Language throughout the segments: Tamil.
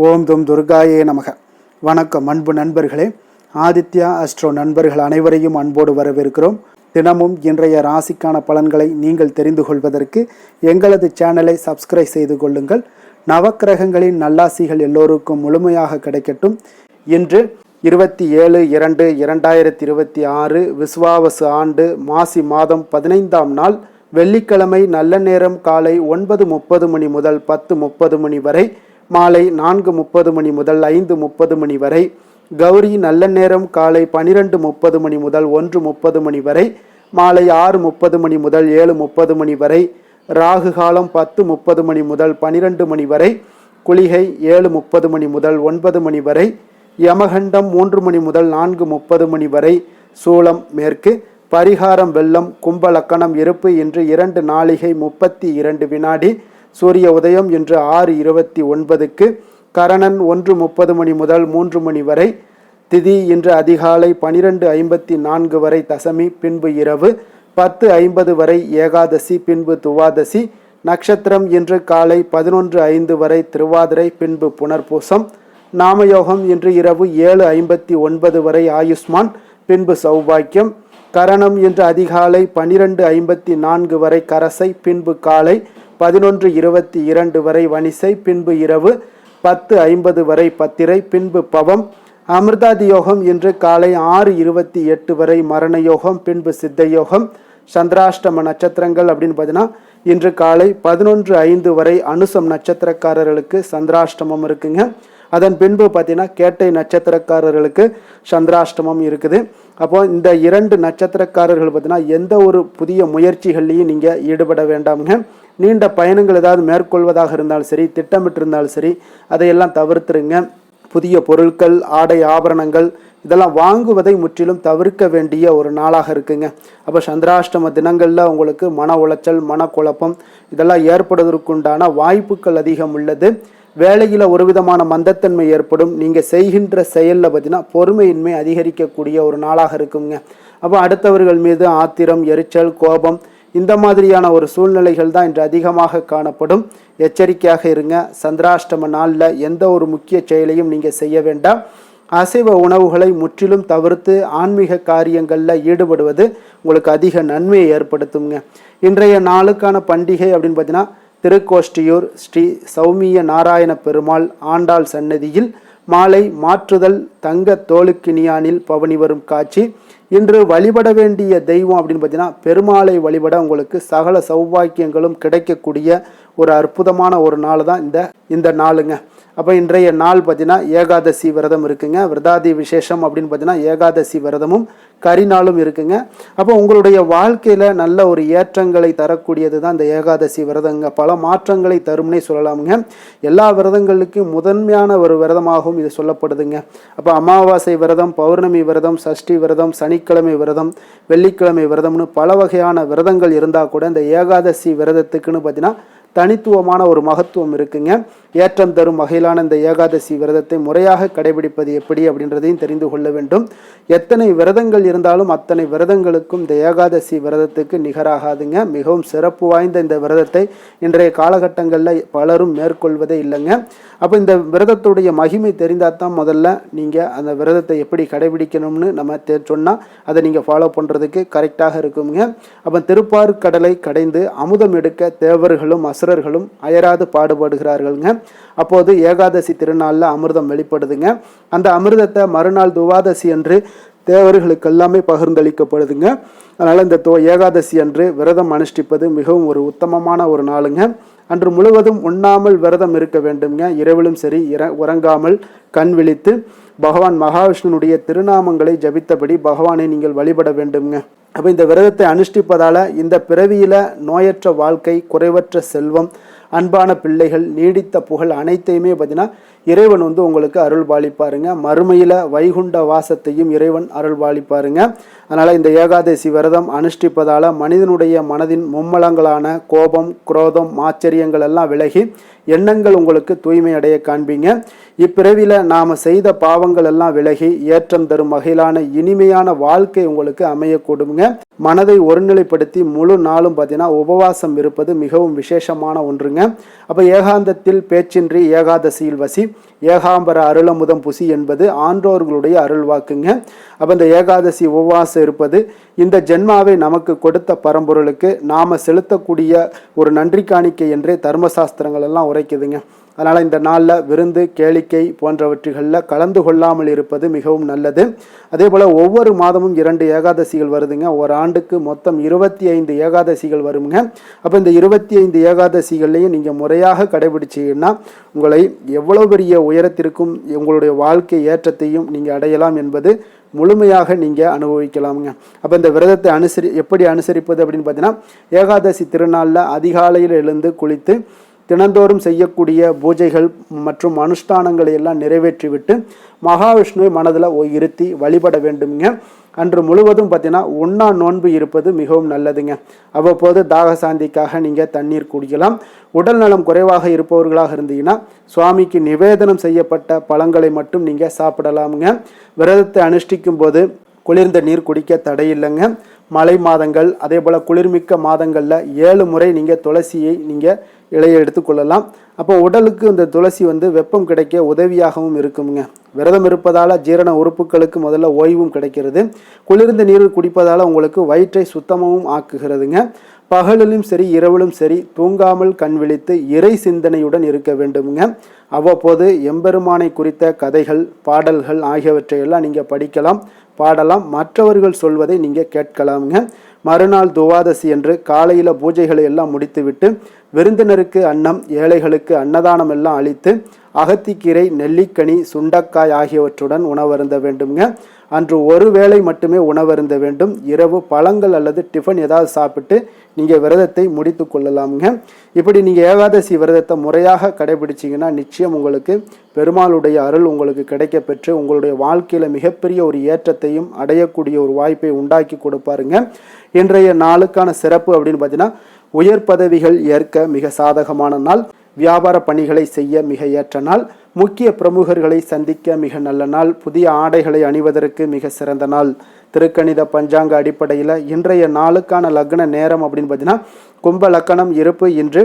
ஓம் தும் துர்காயே நமக. வணக்கம் அன்பு நண்பர்களே. ஆதித்யா அஸ்ட்ரோ நண்பர்கள் அனைவரையும் அன்போடு வரவேற்கிறோம். தினமும் இன்றைய ராசிக்கான பலன்களை நீங்கள் தெரிந்து கொள்வதற்கு எங்களது சேனலை சப்ஸ்கிரைப் செய்து கொள்ளுங்கள். நவக்கிரகங்களின் நல்லாசிகள் எல்லோருக்கும் முழுமையாக கிடைக்கட்டும். இன்று 27/2/2026 விசுவாவசு ஆண்டு மாசி மாதம் 15ஆம் நாள் வெள்ளிக்கிழமை. நல்ல நேரம் காலை 9:30 மணி முதல் 10:30 மணி வரை, மாலை 4:30 மணி முதல் 5:30 மணி வரை. கௌரி நல்ல நேரம் காலை 12:30 மணி முதல் 1:30 மணி வரை, மாலை 6:30 மணி முதல் 7:30 மணி வரை. ராகு காலம் 10:30 மணி முதல் 12 மணி வரை. குளிகை 7:30 மணி முதல் 9 மணி வரை. யமகண்டம் 3 மணி முதல் 4:30 மணி வரை. சூலம் மேற்கு. பரிகாரம் வெள்ளம். கும்பலக்கணம் இருப்பு. இன்று 2 நாழிகை 32 வினாடி. சூரிய உதயம் இன்று 6:29க்கு. கரணன் 1:30 மணி முதல் 3 மணி வரை. திதி இன்று அதிகாலை 12:54 வரை தசமி, பின்பு இரவு 10:50 வரை ஏகாதசி, பின்பு துவாதசி. நட்சத்திரம் இன்று காலை 11:05 வரை திருவாதிரை, பின்பு புனர்பூசம். நாமயோகம் இன்று இரவு 7:59 வரை ஆயுஷ்மான், பின்பு சௌபாக்கியம். கரணம் இன்று அதிகாலை 12:54 வரை கரசை, பின்பு காலை 11:22 வரை வனிசை, பின்பு இரவு 10:50 வரை பத்திரை, பின்பு பவம். அமிர்தாதி யோகம் இன்று காலை 6:28 வரை மரண யோகம், பின்பு சித்த யோகம். சந்திராஷ்டம நட்சத்திரங்கள் அப்படின்னு பார்த்தீங்கன்னா இன்று காலை 11:05 வரை அனுசம் நட்சத்திரக்காரர்களுக்கு சந்திராஷ்டமம் இருக்குங்க. அதன் பின்பு பார்த்தீங்கன்னா கேட்டை நட்சத்திரக்காரர்களுக்கு சந்திராஷ்டமம் இருக்குது. அப்போ இந்த 2 நட்சத்திரக்காரர்கள் பார்த்தீங்கன்னா எந்த ஒரு புதிய முயற்சிகள்லையும் நீங்கள் ஈடுபட வேண்டாமுங்க. நீண்ட பயணங்கள் ஏதாவது மேற்கொள்வதாக இருந்தாலும் சரி, திட்டமிட்டிருந்தாலும் சரி, அதையெல்லாம் தவிர்த்துருங்க. புதிய பொருட்கள், ஆடை ஆபரணங்கள் இதெல்லாம் வாங்குவதை முற்றிலும் தவிர்க்க வேண்டிய ஒரு நாளாக இருக்குங்க. அப்போ சந்திராஷ்டம தினங்களில் உங்களுக்கு மன உளைச்சல், மனக்குழப்பம் இதெல்லாம் ஏற்படுவதற்குண்டான வாய்ப்புகள் அதிகம் உள்ளது. வேலையில் ஒரு விதமான மந்தத்தன்மை ஏற்படும். நீங்கள் செய்கின்ற செயலில் பார்த்தீங்கன்னா பொறுமையின்மை அதிகரிக்கக்கூடிய ஒரு நாளாக இருக்குங்க. அப்போ அடுத்தவர்கள் மீது ஆத்திரம், எரிச்சல், கோபம் இந்த மாதிரியான ஒரு சூழ்நிலைகள் தான் இன்று அதிகமாக காணப்படும். எச்சரிக்கையாக இருங்க. சந்திராஷ்டம நாளில் எந்த ஒரு முக்கிய செயலையும் நீங்கள் செய்ய வேண்டாம். அசைவ உணவுகளை முற்றிலும் தவிர்த்து ஆன்மீக காரியங்களில் ஈடுபடுவது உங்களுக்கு அதிக நன்மையை ஏற்படுத்துங்க. இன்றைய நாளுக்கான பண்டிகை அப்படின்னு பார்த்தீங்கன்னா திருக்கோஷ்டியூர் ஸ்ரீ சௌமிய நாராயண பெருமாள் ஆண்டாள் சன்னதியில் மாலை மாற்றுதல் தங்க தோளுக்கினியானில் பவனி வரும் காட்சி. இன்று வழிபட வேண்டிய தெய்வம் அப்படின்னு பார்த்தீங்கன்னா பெருமாளை வழிபட உங்களுக்கு சகல சௌபாக்கியங்களும் கிடைக்கக்கூடிய ஒரு அற்புதமான ஒரு நாள் தான் இந்த நாளுங்க. அப்போ இன்றைய நாள் பார்த்தீங்கன்னா ஏகாதசி விரதம் இருக்குங்க. விரதாதி விசேஷம் அப்படின்னு பார்த்தீங்கன்னா ஏகாதசி விரதமும் கரிநாளும் இருக்குங்க. அப்போ உங்களுடைய வாழ்க்கையில் நல்ல ஒரு ஏற்றங்களை தரக்கூடியது தான் இந்த ஏகாதசி விரதங்க. பல மாற்றங்களை தரும்னே சொல்லலாமுங்க. எல்லா விரதங்களுக்கும் முதன்மையான ஒரு விரதமாகவும் இது சொல்லப்படுதுங்க. அப்போ அமாவாசை விரதம், பௌர்ணமி விரதம், சஷ்டி விரதம், சனிக்கிழமை விரதம், வெள்ளிக்கிழமை விரதம்னு பல வகையான விரதங்கள் இருந்தால் கூட இந்த ஏகாதசி விரதத்துக்குன்னு பார்த்தீங்கன்னா தனித்துவமான ஒரு மகத்துவம் இருக்குங்க. ஏற்றம் தரும் வகையிலான இந்த ஏகாதசி விரதத்தை முறையாக கடைபிடிப்பது எப்படி அப்படின்றதையும் தெரிந்து கொள்ள வேண்டும். எத்தனை விரதங்கள் இருந்தாலும் அத்தனை விரதங்களுக்கும் இந்த ஏகாதசி விரதத்துக்கு நிகராகாதுங்க. மிகவும் சிறப்பு வாய்ந்த இந்த விரதத்தை இன்றைய காலகட்டங்களில் பலரும் மேற்கொள்வதே இல்லைங்க. அப்போ இந்த விரதத்துடைய மகிமை தெரிந்தால் தான் முதல்ல நீங்கள் அந்த விரதத்தை எப்படி கடைபிடிக்கணும்னு நம்ம சொன்னால் அதை நீங்கள் ஃபாலோ பண்ணுறதுக்கு கரெக்டாக இருக்குங்க. அப்போ திருப்பாற்கடலை கடைந்து அமுதம் எடுக்க தேவர்களும் அசுரர்களும் அயராது பாடுபடுகிறார்கள்ங்க. அப்போது ஏகாதசி திருநாளில் அமிர்தம் வெளிப்படுதுங்க. அந்த அமிர்தத்தை மறுநாள் துவாதசி அன்று தேவர்களுக்கு எல்லாமே பகிர்ந்தளிக்கப்படுதுங்க. அதனால் இந்த ஏகாதசி அன்று விரதம் அனுஷ்டிப்பது மிகவும் ஒரு உத்தமமான ஒரு நாளுங்க. அன்று முழுவதும் உண்ணாமல் விரதம் இருக்க வேண்டுங்க. இரவிலும் சரி உறங்காமல் கண் விழித்து பகவான் மகாவிஷ்ணுனுடைய திருநாமங்களை ஜபித்தபடி பகவானை நீங்கள் வழிபட வேண்டுங்க. அப்போ இந்த விரதத்தை அனுஷ்டிப்பதால் இந்த பிறவியில் நோயற்ற வாழ்க்கை, குறைவற்ற செல்வம், அன்பான பிள்ளைகள், நீடித்த புகழ் அனைத்தையுமே பார்த்தீங்கன்னா இறைவன் உங்களுக்கு அருள் பாலிப்பாருங்க. மறுமையில் வைகுண்ட வாசத்தையும் இறைவன் அருள் பாலிப்பாருங்க. அதனால் இந்த ஏகாதசி விரதம் அனுஷ்டிப்பதால் மனிதனுடைய மனதின் மும்மலங்களான கோபம், குரோதம், ஆச்சரியங்கள் எல்லாம் விலகி எண்ணங்கள் உங்களுக்கு தூய்மை அடைய காண்பீங்க. இப்பிறவியில் நாம் செய்த பாவங்கள் எல்லாம் விலகி ஏற்றம் தரும் வகையிலான இனிமையான வாழ்க்கை உங்களுக்கு அமையக்கூடுங்க. மனதை ஒருநிலைப்படுத்தி முழு நாளும் பார்த்தீங்கன்னா உபவாசம் இருப்பது மிகவும் விசேஷமான ஒன்றுங்க. அப்போ ஏகாந்தத்தில் பேச்சின்றி ஏகாதசியில் வசி, ஏகாம்பர அருளமுதம் புசி என்பது ஆன்றோர்களுடைய அருள்வாக்குங்க. அப்போ இந்த ஏகாதசி உபவாசம் இருப்பது இந்த ஜென்மாவை நமக்கு கொடுத்த பரம்பொருளுக்கு நாம் செலுத்தக்கூடிய ஒரு நன்றி காணிக்கை என்றே தர்மசாஸ்திரங்கள் எல்லாம் உரைக்குதுங்க. அதனால் இந்த நாளில் விருந்து கேளிக்கை போன்றவற்றுகளில் கலந்து கொள்ளாமல் இருப்பது மிகவும் நல்லது. அதே போல் ஒவ்வொரு மாதமும் 2 ஏகாதசிகள் வருதுங்க. ஒரு ஆண்டுக்கு மொத்தம் 25 ஏகாதசிகள் வருங்க. அப்போ இந்த 25 ஏகாதசிகள்லையும் நீங்கள் முறையாக கடைபிடிச்சிங்கன்னா உங்களை எவ்வளோ பெரிய உயரத்திற்கும் உங்களுடைய வாழ்க்கை ஏற்றத்தையும் நீங்கள் அடையலாம் என்பது முழுமையாக நீங்கள் அனுபவிக்கலாமுங்க. அப்போ இந்த விரதத்தை எப்படி அனுசரிப்பது அப்படின்னு பார்த்தீங்கன்னா, ஏகாதசி திருநாளில் அதிகாலையில் எழுந்து குளித்து தினந்தோறும் செய்யக்கூடிய பூஜைகள் மற்றும் அனுஷ்டானங்களை எல்லாம் நிறைவேற்றிவிட்டு மகாவிஷ்ணுவை மனதில் இருத்தி வழிபட வேண்டுங்க. அன்று முழுவதும் பார்த்தீங்கன்னா உண்ணா நோன்பு இருப்பது மிகவும் நல்லதுங்க. அவ்வப்போது தாகசாந்திக்காக நீங்கள் தண்ணீர் குடிக்கலாம். உடல் நலம் குறைவாக இருப்பவர்களாக இருந்தீங்கன்னா சுவாமிக்கு நிவேதனம் செய்யப்பட்ட பழங்களை மட்டும் நீங்கள் சாப்பிடலாமுங்க. விரதத்தை அனுஷ்டிக்கும் போது குளிர்ந்த நீர் குடிக்க தடையில்லைங்க. மழை மாதங்கள் அதே போல் குளிர்மிக்க மாதங்களில் 7 முறை நீங்கள் துளசியை நீங்கள் இலையை எடுத்துக்கொள்ளலாம். அப்போ உடலுக்கு இந்த துளசி வெப்பம் கிடைக்க உதவியாகவும் இருக்குங்க. விரதம் இருப்பதால் ஜீரண உறுப்புகளுக்கு முதல்ல ஓய்வும் கிடைக்கிறது. குளிர்ந்த நீர் குடிப்பதால் உங்களுக்கு வயிற்றை சுத்தமாகவும் ஆக்குகிறதுங்க. பகலிலும் சரி இரவிலும் சரி தூங்காமல் கண் விழித்து இறை சிந்தனையுடன் இருக்க வேண்டுமுங்க. அவ்வப்போது எம்பெருமானை குறித்த கதைகள் பாடல்கள் ஆகியவற்றையெல்லாம் நீங்கள் படிக்கலாம், பாடலாம். மற்றவர்கள் சொல்வதை நீங்கள் கேட்கலாமுங்க. மறுநாள் துவாதசி என்று காலையில் பூஜைகளை எல்லாம் முடித்துவிட்டு விருந்தினருக்கு அன்னம், ஏழைகளுக்கு அன்னதானம் எல்லாம் அளித்து அகத்திக்கீரை, நெல்லிக்கனி, சுண்டக்காய் ஆகியவற்றுடன் உணவருந்த வேண்டுங்க. அன்று ஒரு வேளை மட்டுமே உணவருந்த வேண்டும். இரவு பழங்கள் அல்லது டிஃபன் ஏதாவது சாப்பிட்டு நீங்கள் விரதத்தை முடித்து கொள்ளலாமுங்க. இப்படி நீங்கள் ஏகாதசி விரதத்தை முறையாக கடைபிடிச்சிங்கன்னா நிச்சயம் உங்களுக்கு பெருமாளுடைய அருள் உங்களுக்கு கிடைக்க பெற்று உங்களுடைய வாழ்க்கையில் மிகப்பெரிய ஒரு ஏற்றத்தையும் அடையக்கூடிய ஒரு வாய்ப்பை உண்டாக்கி கொடுப்பாருங்க. இன்றைய நாளுக்கான சிறப்பு அப்படின்னு பார்த்தீங்கன்னா, உயர் பதவிகள் ஏற்க மிக சாதகமான நாள், வியாபார பணிகளை செய்ய மிக ஏற்ற நாள், முக்கிய பிரமுகர்களை சந்திக்க மிக நல்ல நாள், புதிய ஆடைகளை அணிவதற்கு மிக சிறந்த நாள். திருக்கணித பஞ்சாங்க அடிப்படையில் இன்றைய நாளுக்கான லக்ன நேரம் அப்படின்னு பார்த்தீங்கன்னா, கும்ப லக்கணம் இருப்பு இன்று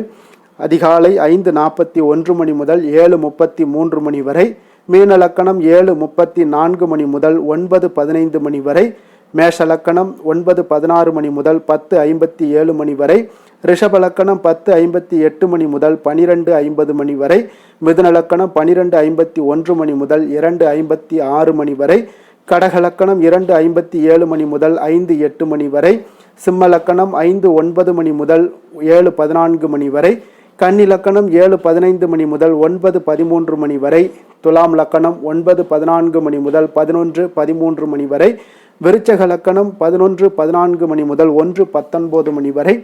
அதிகாலை 5:41 மணி முதல் 7:33 மணி வரை, மீன லக்கணம் 7:34 மணி முதல் 9:15 மணி வரை, மேஷ லக்கணம் 9:16 மணி முதல் 10:57 மணி வரை, ரிஷப லக்கணம் 10:58 மணி முதல் 12:50 மணி வரை, மிதுன லக்கணம் 12:51 மணி முதல் 2:56 மணி வரை, கடக லக்கணம் 2:57 மணி முதல் 5:08 மணி வரை, சிம்ம லக்கணம் 5:09 மணி முதல் 7:14 மணி வரை, கன்னி லக்கணம் 7:15 மணி முதல் 9:13 மணி வரை, துலாம் லக்கணம் 9:14 மணி முதல் 11:13 மணி வரை, விருச்சக லக்கணம் 11:14 மணி முதல் 1:19 மணி வரை,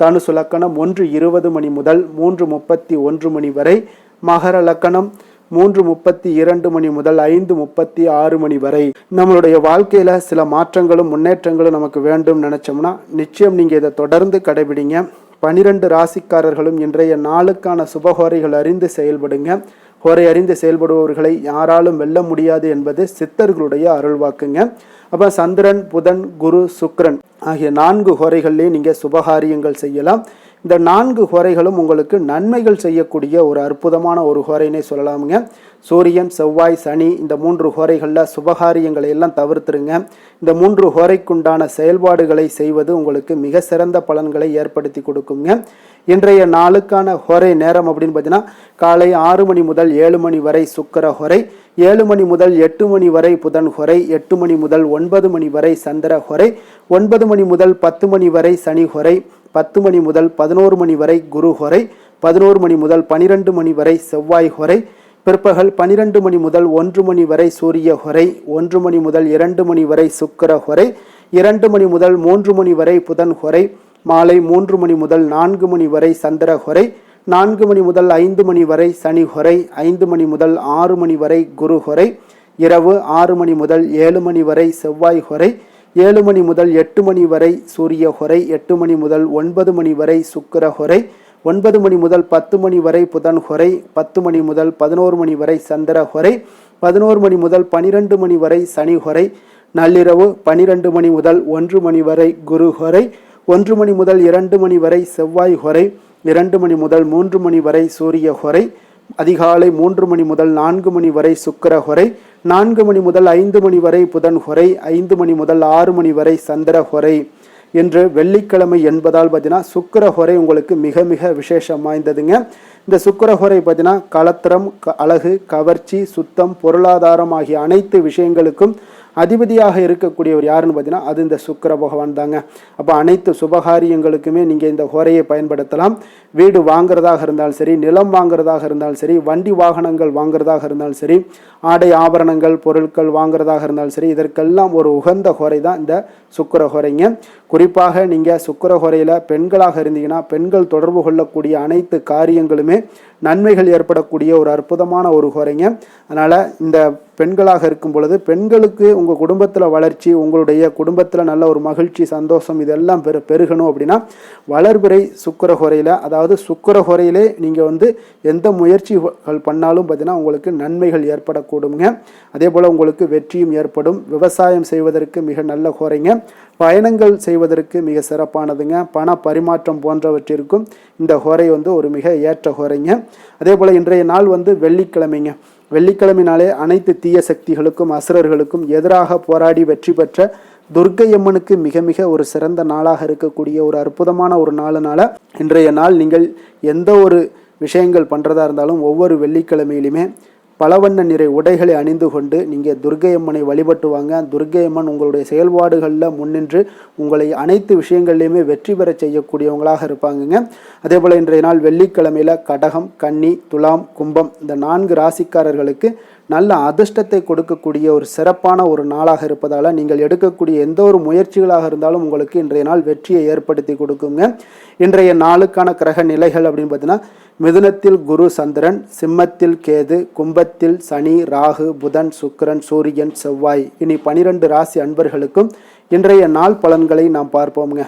தனுசு லக்கணம் 1:20 மணி முதல் 3:31 மணி வரை, மகர லக்கணம் 3:32 மணி முதல் 5:36 மணி வரை. நம்மளுடைய வாழ்க்கையில சில மாற்றங்களும் முன்னேற்றங்களும் நமக்கு வேண்டும் நினைச்சோம்னா நிச்சயம் நீங்க இதை தொடர்ந்து கடைபிடிங்க. 12 ராசிக்காரர்களும் இன்றைய நாளுக்கான சுபஹோரைகள் அறிந்து செயல்படுங்க. ஹோரை அறிந்து செயல்படுபவர்களை யாராலும் வெல்ல முடியாது என்பது சித்தர்களுடைய அருள்வாக்குங்க. அப்போ சந்திரன், புதன், குரு, சுக்கிரன் ஆகிய 4 ஹோரைகள்லேயே நீங்கள் சுபகாரியங்கள் செய்யலாம். இந்த 4 ஹோரைகளும் உங்களுக்கு நன்மைகள் செய்யக்கூடிய ஒரு அற்புதமான ஒரு ஹோரைனே சொல்லலாமுங்க. சூரியன், செவ்வாய், சனி இந்த 3 ஹோரைகளில் சுபகாரியங்களை எல்லாம் தவிர்த்துருங்க. இந்த 3 ஹோரைக்குண்டான செயல்பாடுகளை செய்வது உங்களுக்கு மிக சிறந்த பலன்களை ஏற்படுத்தி கொடுக்குங்க. இன்றைய நாளுக்கான ஹோரை நேரம் அப்படின்னு பார்த்தீங்கன்னா, காலை 6 மணி முதல் 7 மணி வரை சுக்கிர ஹோரை, 7 மணி முதல் 8 மணி வரை புதன் ஹோரை, 8 மணி முதல் 9 மணி வரை சந்திர ஹோரை, 9 மணி முதல் 10 மணி வரை சனி ஹோரை, 10 மணி முதல் 11 மணி வரை குரு ஹோரை, 11 மணி முதல் 12 மணி வரை செவ்வாய் ஹோரை, பிற்பகல் 12 மணி முதல் 1 மணி வரை சூரிய ஹோரை, 1 மணி முதல் 2 மணி வரை சுக்கிர ஹோரை, 2 மணி முதல் 3 மணி வரை புதன் ஹோரை, மாலை 3 மணி முதல் 4 மணி வரை சந்திர ஹோரை, 4 மணி முதல் 5 மணி வரை சனி ஹோரை, 5 மணி முதல் 6 மணி வரை குரு ஹோரை, இரவு 6 மணி முதல் 7 மணி வரை செவ்வாய் ஹோரை, 7 மணி முதல் 8 மணி வரை சூரிய ஹோரை, 8 மணி முதல் 9 மணி வரை சுக்கிர ஹோரை, 9 மணி முதல் 10 மணி வரை புதன் ஹோரை, 10 மணி முதல் 11 மணி வரை சந்திர ஹோரை, 11 மணி முதல் 12 மணி வரை சனி ஹோரை, நள்ளிரவு 12 மணி முதல் 1 மணி வரை குரு ஹோரை, 1 மணி முதல் 2 மணி வரை செவ்வாய் ஹோரை, 2 மணி முதல் 3 மணி வரை சூரிய ஹோரை, அதிகாலை 3 மணி முதல் 4 மணி வரை சுக்கிர ஹொரை, 4 மணி முதல் 5 மணி வரை புதன் ஹொரை, 5 மணி முதல் 6 மணி வரை சந்திர ஹொரை என்று வெள்ளிக்கிழமை என்பதால் பார்த்தீங்கன்னா சுக்கிர ஹொரை உங்களுக்கு மிக மிக விசேஷம் வாய்ந்ததுங்க. இந்த சுக்கிர ஹொரை பார்த்தீங்கன்னா கலத்திரம், அழகு, கவர்ச்சி, சுத்தம், பொருளாதாரம் ஆகிய அனைத்து விஷயங்களுக்கும் அதிபதியாக இருக்கக்கூடியவர் யாருன்னு பார்த்தீங்கன்னா அது இந்த சுக்கிர பகவான் தாங்க. அப்போ அனைத்து சுபகாரியங்களுக்குமே நீங்கள் இந்த ஹோரையை பயன்படுத்தலாம். வீடு வாங்குறதாக இருந்தாலும் சரி, நிலம் வாங்குறதாக இருந்தாலும் சரி, வண்டி வாகனங்கள் வாங்குறதாக இருந்தாலும் சரி, ஆடை ஆபரணங்கள் பொருட்கள் வாங்குறதாக இருந்தாலும் சரி, இதற்கெல்லாம் ஒரு உகந்த ஹோரை தான் இந்த சுக்கிர ஹோரைங்க. குறிப்பாக நீங்கள் சுக்கிர ஹோரையில் பெண்களாக இருந்தீங்கன்னா பெண்கள் தொடர்பு கொள்ளக்கூடிய அனைத்து காரியங்களுமே நன்மைகள் ஏற்படக்கூடிய ஒரு அற்புதமான ஒரு ஹோரைங்க. அதனால் இந்த பெண்களாக இருக்கும் பொழுது பெண்களுக்கு உங்கள் குடும்பத்தில் வளர்ச்சி, உங்களுடைய குடும்பத்தில் நல்ல ஒரு மகிழ்ச்சி, சந்தோஷம் இதெல்லாம் பெருகணும் அப்படின்னா வளர்பிறை சுக்கிர ஹோரையில், அதாவது சுக்கிர ஹோரையிலே நீங்கள் எந்த முயற்சிகள் பண்ணாலும் பார்த்தீங்கன்னா உங்களுக்கு நன்மைகள் ஏற்படக்கூடுங்க. அதே போல் உங்களுக்கு வெற்றியும் ஏற்படும். விவசாயம் செய்வதற்கு மிக நல்ல ஹோரைங்க. பயணங்கள் செய்வதற்கு மிக சிறப்பானதுங்க. பண பரிமாற்றம் போன்றவற்றிற்கும் இந்த ஹோரை ஒரு மிக ஏற்ற ஹோரைங்க. அதே போல் இன்றைய நாள் வெள்ளிக்கிழமைங்க. வெள்ளிக்கிழமைனாலே அனைத்து தீய சக்திகளுக்கும் அசுரர்களுக்கும் எதிராக போராடி வெற்றி பெற்ற துர்க்கையம்மனுக்கு மிக மிக ஒரு சிறந்த நாளாக இருக்கக்கூடிய ஒரு அற்புதமான ஒரு நாளுனால இன்றைய நாள் நீங்கள் எந்த ஒரு விஷயங்கள் பண்ணுறதா இருந்தாலும் ஒவ்வொரு வெள்ளிக்கிழமையிலுமே பலவண்ண நிறை உடைகளை அணிந்து கொண்டு நீங்கள் துர்க்கையம்மனை வழிபட்டு வாங்க. துர்க்கையம்மன் உங்களுடைய செயல்பாடுகளில் முன்னின்று உங்களை அனைத்து விஷயங்கள்லையுமே வெற்றி பெற செய்யக்கூடியவங்களாக இருப்பாங்கங்க. அதே போல் இன்றைய நாள் வெள்ளிக்கிழமையில் கடகம், கன்னி, துலாம், கும்பம் இந்த 4 ராசிக்காரர்களுக்கு நல்ல அதிர்ஷ்டத்தை கொடுக்கக்கூடிய ஒரு சிறப்பான ஒரு நாளாக இருப்பதால் நீங்கள் எடுக்கக்கூடிய எந்த ஒரு முயற்சிகளாக இருந்தாலும் உங்களுக்கு இன்றைய நாள் வெற்றியை ஏற்படுத்தி கொடுக்குங்க. இன்றைய நாளுக்கான கிரக நிலைகள் அப்படின்னு பார்த்தீங்கன்னா மிதுனத்தில் குரு சந்திரன், சிம்மத்தில் கேது, கும்பத்தில் சனி, ராகு, புதன், சுக்கிரன், சூரியன், செவ்வாய். இனி 12 ராசி அன்பர்களுக்கும் இன்றைய நாள் பலன்களை நாம் பார்ப்போம்ங்க.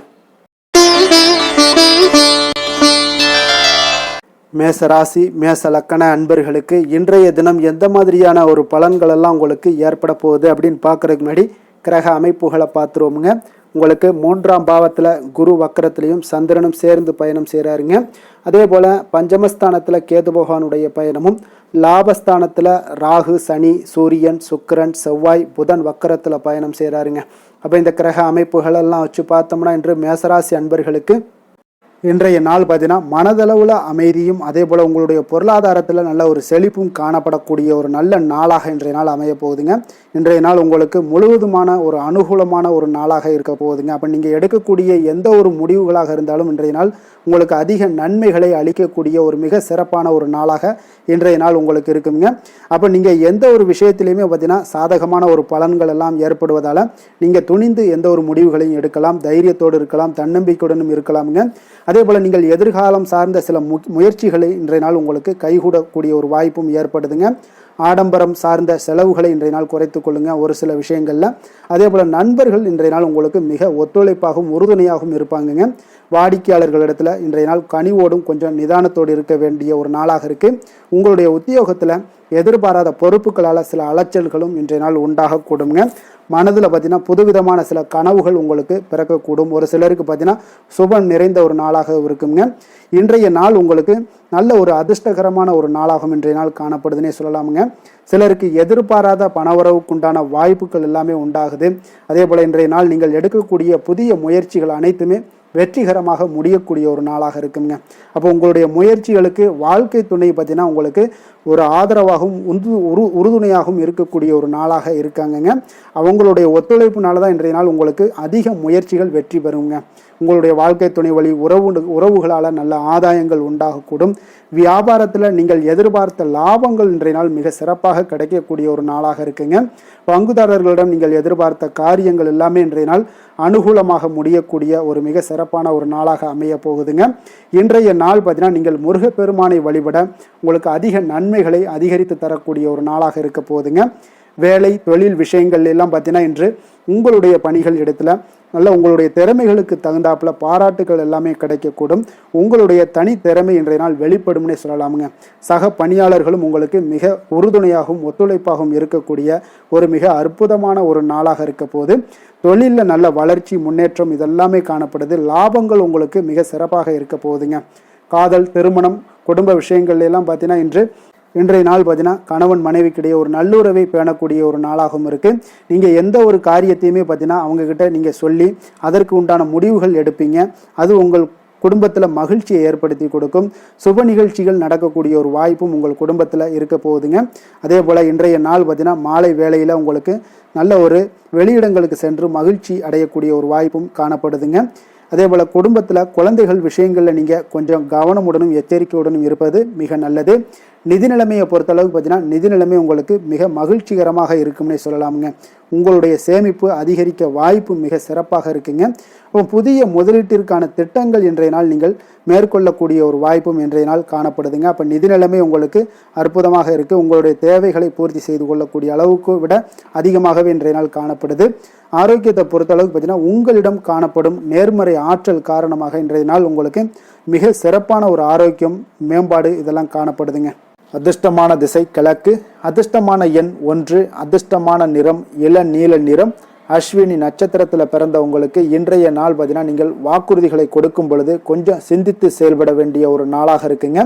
மேச ராசி மேச லக்கண அன்பர்களுக்கு இன்றைய தினம் எந்த மாதிரியான ஒரு பலன்கள் எல்லாம் உங்களுக்கு ஏற்பட போகுது அப்படின்னு பார்க்கறதுக்கு முன்னாடி கிரக அமைப்புகளை பார்த்துருவோமுங்க. உங்களுக்கு 3ஆம் பாவத்தில் குரு வக்கரத்திலையும் சந்திரனும் சேர்ந்து பயணம் செய்கிறாருங்க. அதே போல் பஞ்சமஸ்தானத்தில் கேது பகவானுடைய பயணமும், லாபஸ்தானத்தில் ராகு, சனி, சூரியன், சுக்கிரன், செவ்வாய், புதன் வக்கரத்தில் பயணம் செய்கிறாருங்க. அப்போ இந்த கிரக அமைப்புகளெல்லாம் வச்சு பார்த்தோம்னா இன்று மேசராசி அன்பர்களுக்கு இன்றைய நாள் பார்த்தீங்கன்னா மனதளவில் அமைதியும் அதே போல் உங்களுடைய பொருளாதாரத்தில் நல்ல ஒரு செழிப்பும் காணப்படக்கூடிய ஒரு நல்ல நாளாக இன்றைய நாள் அமைய போகுதுங்க. இன்றைய நாள் உங்களுக்கு முழுவதுமான ஒரு அனுகூலமான ஒரு நாளாக இருக்க போகுதுங்க. அப்போ நீங்கள் எடுக்கக்கூடிய எந்த ஒரு முடிவுகளாக இருந்தாலும் இன்றைய நாள் உங்களுக்கு அதிக நன்மைகளை அளிக்கக்கூடிய ஒரு மிக சிறப்பான ஒரு நாளாக இன்றைய நாள் உங்களுக்கு இருக்குங்க. அப்போ நீங்கள் எந்த ஒரு விஷயத்திலையுமே பார்த்தீங்கன்னா சாதகமான ஒரு பலன்கள் எல்லாம் ஏற்படுவதால் நீங்கள் துணிந்து எந்த ஒரு முடிவுகளையும் எடுக்கலாம், தைரியத்தோடு இருக்கலாம், தன்னம்பிக்கையுடனும் இருக்கலாமுங்க. அதே போல் நீங்கள் எதிர்காலம் சார்ந்த சில முயற்சிகளை இன்றைய நாள் உங்களுக்கு கைகூடக்கூடிய ஒரு வாய்ப்பும் ஏற்படுதுங்க. ஆடம்பரம் சார்ந்த செலவுகளை இன்றைய நாள் குறைத்து கொள்ளுங்க ஒரு சில விஷயங்களில். அதே போல் நண்பர்கள் இன்றைய நாள் உங்களுக்கு மிக ஒத்துழைப்பாகவும் உறுதுணையாகவும் இருப்பாங்கங்க. வாடிக்கையாளர்களிடத்தில் இன்றைய நாள் கனிவோடும் கொஞ்சம் நிதானத்தோடு இருக்க வேண்டிய ஒரு நாளாக இருக்குது. உங்களுடைய உத்தியோகத்தில் எதிர்பாராத பொறுப்புகளால் சில அலைச்சல்களும் இன்றைய நாள் உண்டாகக்கூடுங்க. மனதில் பார்த்தீங்கன்னா புதுவிதமான சில கனவுகள் உங்களுக்கு பிறக்கக்கூடும். ஒரு சிலருக்கு பார்த்தீங்கன்னா சுபம் நிறைந்த ஒரு நாளாக இருக்குங்க. இன்றைய நாள் உங்களுக்கு நல்ல ஒரு அதிர்ஷ்டகரமான ஒரு நாளாகவும் இன்றைய நாள் காணப்படுதுன்னே சொல்லலாமுங்க. சிலருக்கு எதிர்பாராத பணவரவுக்குண்டான வாய்ப்புகள் எல்லாமே உண்டாகுது. அதே போல் இன்றைய நாள் நீங்கள் எடுக்கக்கூடிய புதிய முயற்சிகள் அனைத்துமே வெற்றிகரமாக முடியக்கூடிய ஒரு நாளாக இருக்குங்க. அப்போ உங்களுடைய முயற்சிகளுக்கு வாழ்க்கை துணை பார்த்தீங்கன்னா உங்களுக்கு ஒரு ஆதரவாகவும் உறுதுணையாகவும் இருக்கக்கூடிய ஒரு நாளாக இருக்காங்கங்க. அவங்களுடைய ஒத்துழைப்புனால தான் இன்றைய நாள் உங்களுக்கு அதிக முயற்சிகள் வெற்றி பெறுங்க. உங்களுடைய வாழ்க்கை துணை வழி உறவுகளால் நல்ல ஆதாயங்கள் உண்டாகக்கூடும். வியாபாரத்தில் நீங்கள் எதிர்பார்த்த லாபங்கள் இன்றைய நாள் மிக சிறப்பாக கிடைக்கக்கூடிய ஒரு நாளாக இருக்குங்க. பங்குதாரர்களிடம் நீங்கள் எதிர்பார்த்த காரியங்கள் எல்லாமே இன்றைய நாள் அனுகூலமாக முடியக்கூடிய ஒரு மிக சிறப்பான ஒரு நாளாக அமைய போகுதுங்க. இன்றைய நாள் பார்த்தீங்கன்னா நீங்கள் முருகப்பெருமானை வழிபட உங்களுக்கு அதிக நன்மைகளை அதிகரித்து தரக்கூடிய ஒரு நாளாக இருக்க போகுதுங்க. வேலை தொழில் விஷயங்கள் எல்லாம் பார்த்தீங்கன்னா இன்று உங்களுடைய பணிகள் இடத்துல நல்ல உங்களுடைய திறமைகளுக்கு தகுந்தாப்புல பாராட்டுகள் எல்லாமே கிடைக்கக்கூடும். உங்களுடைய தனி திறமை இன்றைய நாள் வெளிப்படும்னே சொல்லலாமுங்க. சக பணியாளர்களும் உங்களுக்கு மிக உறுதுணையாகவும் ஒத்துழைப்பாகவும் இருக்கக்கூடிய ஒரு மிக அற்புதமான ஒரு நாளாக இருக்க போது தொழிலில் நல்ல வளர்ச்சி முன்னேற்றம் இதெல்லாமே காணப்படுது. லாபங்கள் உங்களுக்கு மிக சிறப்பாக இருக்க போகுதுங்க. காதல், திருமணம், குடும்ப விஷயங்கள் எல்லாம் பார்த்தீங்கன்னா இன்று இன்றைய நாள் பார்த்தீங்கன்னா கணவன் மனைவிக்கிடையே ஒரு நல்லுறவை பேணக்கூடிய ஒரு நாளாகவும் இருக்குது. நீங்கள் எந்த ஒரு காரியத்தையுமே பார்த்தீங்கன்னா அவங்கக்கிட்ட நீங்கள் சொல்லி அதற்கு உண்டான முடிவுகள் எடுப்பீங்க. அது உங்கள் குடும்பத்தில் மகிழ்ச்சியை ஏற்படுத்தி கொடுக்கும். சுப நிகழ்ச்சிகள் நடக்கக்கூடிய ஒரு வாய்ப்பும் உங்கள் குடும்பத்தில் இருக்க போகுதுங்க. அதே போல் இன்றைய நாள் பார்த்தீங்கன்னா மாலை வேளையில் உங்களுக்கு நல்ல ஒரு வெளியிடங்களுக்கு சென்று மகிழ்ச்சி அடையக்கூடிய ஒரு வாய்ப்பும் காணப்படுதுங்க. அதே போல் குடும்பத்தில் குழந்தைகள் விஷயங்களில் நீங்கள் கொஞ்சம் கவனமுடனும் எச்சரிக்கையுடனும் இருப்பது மிக நல்லது. நிதி நிலைமையை பொறுத்தளவுக்கு பார்த்தீங்கன்னா நிதி நிலைமை உங்களுக்கு மிக மகிழ்ச்சிகரமாக இருக்கும்னே சொல்லலாமுங்க. உங்களுடைய சேமிப்பு அதிகரிக்க வாய்ப்பு மிக சிறப்பாக இருக்குங்க. இப்போ புதிய முதலீட்டிற்கான திட்டங்கள் இன்றைய நாள் நீங்கள் மேற்கொள்ளக்கூடிய ஒரு வாய்ப்பும் இன்றைய நாள் காணப்படுதுங்க. அப்போ நிதி நிலைமை உங்களுக்கு அற்புதமாக இருக்குது. உங்களுடைய தேவைகளை பூர்த்தி செய்து கொள்ளக்கூடிய அளவுக்கு விட அதிகமாகவே இன்றைய நாள் காணப்படுது. ஆரோக்கியத்தை பொறுத்தளவுக்கு பார்த்தீங்கன்னா உங்களிடம் காணப்படும் நேர்மறை ஆற்றல் காரணமாக இன்றைய நாள் உங்களுக்கு மிக சிறப்பான ஒரு ஆரோக்கியம் மேம்பாடு இதெல்லாம் காணப்படுதுங்க. அதிர்ஷ்டமான திசை கிழக்கு, அதிர்ஷ்டமான எண் 1, அதிர்ஷ்டமான நிறம் இளநீல நிறம். அஸ்வினி நட்சத்திரத்தில் பிறந்த உங்களுக்கு இன்றைய நாள் பார்த்தீங்கன்னா நீங்கள் வாக்குறுதிகளை கொடுக்கும் பொழுது கொஞ்சம் சிந்தித்து செயல்பட வேண்டிய ஒரு நாளாக இருக்குங்க.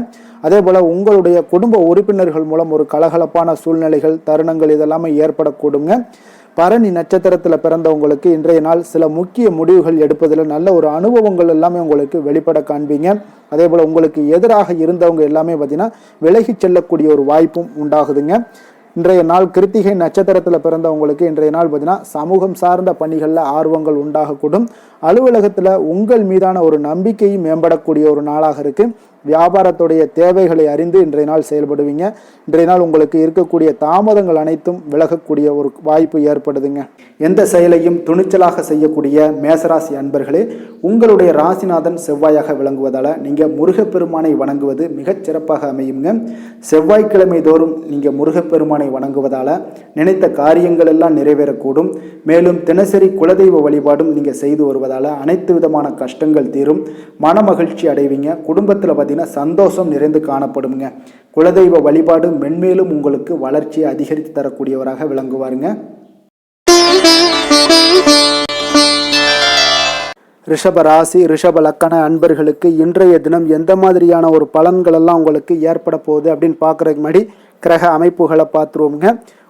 அதே போல் உங்களுடைய குடும்ப உறுப்பினர்கள் மூலம் ஒரு கலகலப்பான சூழ்நிலைகள் தருணங்கள் இதெல்லாமே ஏற்படக்கூடுங்க. பரணி நட்சத்திரத்தில் பிறந்தவங்களுக்கு இன்றைய நாள் சில முக்கிய முடிவுகள் எடுப்பதில் நல்ல ஒரு அனுபவங்கள் எல்லாமே உங்களுக்கு வெளிப்பட காண்பீங்க. அதே போல் உங்களுக்கு எதிராக இருந்தவங்க எல்லாமே பார்த்தீங்கன்னா விலகி செல்லக்கூடிய ஒரு வாய்ப்பும் உண்டாகுதுங்க. இன்றைய நாள் கிருத்திகை நட்சத்திரத்தில் பிறந்தவங்களுக்கு இன்றைய நாள் பார்த்தீங்கன்னா சமூகம் சார்ந்த பணிகளில் ஆர்வங்கள் உண்டாகக்கூடும். அலுவலகத்தில் உங்கள் மீதான ஒரு நம்பிக்கையும் மேம்படக்கூடிய ஒரு நாளாக இருக்குது. வியாபாரத்துடைய தேவைகளை அறிந்து இன்றைய நாள் செயல்படுவீங்க. இன்றைய நாள் உங்களுக்கு இருக்கக்கூடிய தாமதங்கள் அனைத்தும் விலகக்கூடிய ஒரு வாய்ப்பு ஏற்படுதுங்க. எந்த செயலையும் துணிச்சலாக செய்யக்கூடிய மேசராசி அன்பர்களே, உங்களுடைய ராசிநாதன் செவ்வாயாக விளங்குவதால் நீங்கள் முருகப்பெருமானை வணங்குவது மிகச் சிறப்பாக அமையுங்க. செவ்வாய்க்கிழமை தோறும் நீங்கள் முருகப்பெருமானை வணங்குவதால் நினைத்த காரியங்கள் எல்லாம் நிறைவேறக்கூடும். மேலும் தினசரி குலதெய்வ வழிபாடும் நீங்கள் செய்து வருவதால் அனைத்து விதமான கஷ்டங்கள் தீரும். மன மகிழ்ச்சி அடைவீங்க. குடும்பத்தில் பார்த்தீங்கன்னா சந்தோஷம் நிறைந்து காணப்படுங்க. குலதெய்வ வழிபாடு மென்மேலும் உங்களுக்கு வளர்ச்சியை அதிகரித்து தரக்கூடியவராக விளங்குவாருங்க. ரிஷப ராசி ரிஷப லக்கண அன்பர்களுக்கு இன்றைய தினம் எந்த மாதிரியான ஒரு பலன்கள் எல்லாம் உங்களுக்கு ஏற்பட போகுது அப்படின்னு பார்க்குறதுக்கு முன்னாடி கிரக அமைப்புகளை பார்த்துருவோங்க.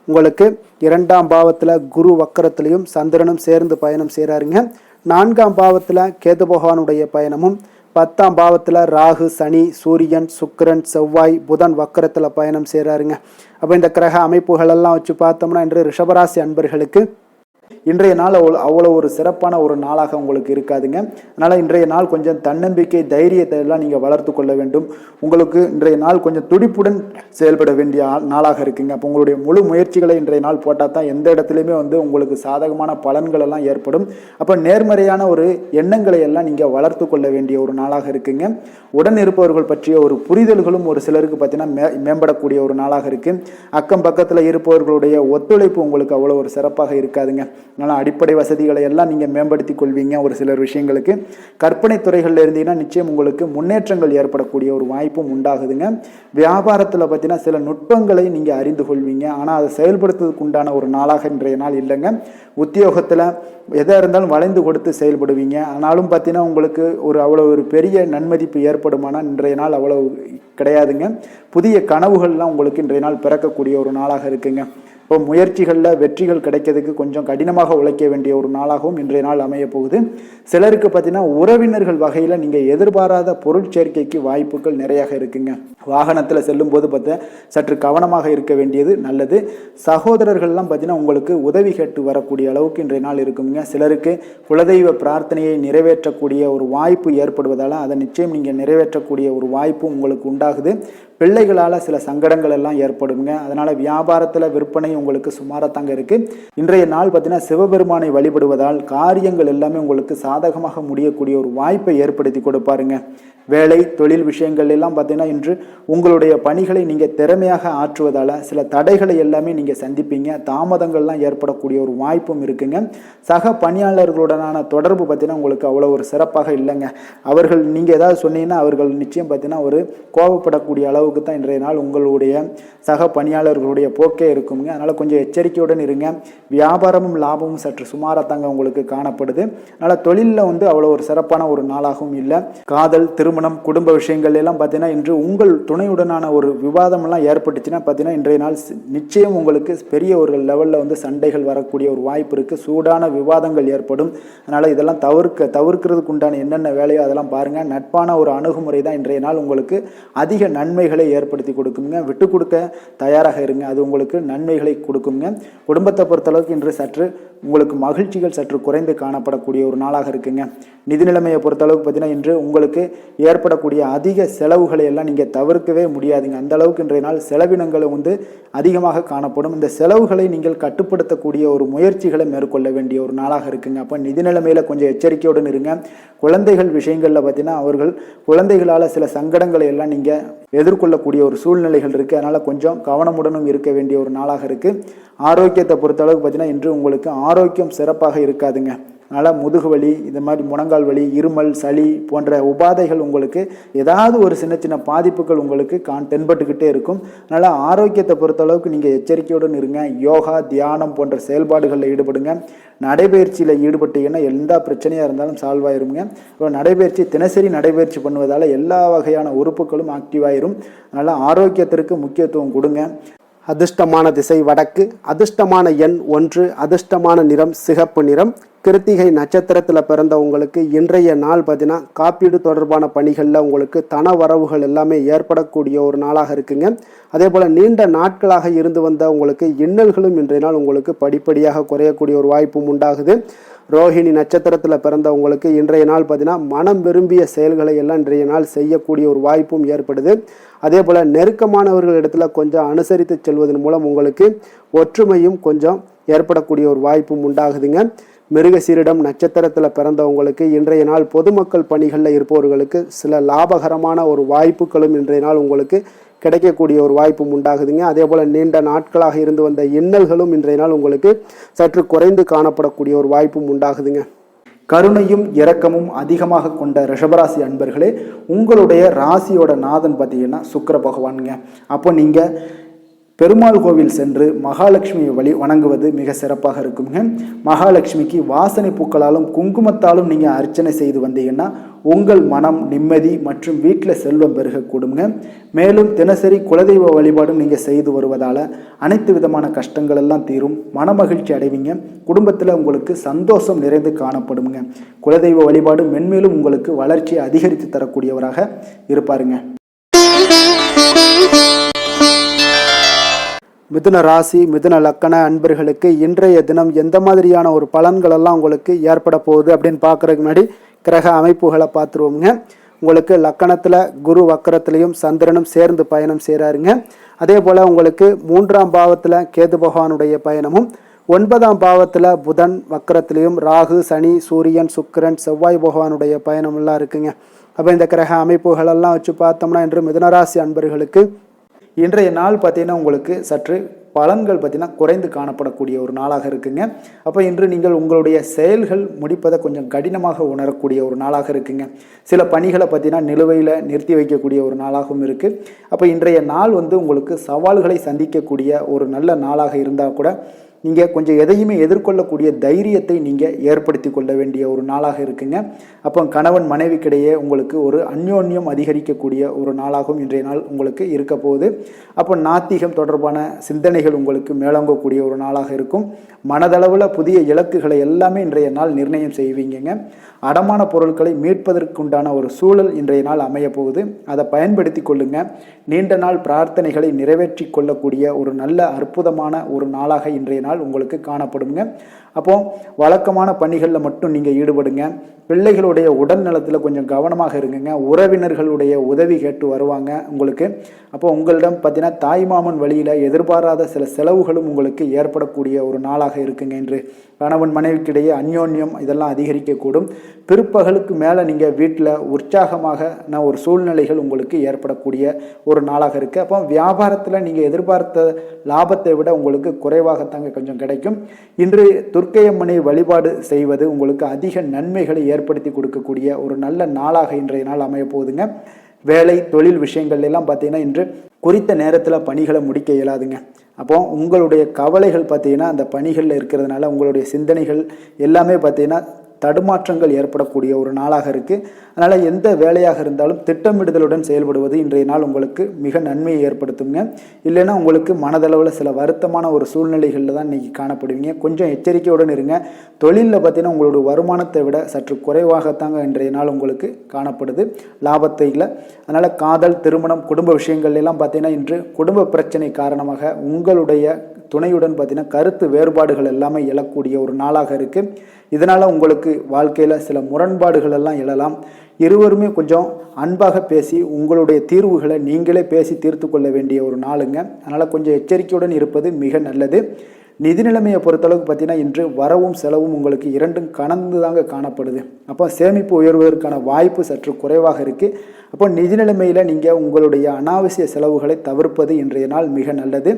உங்களுக்கு 2ஆம் பாவத்தில் குரு வக்கரத்திலையும் சந்திரனும் சேர்ந்து பயணம் செய்கிறாருங்க. 4ஆம் பாவத்தில் கேது பகவானுடைய பயணமும், 10ஆம் பாவத்தில் ராகு சனி சூரியன் சுக்கிரன் செவ்வாய் புதன் வக்கரத்தில் பயணம் செய்கிறாருங்க. அப்போ இந்த கிரக அமைப்புகளெல்லாம் வச்சு பார்த்தோம்னா இன்று ரிஷபராசி அன்பர்களுக்கு இன்றைய நாள் அவ்வளோ ஒரு சிறப்பான ஒரு நாளாக உங்களுக்கு இருக்காதுங்க. அதனால் இன்றைய நாள் கொஞ்சம் தன்னம்பிக்கை தைரியத்தை எல்லாம் நீங்கள் வளர்த்து கொள்ள வேண்டும். உங்களுக்கு இன்றைய நாள் கொஞ்சம் துடிப்புடன் செயல்பட வேண்டிய நாளாக இருக்குங்க. அப்போ உங்களுடைய முழு முயற்சிகளை இன்றைய நாள் போட்டால் தான் எந்த இடத்துலையுமே உங்களுக்கு சாதகமான பலன்கள் எல்லாம் ஏற்படும். அப்போ நேர்மறையான ஒரு எண்ணங்களை எல்லாம் நீங்கள் வளர்த்து கொள்ள வேண்டிய ஒரு நாளாக இருக்குங்க. உடன் இருப்பவர்கள் பற்றிய ஒரு புரிதல்களும் ஒரு சிலருக்கு பார்த்தீங்கன்னா மேம்படக்கூடிய ஒரு நாளாக இருக்குது. அக்கம் பக்கத்தில் இருப்பவர்களுடைய ஒத்துழைப்பு உங்களுக்கு அவ்வளோ ஒரு சிறப்பாக இருக்காதுங்க. அதனால் அடிப்படை வசதிகளை எல்லாம் நீங்கள் மேம்படுத்தி கொள்வீங்க. ஒரு சிலர் விஷயங்களுக்கு கற்பனை துறைகளில் இருந்தீங்கன்னா நிச்சயம் உங்களுக்கு முன்னேற்றங்கள் ஏற்படக்கூடிய ஒரு வாய்ப்பும் உண்டாகுதுங்க. வியாபாரத்தில் பார்த்தீங்கன்னா சில நுட்பங்களை நீங்கள் அறிந்து கொள்வீங்க. ஆனால் அதை செயல்படுத்துவதற்கு உண்டான ஒரு நாளாக இன்றைய நாள் இல்லைங்க. உத்தியோகத்தில் எதாக இருந்தாலும் வளைந்து கொடுத்து செயல்படுவீங்க. ஆனாலும் பார்த்தீங்கன்னா உங்களுக்கு அவ்வளோ ஒரு பெரிய நன்மதிப்பு ஏற்படுமானால் இன்றைய நாள் அவ்வளோ கிடையாதுங்க. புதிய கனவுகள்லாம் உங்களுக்கு இன்றைய நாள் பிறக்கக்கூடிய ஒரு நாளாக இருக்குங்க. இப்போ முயற்சிகளில் வெற்றிகள் கிடைக்கிறதுக்கு கொஞ்சம் கடினமாக உழைக்க வேண்டிய ஒரு நாளாகவும் இன்றைய நாள் அமைய போகுது. சிலருக்கு பார்த்தீங்கன்னா உறவினர்கள் வகையில் நீங்கள் எதிர்பாராத பொருட்சேர்க்கைக்கு வாய்ப்புகள் நிறையாக இருக்குங்க. வாகனத்தில் செல்லும் போது பார்த்தா சற்று கவனமாக இருக்க வேண்டியது நல்லது. சகோதரர்கள்லாம் பார்த்தீங்கன்னா உங்களுக்கு உதவி கேட்டு வரக்கூடிய அளவுக்கு இன்றைய நாள் இருக்குங்க. சிலருக்கு குலதெய்வ பிரார்த்தனையை நிறைவேற்றக்கூடிய ஒரு வாய்ப்பு ஏற்படுவதால் அதை நிச்சயம் நீங்கள் நிறைவேற்றக்கூடிய ஒரு வாய்ப்பும் உங்களுக்கு உண்டாகுது. பிள்ளைகளால் சில சங்கடங்கள் எல்லாம் ஏற்படுங்க. அதனால் வியாபாரத்தில் விற்பனை உங்களுக்கு சுமாரத்தாங்க இருக்குது. இன்றைய நாள் பார்த்தீங்கன்னா சிவபெருமானை வழிபடுவதால் காரியங்கள் எல்லாமே உங்களுக்கு சாதகமாக முடியக்கூடிய ஒரு வாய்ப்பை ஏற்படுத்தி கொடுப்பாருங்க. வேலை தொழில் விஷயங்கள் எல்லாம் பார்த்தீங்கன்னா இன்று உங்களுடைய பணிகளை நீங்கள் திறமையாக ஆற்றுவதால் சில தடைகளை எல்லாமே நீங்கள் சந்திப்பீங்க. தாமதங்கள்லாம் ஏற்படக்கூடிய ஒரு வாய்ப்பும் இருக்குங்க. சக பணியாளர்களுடனான தொடர்பு பார்த்தீங்கன்னா உங்களுக்கு அவ்வளோ ஒரு சிறப்பாக இல்லைங்க. அவர்கள் நீங்கள் ஏதாவது சொன்னீங்கன்னா அவர்கள் நிச்சயம் பார்த்தீங்கன்னா ஒரு கோபப்படக்கூடிய அளவுக்கு அளவுக்கு தான் இன்றைய நாள் உங்களுடைய சக பணியாளர்களுடைய போக்கே இருக்குங்க. அதனால் கொஞ்சம் எச்சரிக்கையுடன் இருங்க. வியாபாரமும் லாபமும் சற்று சுமாராக தாங்க உங்களுக்கு காணப்படுது. அதனால் தொழிலில் வந்து அவ்வளோ ஒரு சிறப்பான ஒரு நாளாகவும் இல்லை. காதல், திருமணம், குடும்ப விஷயங்கள் எல்லாம் பார்த்தீங்கன்னா இன்று உங்கள் துணையுடனான ஒரு விவாதமெல்லாம் ஏற்பட்டுச்சுன்னா பார்த்தீங்கன்னா இன்றைய நாள் நிச்சயம் உங்களுக்கு பெரிய ஒரு லெவலில் வந்து சண்டைகள் வரக்கூடிய ஒரு வாய்ப்பு இருக்குது. சூடான விவாதங்கள் ஏற்படும். அதனால் இதெல்லாம் தவிர்க்கிறதுக்கு உண்டான என்னென்ன வேலையோ அதெல்லாம் பாருங்கள். நட்பான ஒரு அணுகுமுறை தான் இன்றைய நாள் உங்களுக்கு அதிக நன்மைகளை ஏற்படுத்தி கொடுக்குங்க. விட்டு கொடுக்க தயாராக இருங்க, அது உங்களுக்கு நன்மைகளை கொடுக்குங்க. குடும்பத்தை பொறுத்தளவுக்கு இன்று சற்று உங்களுக்கு மகிழ்ச்சிகள் சற்று குறைந்து காணப்படக்கூடிய ஒரு நாளாக இருக்குங்க. நிதி நிலைமையை பொறுத்தளவுக்கு பார்த்தீங்கன்னா இன்று உங்களுக்கு ஏற்படக்கூடிய அதிக செலவுகளை எல்லாம் நீங்கள் தவிர்க்கவே முடியாதுங்க. அந்த அளவுக்கு இன்றைய நாள் செலவினங்கள் வந்து அதிகமாக காணப்படும். இந்த செலவுகளை நீங்கள் கட்டுப்படுத்தக்கூடிய ஒரு முயற்சிகளை மேற்கொள்ள வேண்டிய ஒரு நாளாக இருக்குங்க. அப்போ நிதி நிலைமையில் கொஞ்சம் எச்சரிக்கையுடன் இருங்க. குழந்தைகள் விஷயங்களில் பார்த்தீங்கன்னா அவர்கள் குழந்தைகளால் சில சங்கடங்களை எல்லாம் நீங்கள் எதிர்கொள்ளக்கூடிய ஒரு சூழ்நிலைகள் இருக்குது. அதனால் கொஞ்சம் கவனமுடனும் இருக்க வேண்டிய ஒரு நாளாக இருக்குது. ஆரோக்கியத்தை பொறுத்தளவுக்கு பார்த்தீங்கன்னா இன்று உங்களுக்கு ஆரோக்கியம் சிறப்பாக இருக்காதுங்க. அதனால் முதுகு வலி, இந்த மாதிரி முழங்கால் வலி, இருமல், சளி போன்ற உபாதைகள் உங்களுக்கு ஏதாவது ஒரு சின்ன சின்ன பாதிப்புகள் உங்களுக்கு தென்பட்டுக்கிட்டே இருக்கும். அதனால் ஆரோக்கியத்தை பொறுத்தளவுக்கு நீங்கள் எச்சரிக்கையுடன் இருங்க. யோகா, தியானம் போன்ற செயல்பாடுகளில் ஈடுபடுங்க. நடைபயிற்சியில் ஈடுபட்டீங்கன்னா எந்த பிரச்சனையாக இருந்தாலும் சால்வ் ஆயிருங்க. இப்போ நடைபயிற்சி தினசரி நடைபயிற்சி பண்ணுவதால் எல்லா வகையான உறுப்புகளும் ஆக்டிவாயிரும். அதனால் ஆரோக்கியத்திற்கு முக்கியத்துவம் கொடுங்க. அதிர்ஷ்டமான திசை வடக்கு, அதிர்ஷ்டமான எண் 1, அதிர்ஷ்டமான நிறம் சிகப்பு நிறம். கிருத்திகை நட்சத்திரத்தில் பிறந்த உங்களுக்கு இன்றைய நாள் பார்த்தீங்கன்னா காப்பீடு தொடர்பான பணிகளில் உங்களுக்கு தன வரவுகள் எல்லாமே ஏற்படக்கூடிய ஒரு நாளாக இருக்குங்க. அதே போல் நீண்ட நாட்களாக இருந்து வந்த உங்களுக்கு இன்னல்களும் இன்றைய நாள் உங்களுக்கு படிப்படியாக குறையக்கூடிய ஒரு வாய்ப்பும் உண்டாகுது. ரோஹிணி நட்சத்திரத்தில் பிறந்த உங்களுக்கு இன்றைய நாள் பார்த்தீங்கன்னா மனம் விரும்பிய செயல்களை எல்லாம் இன்றைய நாள் செய்யக்கூடிய ஒரு வாய்ப்பும் ஏற்படுது. அதே போல் நெருக்கமானவர்கள் இடத்துல கொஞ்சம் அனுசரித்து செல்வதன் மூலம் உங்களுக்கு ஒற்றுமையும் கொஞ்சம் ஏற்படக்கூடிய ஒரு வாய்ப்பும் உண்டாகுதுங்க. மிருகசீரிடம் நட்சத்திரத்தில் பிறந்தவங்களுக்கு இன்றைய நாள் பொதுமக்கள் பணிகளில் இருப்பவர்களுக்கு சில லாபகரமான ஒரு வாய்ப்புகளும் இன்றைய நாள் உங்களுக்கு கிடைக்கக்கூடிய ஒரு வாய்ப்பும் உண்டாகுதுங்க. அதே போல் நீண்ட நாட்களாக இருந்து வந்த இன்னல்களும் இன்றைய நாள் உங்களுக்கு சற்று குறைந்து காணப்படக்கூடிய ஒரு வாய்ப்பும் உண்டாகுதுங்க. கருணையும் இரக்கமும் அதிகமாக கொண்ட ரிஷபராசி அன்பர்களே, உங்களுடைய ராசியோட நாதன் பார்த்தீங்கன்னா சுக்கிர பகவானுங்க. அப்போ நீங்கள் பெருமாள் கோவில் சென்று மகாலட்சுமியை வணங்குவது மிக சிறப்பாக இருக்குங்க. மகாலட்சுமிக்கு வாசனை பூக்களாலும் குங்குமத்தாலும் நீங்கள் அர்ச்சனை செய்து வந்தீங்கன்னா உங்கள் மனம் நிம்மதி மற்றும் வீட்டில் செல்வம் பெருகக்கூடுங்க. மேலும் தினசரி குலதெய்வ வழிபாடும் நீங்கள் செய்து வருவதால் அனைத்து விதமான கஷ்டங்கள் எல்லாம் தீரும், மனமகிழ்ச்சி அடைவீங்க. குடும்பத்தில் உங்களுக்கு சந்தோஷம் நிறைந்து காணப்படுங்க. குலதெய்வ வழிபாடு மென்மேலும் உங்களுக்கு வளர்ச்சியை அதிகரித்து தரக்கூடியவராக இருப்பாருங்க. மிதுன ராசி, மிதுன லக்கண அன்பர்களுக்கு இன்றைய தினம் எந்த மாதிரியான ஒரு பலன்கள் எல்லாம் உங்களுக்கு ஏற்பட போகுது அப்படின்னு பார்க்குறதுக்கு முன்னாடி கிரக அமைப்புகளை பார்த்துருவோங்க. உங்களுக்கு லக்கணத்தில் குரு வக்கரத்திலையும் சந்திரனும் சேர்ந்து பயணம் செய்கிறாருங்க. அதே போல் உங்களுக்கு 3ஆம் பாவத்தில் கேது பகவானுடைய பயணமும், 9ஆம் பாவத்தில் புதன் வக்கரத்திலையும் ராகு, சனி, சூரியன், சுக்கிரன், செவ்வாய் பகவானுடைய பயணமெல்லாம் இருக்குங்க. அப்போ இந்த கிரக அமைப்புகளெல்லாம் வச்சு பார்த்தோம்னா இன்று மிதுனராசி அன்பர்களுக்கு இன்றைய நாள் பார்த்தீங்கன்னா உங்களுக்கு சற்று பலன்கள் பார்த்தீங்கன்னா குறைந்து காணப்படக்கூடிய ஒரு நாளாக இருக்குங்க. அப்போ இன்று நீங்கள் உங்களுடைய செயல்கள் முடிப்பதை கொஞ்சம் கடினமாக உணரக்கூடிய ஒரு நாளாக இருக்குங்க. சில பணிகளை பார்த்தீங்கன்னா நிலுவையில் நிறுத்தி வைக்கக்கூடிய ஒரு நாளாகவும் இருக்குது. அப்போ இன்றைய நாள் வந்து உங்களுக்கு சவால்களை சந்திக்கக்கூடிய ஒரு நல்ல நாளாக இருந்தால் கூட நீங்கள் கொஞ்சம் எதையுமே எதிர்கொள்ளக்கூடிய தைரியத்தை நீங்கள் ஏற்படுத்தி கொள்ள வேண்டிய ஒரு நாளாக இருக்குங்க. அப்போ கணவன் மனைவிக்கிடையே உங்களுக்கு ஒரு அந்யோன்யம் அதிகரிக்கக்கூடிய ஒரு நாளாகவும் இன்றைய நாள் உங்களுக்கு இருக்க போகுது. அப்போ நாத்திகம் தொடர்பான சிந்தனைகள் உங்களுக்கு மேலோங்கக்கூடிய ஒரு நாளாக இருக்கும். மனதளவில் புதிய இலக்குகளை எல்லாமே இன்றைய நாள் நிர்ணயம் செய்வீங்க. அடமான பொருட்களை மீட்பதற்குண்டான ஒரு சூழல் இன்றைய நாள் அமைய போகுது. அதை பயன்படுத்தி கொள்ளுங்க. நீண்ட நாள் பிரார்த்தனைகளை நிறைவேற்றி கொள்ளக்கூடிய ஒரு நல்ல அற்புதமான ஒரு நாளாக இன்றைய நாள் உங்களுக்கு காணப்படுங்க. அப்போ வழக்கமான பணிகளில் மட்டும் நீங்கள் ஈடுபடுங்க. பிள்ளைகளுடைய உடல் நலத்தில் கொஞ்சம் கவனமாக இருங்குங்க. உறவினர்களுடைய உதவி கேட்டு வருவாங்க உங்களுக்கு. அப்போ உங்களிடம் பார்த்தீங்கன்னா தாய்மாமன் வழியில் எதிர்பாராத சில செலவுகளும் உங்களுக்கு ஏற்படக்கூடிய ஒரு நாளாக இருக்குங்க. இன்று கணவன் மனைவிக்கிடையே அந்யோன்யம் இதெல்லாம் அதிகரிக்கக்கூடும். பிற்பகலுக்கு மேலே நீங்கள் வீட்டில் உற்சாகமான ஒரு சூழ்நிலைகள் உங்களுக்கு ஏற்படக்கூடிய ஒரு நாளாக இருக்குது. அப்போ வியாபாரத்தில் நீங்கள் எதிர்பார்த்த லாபத்தை விட உங்களுக்கு குறைவாகத்தாங்க கொஞ்சம் கிடைக்கும். இன்று துர்க்கையம்மனை வழிபாடு செய்வது உங்களுக்கு அதிக நன்மைகளை ஏற்படுத்தி கொடுக்கக்கூடிய ஒரு நல்ல நாளாக இன்றைய நாள் அமைய போகுதுங்க. வேலை தொழில் விஷயங்கள் எல்லாம் பார்த்தீங்கன்னா இன்று குறித்த நேரத்தில் பணிகளை முடிக்க இயலாதுங்க. அப்போ உங்களுடைய கவலைகள் பார்த்தீங்கன்னா அந்த பணிகளில் இருக்கிறதுனால உங்களுடைய சிந்தனைகள் எல்லாமே பார்த்தீங்கன்னா தடுமாற்றங்கள் ஏற்படக்கூடிய ஒரு நாளாக இருக்குது. அதனால் எந்த வேலையாக இருந்தாலும் திட்டமிடுதலுடன் செயல்படுவது இன்றைய நாள் உங்களுக்கு மிக நன்மையை ஏற்படுத்துங்க. இல்லைன்னா உங்களுக்கு மனதளவில் சில வருத்தமான ஒரு சூழ்நிலைகளில் தான் இன்றைக்கி காணப்படுவீங்க. கொஞ்சம் எச்சரிக்கையுடன் இருங்க. தொழிலில் பார்த்தீங்கன்னா உங்களுடைய வருமானத்தை விட சற்று குறைவாகத்தாங்க இன்றைய நாள் உங்களுக்கு காணப்படுது, லாபத்தை இல்லை. அதனால் காதல், திருமணம், குடும்ப விஷயங்கள் எல்லாம் பார்த்தீங்கன்னா இன்று குடும்ப பிரச்சனை காரணமாக உங்களுடைய துணையுடன் பார்த்தீங்கன்னா கருத்து வேறுபாடுகள் எல்லாமே எழக்கூடிய ஒரு நாளாக இருக்குது. இதனால் உங்களுக்கு வாழ்க்கையில் சில முரண்பாடுகள் எல்லாம் எழலாம். இருவருமே கொஞ்சம் அன்பாக பேசி உங்களுடைய தீர்வுகளை நீங்களே பேசி தீர்த்து கொள்ள வேண்டிய ஒரு நாளுங்க. அதனால் கொஞ்சம் எச்சரிக்கையுடன் இருப்பது மிக நல்லது. நிதி நிலைமையை பொறுத்தளவுக்கு பார்த்தீங்கன்னா இன்று வரவும் செலவும் உங்களுக்கு இரண்டும் கலந்து தாங்க காணப்படுது. அப்போ சேமிப்பு உயர்வதற்கான வாய்ப்பு சற்று குறைவாக இருக்குது. அப்போ நிதி நிலைமையில் நீங்கள் உங்களுடைய அனாவசிய செலவுகளை தவிர்ப்பது இன்றைய நாள் மிக நல்லது.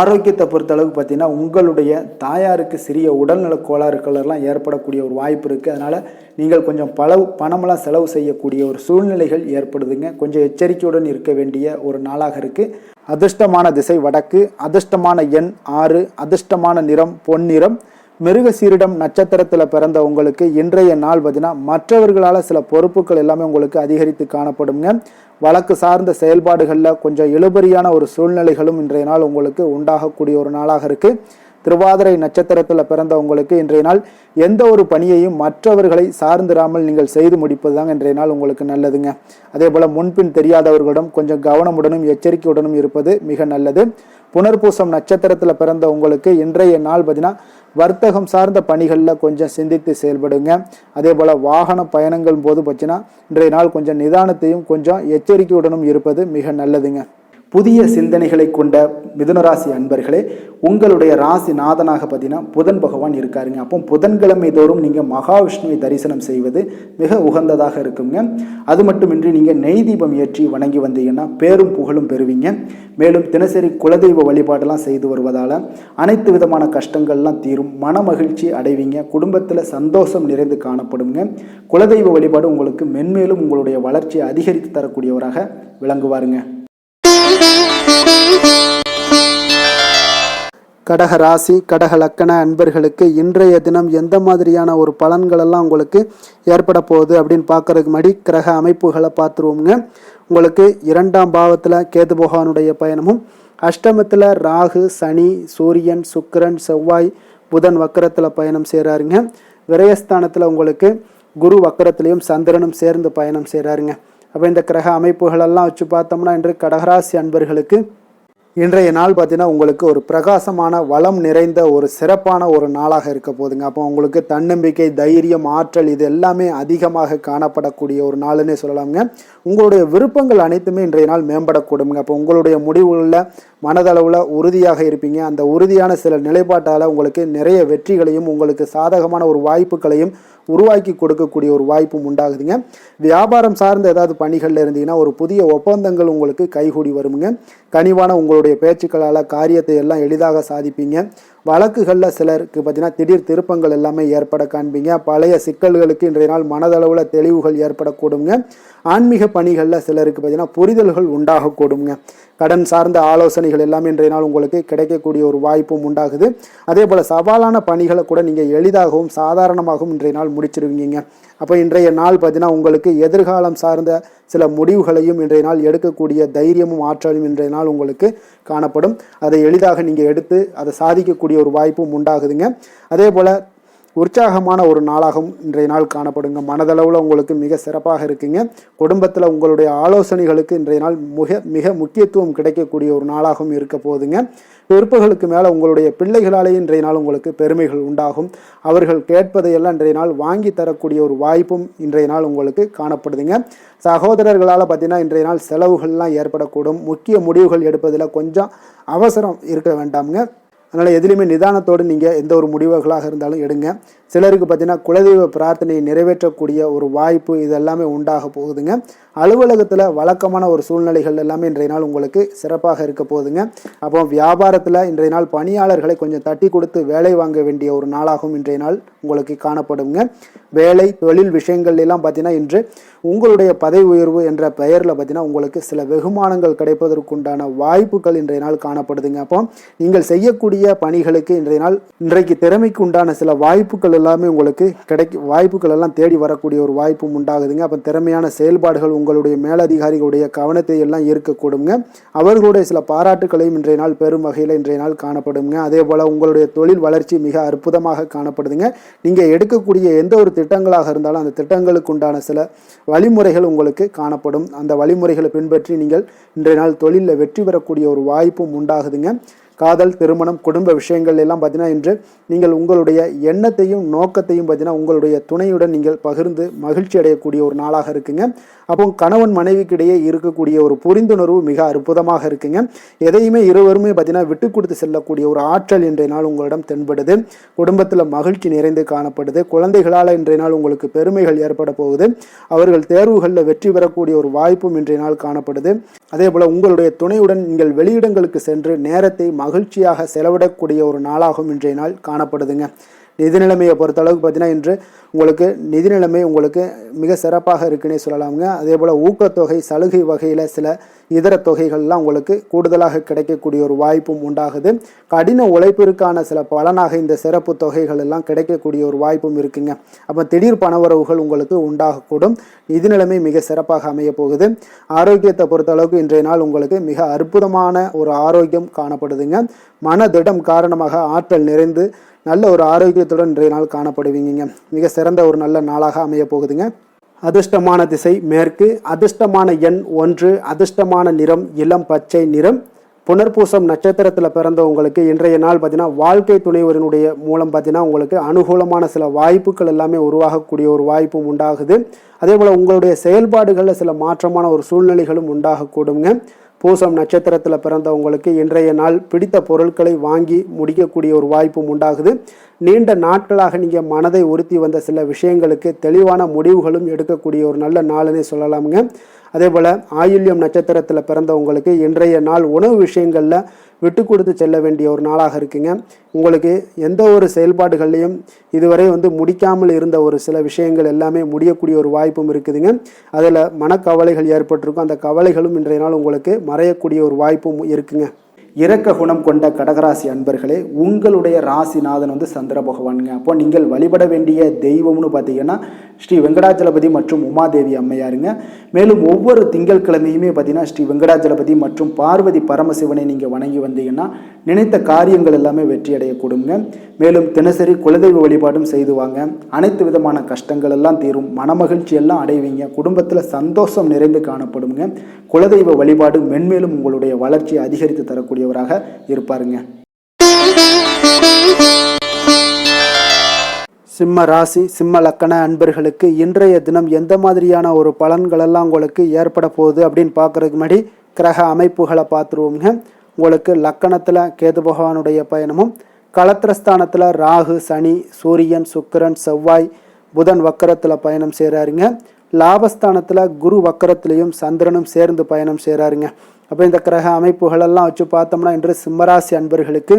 ஆரோக்கியத்தை பொறுத்தளவுக்கு பார்த்தீங்கன்னா உங்களுடைய தாயாருக்கு சிறிய உடல்நல கோளாறுகள் எல்லாம் ஏற்படக்கூடிய ஒரு வாய்ப்பு இருக்குது. அதனால் நீங்கள் கொஞ்சம் பணமெல்லாம் செலவு செய்யக்கூடிய ஒரு சூழ்நிலைகள் ஏற்படுதுங்க. கொஞ்சம் எச்சரிக்கையுடன் இருக்க வேண்டிய ஒரு நாளாக இருக்குது. அதிர்ஷ்டமான திசை வடக்கு, அதிர்ஷ்டமான எண் 6, அதிர்ஷ்டமான நிறம் பொன்னிறம். மிருகசீரிடம் நட்சத்திரத்தில் பிறந்த உங்களுக்கு இன்றைய நாள் பார்த்தீங்கன்னா மற்றவர்களால் சில பொறுப்புகள் எல்லாமே உங்களுக்கு அதிகரித்து காணப்படுங்க. வழக்கு சார்ந்த செயல்பாடுகளில் கொஞ்சம் இழுபறியான ஒரு சூழ்நிலைகளும் இன்றைய நாள் உங்களுக்கு உண்டாகக்கூடிய ஒரு நாளாக இருக்குது. திருவாதிரை நட்சத்திரத்தில் பிறந்த உங்களுக்கு இன்றைய நாள் எந்த ஒரு பணியையும் மற்றவர்களை சார்ந்திராமல் நீங்கள் செய்து முடிப்பது தாங்க இன்றைய நாள் உங்களுக்கு நல்லதுங்க. அதே போல் முன்பின் தெரியாதவர்களிடம் கொஞ்சம் கவனமுடனும் எச்சரிக்கையுடனும் இருப்பது மிக நல்லது. புனர்பூசம் நட்சத்திரத்தில் பிறந்த உங்களுக்கு இன்றைய நாள் பார்த்தீங்கன்னா வர்த்தகம் சார்ந்த பணிகளில் கொஞ்சம் சிந்தித்து செயல்படுங்க. அதே போல் வாகன பயணங்கள் போது பார்த்தீங்கன்னா இன்றைய நாள் கொஞ்சம் நிதானத்தையும் கொஞ்சம் எச்சரிக்கையுடனும் இருப்பது மிக நல்லதுங்க. புதிய சிந்தனைகளை கொண்ட மிதுனராசி அன்பர்களே, உங்களுடைய ராசி நாதனாக பார்த்தீங்கன்னா புதன் பகவான் இருக்காருங்க. அப்போ புதன்கிழமை தோறும் நீங்கள் மகாவிஷ்ணுவை தரிசனம் செய்வது மிக உகந்ததாக இருக்குங்க. அது மட்டுமின்றி நீங்கள் நெய் தீபம் ஏற்றி வணங்கி வந்தீங்கன்னா பேரும் புகழும் பெறுவீங்க. மேலும் தினசரி குலதெய்வ வழிபாடெல்லாம் செய்து வருவதால் அனைத்து விதமான கஷ்டங்கள்லாம் தீரும், மன மகிழ்ச்சி அடைவீங்க, குடும்பத்தில் சந்தோஷம் நிறைந்து காணப்படுங்க. குலதெய்வ வழிபாடு உங்களுக்கு மென்மேலும் உங்களுடைய வளர்ச்சியை அதிகரித்து தரக்கூடியவராக விளங்குவாருங்க. கடக ராசி கடக லக்கண அன்பர்களுக்கு இன்றைய தினம் எந்த மாதிரியான ஒரு பலன்கள் எல்லாம் உங்களுக்கு ஏற்பட போகுது அப்படின்னு பார்க்கறதுக்கு முன்னாடி கிரக அமைப்புகளை பார்த்துருவோங்க. உங்களுக்கு 2ஆம் பாவத்தில் கேது பகவானுடைய பயணமும், அஷ்டமத்தில் ராகு, சனி, சூரியன், சுக்கிரன், செவ்வாய், புதன் வக்கரத்தில் பயணம் செய்கிறாருங்க. விரயஸ்தானத்தில் உங்களுக்கு குரு வக்கரத்திலையும் சந்திரனும் சேர்ந்து பயணம் செய்கிறாருங்க. அப்போ இந்த கிரக அமைப்புகளெல்லாம் வச்சு பார்த்தோம்னா இன்று கடகராசி அன்பர்களுக்கு இன்றைய நாள் பார்த்தீங்கன்னா உங்களுக்கு ஒரு பிரகாசமான வளம் நிறைந்த ஒரு சிறப்பான ஒரு நாளாக இருக்க போதுங்க. அப்போ உங்களுக்கு தன்னம்பிக்கை, தைரியம், ஆற்றல் இது எல்லாமே அதிகமாக காணப்படக்கூடிய ஒரு நாளுன்னே சொல்லலாமுங்க. உங்களுடைய விருப்பங்கள் அனைத்துமே இன்றைய நாள் மேம்படக்கூடுங்க. அப்போ உங்களுடைய முடிவுகளில் மனதளவில் உறுதியாக இருப்பீங்க. அந்த உறுதியான சில நிலைப்பாட்டால் உங்களுக்கு நிறைய வெற்றிகளையும் உங்களுக்கு சாதகமான ஒரு வாய்ப்புகளையும் உருவாக்கி கொடுக்கக்கூடிய ஒரு வாய்ப்பும் உண்டாகுதுங்க. வியாபாரம் சார்ந்த ஏதாவது பணிகளில் இருந்தீங்கன்னா ஒரு புதிய ஒப்பந்தங்கள் உங்களுக்கு கைகூடி வருமுங்க. கனிவான உங்களுடைய பேச்சுக்களால் காரியத்தை எல்லாம் எளிதாக சாதிப்பீங்க. வழக்குகளில் சிலருக்கு பார்த்தீங்கன்னா திடீர் திருப்பங்கள் எல்லாமே ஏற்பட காண்பீங்க. பழைய சிக்கல்களுக்கு இன்றைய நாள் மனதளவில் தெளிவுகள் ஏற்படக்கூடுங்க. ஆன்மீக பணிகளில் சிலருக்கு பார்த்தீங்கன்னா புரிதல்கள் உண்டாகக்கூடுங்க. கடன் சார்ந்த ஆலோசனைகள் எல்லாமே இன்றைய நாள் உங்களுக்கு கிடைக்கக்கூடிய ஒரு வாய்ப்பும் உண்டாகுது. அதே போல் சவாலான பணிகளை கூட நீங்கள் எளிதாகவும் சாதாரணமாகவும் இன்றைய நாள் முடிச்சிருவீங்க. அப்போ இன்றைய நாள் பார்த்தீங்கன்னா உங்களுக்கு எதிர்காலம் சார்ந்த சில முடிவுகளையும் இன்றைய நாள் எடுக்கக்கூடிய தைரியமும் ஆற்றலும் இன்றைய நாள் உங்களுக்கு காணப்படும். அதை எளிதாக நீங்கள் எடுத்து அதை சாதிக்கக்கூடிய ஒரு வாய்ப்பும் உண்டாகுதுங்க. அதே போல் உற்சாகமான ஒரு நாளாகவும் இன்றைய நாள் காணப்படுங்க. மனதளவில் உங்களுக்கு மிக சிறப்பாக இருக்குங்க. குடும்பத்தில் உங்களுடைய ஆலோசனைகளுக்கு இன்றைய நாள் மிக முக்கியத்துவம் கிடைக்கக்கூடிய ஒரு நாளாகவும் இருக்க போகுதுங்க. பிற்பகலுக்கு மேலே உங்களுடைய பிள்ளைகளாலேயே இன்றைய நாள் உங்களுக்கு பெருமைகள் உண்டாகும். அவர்கள் கேட்பதையெல்லாம் இன்றைய நாள் வாங்கி தரக்கூடிய ஒரு வாய்ப்பும் இன்றைய நாள் உங்களுக்கு காணப்படுதுங்க. சகோதரர்களால் பார்த்தீங்கன்னா இன்றைய நாள் செலவுகள்லாம் ஏற்படக்கூடும். முக்கிய முடிவுகள் எடுப்பதில் கொஞ்சம் அவசரம் இருக்க வேண்டாமுங்க. அதனால் எதுலேயுமே நிதானத்தோடு நீங்கள் எந்த ஒரு முடிவுகளாக இருந்தாலும் எடுங்க. சிலருக்கு பார்த்தீங்கன்னா குலதெய்வ பிரார்த்தனையை நிறைவேற்றக்கூடிய ஒரு வாய்ப்பு இது எல்லாமே உண்டாக போகுதுங்க. அலுவலகத்தில் வழக்கமான ஒரு சூழ்நிலைகள் எல்லாமே இன்றைய நாள் உங்களுக்கு சிறப்பாக இருக்க போகுதுங்க. அப்போ வியாபாரத்தில் இன்றைய நாள் பணியாளர்களை கொஞ்சம் தட்டி கொடுத்து வேலை வாங்க வேண்டிய ஒரு நாளாகவும் இன்றைய நாள் உங்களுக்கு காணப்படுங்க. வேலை தொழில் விஷயங்கள் எல்லாம் பார்த்தீங்கன்னா இன்று உங்களுடைய பதவி உயர்வு என்ற பெயரில் பார்த்தீங்கன்னா உங்களுக்கு சில வெகுமானங்கள் கிடைப்பதற்குண்டான வாய்ப்புகள் இன்றைய நாள் காணப்படுதுங்க. அப்போ நீங்கள் செய்யக்கூடிய பணிகளுக்கு இன்றைக்கு திறமைக்கு உண்டான சில வாய்ப்புகள் எல்லாமே உங்களுக்கு வாய்ப்புகள் எல்லாம் தேடி வரக்கூடிய ஒரு வாய்ப்பும் உண்டாகுதுங்க. அப்போ திறமையான செயல்பாடுகள் உங்களுடைய மேலதிகாரிகளுடைய கவனத்தை எல்லாம் ஈர்க்கக்கூடுங்க. அவர்களுடைய சில பாராட்டுகளையும் இன்றைய நாள் பெரும் வகையில் இன்றைய நாள் காணப்படுங்க. அதே போல் உங்களுடைய தொழில் வளர்ச்சி மிக அற்புதமாக காணப்படுதுங்க. நீங்கள் எடுக்கக்கூடிய எந்த ஒரு திட்டங்களாக இருந்தாலும் அந்த திட்டங்களுக்கு உண்டான சில வழிமுறைகள் உங்களுக்கு காணப்படும். அந்த வழிமுறைகளை பின்பற்றி நீங்கள் இன்றைய நாள் தொழிலில் வெற்றி பெறக்கூடிய ஒரு வாய்ப்பும் உண்டாகுதுங்க. காதல், திருமணம், குடும்ப விஷயங்கள் எல்லாம் பார்த்தீங்கன்னா இன்று நீங்கள் உங்களுடைய எண்ணத்தையும் நோக்கத்தையும் பார்த்தீங்கன்னா உங்களுடைய துணையுடன் நீங்கள் பகிர்ந்து மகிழ்ச்சி அடையக்கூடிய ஒரு நாளாக இருக்குங்க. அப்போ கணவன் மனைவிக்கிடையே இருக்கக்கூடிய ஒரு புரிந்துணர்வு மிக அற்புதமாக இருக்குங்க. எதையுமே இருவருமே பார்த்தீங்கன்னா விட்டு கொடுத்து செல்லக்கூடிய ஒரு ஆற்றல் இன்றைய நாள் உங்களிடம் தென்படுது. குடும்பத்தில் மகிழ்ச்சி நிறைந்து காணப்படுது. குழந்தைகளால் இன்றைய நாள் உங்களுக்கு பெருமைகள் ஏற்பட போகுது. அவர்கள் தேர்வுகளில் வெற்றி பெறக்கூடிய ஒரு வாய்ப்பும் இன்றைய நாள் காணப்படுது. அதே போல் உங்களுடைய துணையுடன் நீங்கள் வெளியிடங்களுக்கு சென்று நேரத்தை மகிழ்ச்சியாக செலவிடக்கூடிய ஒரு நாளாகவும் இன்றைய நாள் காணப்படுதுங்க. நிதி நிலைமையை பொறுத்தளவுக்கு பார்த்தீங்கன்னா இன்று உங்களுக்கு நிதி நிலைமை உங்களுக்கு மிக சிறப்பாக இருக்குன்னே சொல்லலாமுங்க. அதே போல் ஊக்கத்தொகை, சலுகை வகையில் சில இதர தொகைகள்லாம் உங்களுக்கு கூடுதலாக கிடைக்கக்கூடிய ஒரு வாய்ப்பும் உண்டாகுது. கடின உழைப்பிற்கான சில பலனாக இந்த சிறப்பு தொகைகள் எல்லாம் கிடைக்கக்கூடிய ஒரு வாய்ப்பும் இருக்குங்க. அப்போ திடீர் பணவரவுகள் உங்களுக்கு உண்டாகக்கூடும். நிதி நிலைமை மிக சிறப்பாக அமைய போகுது. ஆரோக்கியத்தை பொறுத்தளவுக்கு இன்றைய நாள் உங்களுக்கு மிக அற்புதமான ஒரு ஆரோக்கியம் காணப்படுதுங்க. மனதிடம் காரணமாக ஆற்றல் நிறைந்து நல்ல ஒரு ஆரோக்கியத்துடன் இன்றைய நாள் காணப்படுவீங்க. மிக சிறந்த ஒரு நல்ல நாளாக அமைய போகுதுங்க. அதிர்ஷ்டமான திசை மேற்கு, அதிர்ஷ்டமான எண் 1, அதிர்ஷ்டமான நிறம் இளம் பச்சை நிறம். புனர்பூசம் நட்சத்திரத்தில் பிறந்தவங்களுக்கு இன்றைய நாள் பார்த்தீங்கன்னா வாழ்க்கை துணைவரினுடைய மூலம் பார்த்தீங்கன்னா உங்களுக்கு அனுகூலமான சில வாய்ப்புகள் எல்லாமே உருவாகக்கூடிய ஒரு வாய்ப்பும் உண்டாகுது. அதே போல் உங்களுடைய செயல்பாடுகளில் சில மாற்றமான ஒரு சூழ்நிலைகளும் உண்டாகக்கூடுங்க. பூசம் நட்சத்திரத்தில் பிறந்தவங்களுக்கு இன்றைய நாள் பிடித்த பொருட்களை வாங்கி முடிக்கக்கூடிய ஒரு வாய்ப்பும் உண்டாகுது. நீண்ட நாட்களாக நீங்கள் மனதை உறுத்தி வந்த சில விஷயங்களுக்கு தெளிவான முடிவுகளும் எடுக்கக்கூடிய ஒரு நல்ல நாளுன்னே சொல்லலாமுங்க. அதே போல் ஆயில்யம் நட்சத்திரத்தில் பிறந்தவங்களுக்கு இன்றைய நாள் உணவு விஷயங்களில் விட்டு கொடுத்து செல்ல வேண்டிய ஒரு நாளாக இருக்குங்க. உங்களுக்கு எந்த ஒரு செயல்பாடுகள்லையும் இதுவரை முடிக்காமல் இருந்த ஒரு சில விஷயங்கள் எல்லாமே முடியக்கூடிய ஒரு வாய்ப்பும் இருக்குதுங்க. அதில் மனக்கவலைகள் ஏற்பட்டிருக்கும். அந்த கவலைகளும் இன்றைய நாள் உங்களுக்கு மறையக்கூடிய ஒரு வாய்ப்பும் இருக்குங்க. இரக்க குணம் கொண்ட கடகராசி அன்பர்களே, உங்களுடைய ராசிநாதன் சந்திர பகவானுங்க. அப்போ நீங்கள் வழிபட வேண்டிய தெய்வம்னு பார்த்தீங்கன்னா ஸ்ரீ வெங்கடாஜலபதி மற்றும் உமாதேவி அம்மையாருங்க. மேலும் ஒவ்வொரு திங்கட்கிழமையுமே பார்த்தீங்கன்னா ஸ்ரீ வெங்கடாஜலபதி மற்றும் பார்வதி பரமசிவனை நீங்கள் வணங்கி வந்தீங்கன்னா நினைத்த காரியங்கள் எல்லாமே வெற்றி அடையக்கூடுங்க. மேலும் தினசரி குலதெய்வ வழிபாடும் செய்து வாங்க. அனைத்து விதமான கஷ்டங்கள் எல்லாம் தீரும். மனமகிழ்ச்சி எல்லாம் அடைவீங்க. குடும்பத்தில் சந்தோஷம் நிறைந்து காணப்படுங்க. குலதெய்வ வழிபாடு மென்மேலும் உங்களுடைய வளர்ச்சியை அதிகரித்து தரக்கூடியவராக இருப்பாருங்க. சிம்ம ராசி சிம்ம லக்கண அன்பர்களுக்கு இன்றைய தினம் எந்த மாதிரியான ஒரு பலன்களெல்லாம் உங்களுக்கு ஏற்பட போகுது அப்படின்னு பார்க்குறதுக்கு முன்னாடி கிரக அமைப்புகளை பார்த்துருவோங்க. உங்களுக்கு லக்கணத்தில் கேது பகவானுடைய பயணமும், களத்திரஸ்தானத்தில் ராகு, சனி, சூரியன், சுக்கிரன், செவ்வாய், புதன் வக்கரத்தில் பயணம் செய்கிறாருங்க. லாபஸ்தானத்தில் குரு வக்கரத்திலையும் சந்திரனும் சேர்ந்து பயணம் செய்கிறாருங்க. அப்போ இந்த கிரக அமைப்புகளெல்லாம் வச்சு பார்த்தோம்னா இன்று சிம்மராசி அன்பர்களுக்கு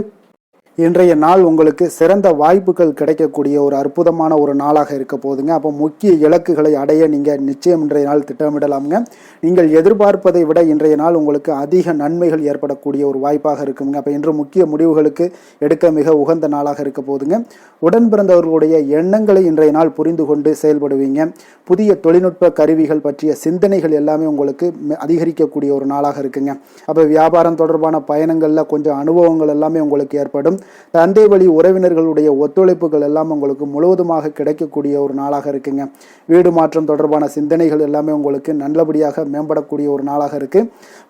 இன்றைய நாள் உங்களுக்கு சிறந்த வாய்ப்புகள் கிடைக்கக்கூடிய ஒரு அற்புதமான ஒரு நாளாக இருக்க போகுதுங்க. அப்போ முக்கிய இலக்குகளை அடைய நீங்கள் நிச்சயம் இன்றைய நாள் திட்டமிடலாமுங்க. நீங்கள் எதிர்பார்ப்பதை விட இன்றைய நாள் உங்களுக்கு அதிக நன்மைகள் ஏற்படக்கூடிய ஒரு வாய்ப்பாக இருக்குங்க. அப்போ இன்று முக்கிய முடிவுகளுக்கு எடுக்க மிக உகந்த நாளாக இருக்க போகுதுங்க. உடன் பிறந்தவர்களுடைய எண்ணங்களை இன்றைய நாள் புரிந்து கொண்டு செயல்படுவீங்க. புதிய தொழில்நுட்ப கருவிகள் பற்றிய சிந்தனைகள் எல்லாமே உங்களுக்கு அதிகரிக்கக்கூடிய ஒரு நாளாக இருக்குங்க. அப்போ வியாபாரம் தொடர்பான பயணங்களில் கொஞ்சம் அனுபவங்கள் எல்லாமே உங்களுக்கு ஏற்படும். தந்தை வழி உறவினர்களுடைய ஒத்துழைப்புகள் எல்லாம் உங்களுக்கு முழுவதுமாக கிடைக்கக்கூடிய ஒரு நாளாக இருக்குங்க. வீடு மாற்றம் தொடர்பான சிந்தனைகள் எல்லாமே உங்களுக்கு நல்லபடியாக மேம்படக்கூடிய ஒரு நாளாக இருக்கு.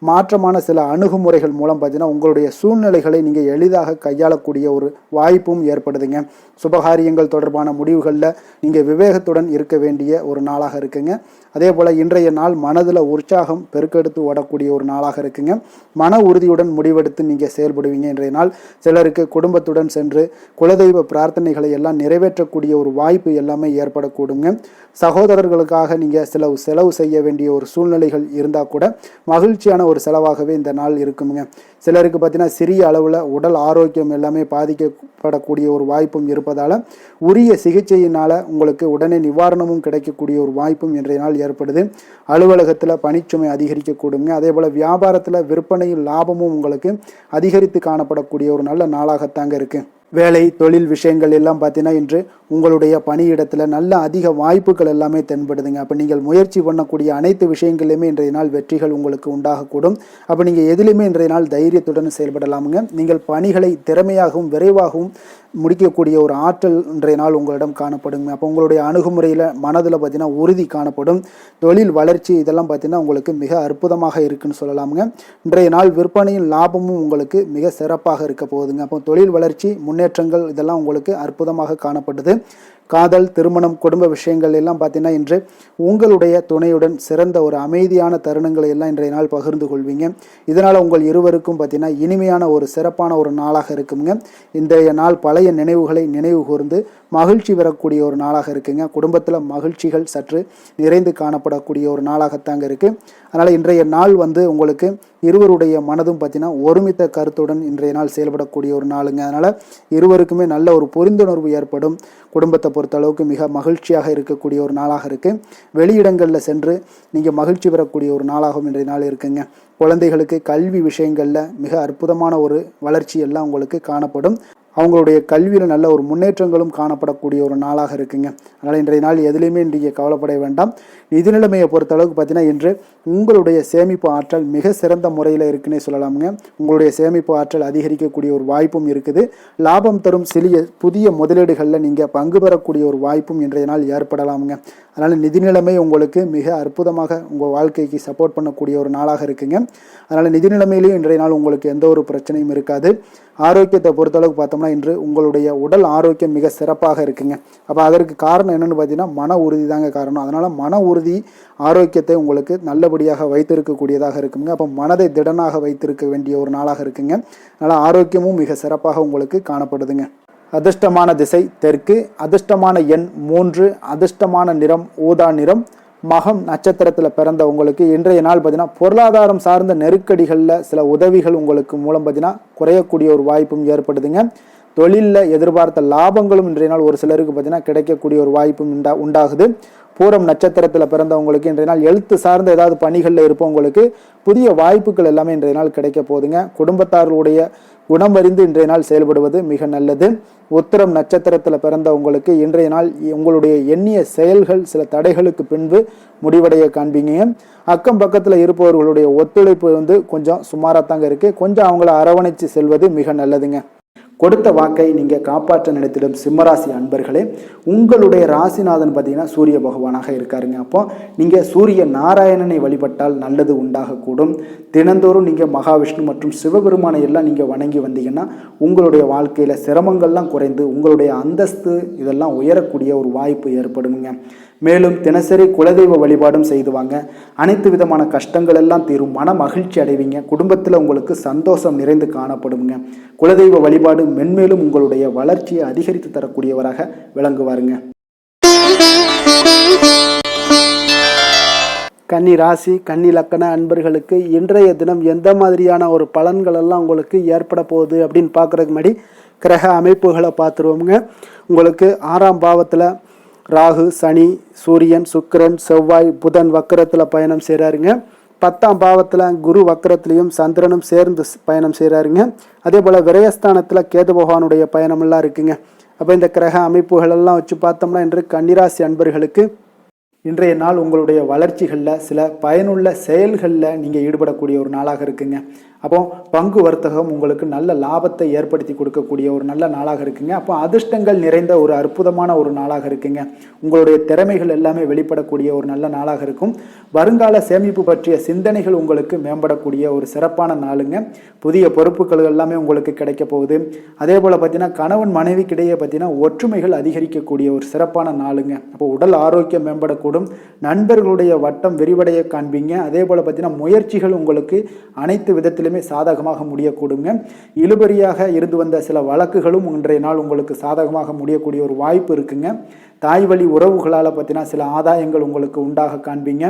மாற்றமான சில அணுகுமுறைகள் மூலம் பார்த்தீங்கன்னா உங்களுடைய சூழ்நிலைகளை நீங்கள் எளிதாக கையாளக்கூடிய ஒரு வாய்ப்பும் ஏற்படுதுங்க. சுபகாரியங்கள் தொடர்பான முடிவுகளில் நீங்கள் விவேகத்துடன் இருக்க வேண்டிய ஒரு நாளாக இருக்குங்க. அதே போல் இன்றைய நாள் மனதில் உற்சாகம் பெருக்கெடுத்து ஓடக்கூடிய ஒரு நாளாக இருக்குங்க. மன உறுதியுடன் முடிவெடுத்து நீங்கள் செயல்படுவீங்க. இன்றைய நாள் சிலருக்கு குடும்பத்துடன் சென்று குலதெய்வ பிரார்த்தனைகளை எல்லாம் நிறைவேற்றக்கூடிய ஒரு வாய்ப்பு எல்லாமே ஏற்படக்கூடுங்க. சகோதரர்களுக்காக நீங்கள் செலவு செய்ய வேண்டிய ஒரு சூழ்நிலைகள் இருந்தால் கூட மகிழ்ச்சியான ஒரு செலவாகவே இந்த நாள் இருக்குங்க. சிலருக்கு பார்த்தீங்கன்னா சிறிய அளவில் உடல் ஆரோக்கியம் எல்லாமே பாதிக்கப்படக்கூடிய ஒரு வாய்ப்பும் இருப்பதால் உரிய சிகிச்சையினால் உங்களுக்கு உடனே நிவாரணமும் கிடைக்கக்கூடிய ஒரு வாய்ப்பும் இன்றைய நாள் ஏற்படுது. அலுவலகத்தில் பணிச்சுமை அதிகரிக்கக்கூடுங்க. அதே போல் வியாபாரத்தில் விற்பனையில் லாபமும் உங்களுக்கு அதிகரித்து காணப்படக்கூடிய ஒரு நல்ல நாளாகத்தாங்க இருக்குது. வேலை தொழில் விஷயங்கள் எல்லாம் பார்த்தீங்கன்னா இன்று உங்களுடைய பணியிடத்தில் நல்ல அதிக வாய்ப்புகள் எல்லாமே தென்படுதுங்க. அப்போ நீங்கள் முயற்சி பண்ணக்கூடிய அனைத்து விஷயங்களையுமே இன்றைய நாள் வெற்றிகள் உங்களுக்கு உண்டாகக்கூடும். அப்போ நீங்கள் எதிலுமே இன்றைய நாள் தைரியத்துடன் செயல்படலாமுங்க. நீங்கள் பணிகளை திறமையாகவும் விரைவாகவும் முடிக்கக்கூடிய ஒரு ஆற்றல் இன்றைய நாள் உங்களிடம் காணப்படுங்க. அப்போ உங்களுடைய அணுகுமுறையில் மனதில் பார்த்தீங்கன்னா உறுதி காணப்படும். தொழில் வளர்ச்சி இதெல்லாம் பார்த்தீங்கன்னா உங்களுக்கு மிக அற்புதமாக இருக்குன்னு சொல்லலாமுங்க. இன்றைய நாள் விற்பனையின் லாபமும் உங்களுக்கு மிக சிறப்பாக இருக்க போகுதுங்க. அப்போ தொழில் வளர்ச்சி முன்னேற்றங்கள் இதெல்லாம் உங்களுக்கு அற்புதமாக காணப்படுது. காதல், திருமணம், குடும்ப விஷயங்கள் எல்லாம் பார்த்தீங்கன்னா இன்று உங்களுடைய துணையுடன் சிறந்த ஒரு அமைதியான தருணங்களை எல்லாம் இன்றைய நாள் பகிர்ந்து கொள்வீங்க. இதனால் உங்கள் இருவருக்கும் பார்த்தீங்கன்னா இனிமையான ஒரு சிறப்பான ஒரு நாளாக இருக்குங்க. இன்றைய நாள் பழைய நினைவுகளை நினைவு கூர்ந்து மகிழ்ச்சி பெறக்கூடிய ஒரு நாளாக இருக்குங்க. குடும்பத்தில் மகிழ்ச்சிகள் சற்று நிறைந்து காணப்படக்கூடிய ஒரு நாளாகத்தாங்க இருக்குது. அதனால் இன்றைய நாள் உங்களுக்கு இருவருடைய மனதும் பார்த்தீங்கன்னா ஒருமித்த கருத்துடன் இன்றைய நாள் செயல்படக்கூடிய ஒரு நாளுங்க. அதனால் இருவருக்குமே நல்ல ஒரு புரிந்துணர்வு ஏற்படும். குடும்பத்தை பொறுத்த அளவுக்கு மிக மகிழ்ச்சியாக இருக்கக்கூடிய ஒரு நாளாக இருக்குது. வெளியிடங்களில் சென்று நீங்கள் மகிழ்ச்சி பெறக்கூடிய ஒரு நாளாகவும் இன்றைய நாள் இருக்குங்க. குழந்தைகளுக்கு கல்வி விஷயங்களில் மிக அற்புதமான ஒரு வளர்ச்சி எல்லாம் உங்களுக்கு காணப்படும். அவங்களுடைய கல்வியில் நல்ல ஒரு முன்னேற்றங்களும் காணப்படக்கூடிய ஒரு நாளாக இருக்குங்க. அதனால் இன்றைய நாள் எதுலேயுமே இன்றைய கவலைப்பட வேண்டாம். நிதி நிலைமையை பொறுத்த அளவுக்கு பார்த்தீங்கன்னா இன்று உங்களுடைய சேமிப்பு ஆற்றல் மிக சிறந்த முறையில் இருக்குன்னே சொல்லலாமுங்க. உங்களுடைய சேமிப்பு ஆற்றல் அதிகரிக்கக்கூடிய ஒரு வாய்ப்பும் இருக்குது. லாபம் தரும் புதிய முதலீடுகளில் நீங்கள் பங்கு பெறக்கூடிய ஒரு வாய்ப்பும் இன்றைய நாள் ஏற்படலாமுங்க. அதனால் நிதி நிலைமை உங்களுக்கு மிக அற்புதமாக உங்கள் வாழ்க்கைக்கு சப்போர்ட் பண்ணக்கூடிய ஒரு நாளாக இருக்குங்க. அதனால் நிதி நிலைமையிலையும் இன்றைய நாள் உங்களுக்கு எந்த ஒரு பிரச்சனையும் இருக்காது. ஆரோக்கியத்தை பொறுத்தளவுக்கு பார்த்தோம்னா இன்று உங்களுடைய உடல் ஆரோக்கியம் மிக சிறப்பாக இருக்குங்க. அப்போ அதற்கு காரணம் என்னென்னு பார்த்தீங்கன்னா மன உறுதி தாங்க காரணம். அதனால் மன உறுதி ஆரோக்கியத்தை உங்களுக்கு நல்லபடியாக வைத்திருக்கக்கூடியதாக இருக்குங்க. அப்போ மனதை திடனாக வைத்திருக்க வேண்டிய ஒரு நாளாக இருக்குங்க. அதனால் ஆரோக்கியமும் மிக சிறப்பாக உங்களுக்கு காணப்படுதுங்க. அதிர்ஷ்டமான திசை தெற்கு, அதிர்ஷ்டமான எண் 3, அதிர்ஷ்டமான நிறம் ஊதா நிறம். மகம் நட்சத்திரத்தில் பிறந்த உங்களுக்கு இன்றைய நாள் பார்த்தீங்கன்னா பொருளாதாரம் சார்ந்த நெருக்கடிகளில் சில உதவிகள் உங்களுக்கு மூலம் பார்த்தீங்கன்னா குறையக்கூடிய ஒரு வாய்ப்பும் ஏற்படுதுங்க. தொழிலில் எதிர்பார்த்த லாபங்களும் இன்றைய நாள் ஒரு சிலருக்கு பார்த்தீங்கன்னா கிடைக்கக்கூடிய ஒரு வாய்ப்பும் உண்டாகுது. பூரம் நட்சத்திரத்தில் பிறந்தவங்களுக்கு இன்றைய நாள் எழுத்து சார்ந்த ஏதாவது பணிகளில் இருப்பவங்களுக்கு புதிய வாய்ப்புகள் எல்லாமே இன்றைய நாள் கிடைக்க போகுதுங்க. குடும்பத்தார்களுடைய குணம் அறிந்து இன்றைய நாள் செயல்படுவது மிக நல்லது. உத்திரம் நட்சத்திரத்தில் பிறந்தவங்களுக்கு இன்றைய நாள் உங்களுடைய எண்ணிய செயல்கள் சில தடைகளுக்கு பின்பு முடிவடைய காண்பீங்க. அக்கம் பக்கத்தில் இருப்பவர்களுடைய ஒத்துழைப்பு கொஞ்சம் சுமாராக இருக்குது. கொஞ்சம் அவங்கள அரவணைச்சு செல்வது மிக நல்லதுங்க. கொடுத்த வாக்கை நீங்கள் காப்பாற்ற நினைத்திடும் சிம்மராசி அன்பர்களே, உங்களுடைய ராசிநாதன் பார்த்தீங்கன்னா சூரிய பகவானாக இருக்காருங்க. அப்போ நீங்கள் சூரிய நாராயணனை வழிபட்டால் நல்லது உண்டாகக்கூடும். தினந்தோறும் நீங்கள் மகாவிஷ்ணு மற்றும் சிவபெருமானை எல்லாம் நீங்கள் வணங்கி வந்தீங்கன்னா உங்களுடைய வாழ்க்கையில் சிரமங்கள்லாம் குறைந்து உங்களுடைய அந்தஸ்து இதெல்லாம் உயரக்கூடிய ஒரு வாய்ப்பு ஏற்படுங்க. மேலும் தினசரி குலதெய்வ வழிபாடும் செய்துவாங்க. அனைத்து விதமான கஷ்டங்கள் எல்லாம் தீரும். மன மகிழ்ச்சி அடைவீங்க. குடும்பத்தில் உங்களுக்கு சந்தோஷம் நிறைந்து காணப்படுங்க. குலதெய்வ வழிபாடு மென்மேலும் உங்களுடைய வளர்ச்சியை அதிகரித்து தரக்கூடியவராக விளங்குவாருங்க. கன்னி ராசி கன்னி லக்கண அன்பர்களுக்கு இன்றைய தினம் எந்த மாதிரியான ஒரு பலன்கள் எல்லாம் உங்களுக்கு ஏற்பட போகுது அப்படின்னு பார்க்குறதுக்கு முன்னாடி கிரக அமைப்புகளை பார்த்துருவோமுங்க. உங்களுக்கு 6ஆம் பாவத்தில் ராகு, சனி, சூரியன், சுக்கிரன், செவ்வாய், புதன் வக்கரத்தில் பயணம் செய்கிறாருங்க. 10ஆம் பாவத்தில் குரு வக்கரத்திலையும் சந்திரனும் சேர்ந்து பயணம் செய்கிறாருங்க. அதே போல் விரயஸ்தானத்தில் கேது பகவானுடைய பயணமெல்லாம் இருக்குங்க. அப்போ இந்த கிரக அமைப்புகளெல்லாம் வச்சு பார்த்தோம்னா இன்று கன்னிராசி அன்பர்களுக்கு இன்றைய நாள் உங்களுடைய வளர்ச்சிகளில் சில பயனுள்ள செயல்களில் நீங்கள் ஈடுபடக்கூடிய ஒரு நாளாக இருக்குங்க. அப்போ பங்கு வர்த்தகம் உங்களுக்கு நல்ல லாபத்தை ஏற்படுத்தி கொடுக்கக்கூடிய ஒரு நல்ல நாளாக இருக்குங்க. அப்போ அதிர்ஷ்டங்கள் நிறைந்த ஒரு அற்புதமான ஒரு நாளாக இருக்குங்க. உங்களுடைய திறமைகள் எல்லாமே வெளிப்படக்கூடிய ஒரு நல்ல நாளாக இருக்கும். வருங்கால சேமிப்பு பற்றிய சிந்தனைகள் உங்களுக்கு மேம்படக்கூடிய ஒரு சிறப்பான நாளுங்க. புதிய பொறுப்புகள் எல்லாமே உங்களுக்கு கிடைக்க போகுது. அதே போல் பார்த்தீங்கன்னா கணவன் மனைவிக்கிடையே பார்த்தீங்கன்னா ஒற்றுமைகள் அதிகரிக்கக்கூடிய ஒரு சிறப்பான நாளுங்க. அப்போ உடல் ஆரோக்கியம் மேம்படக்கூடும். கூடும். நண்பர்களுடைய வட்டம் விரிவடைய காண்பீங்க. அதே போல் பார்த்தீங்கன்னா முயற்சிகள் உங்களுக்கு அனைத்து விதத்திலுமே சாதகமாக முடியக்கூடுங்க. இழுபறியாக இருந்து வந்த சில வழக்குகளும் இன்றைய நாள் உங்களுக்கு சாதகமாக முடியக்கூடிய ஒரு வாய்ப்பு இருக்குங்க. தாய் வழி உறவுகளால் பார்த்தீங்கன்னா சில ஆதாயங்கள் உங்களுக்கு உண்டாக காண்பீங்க.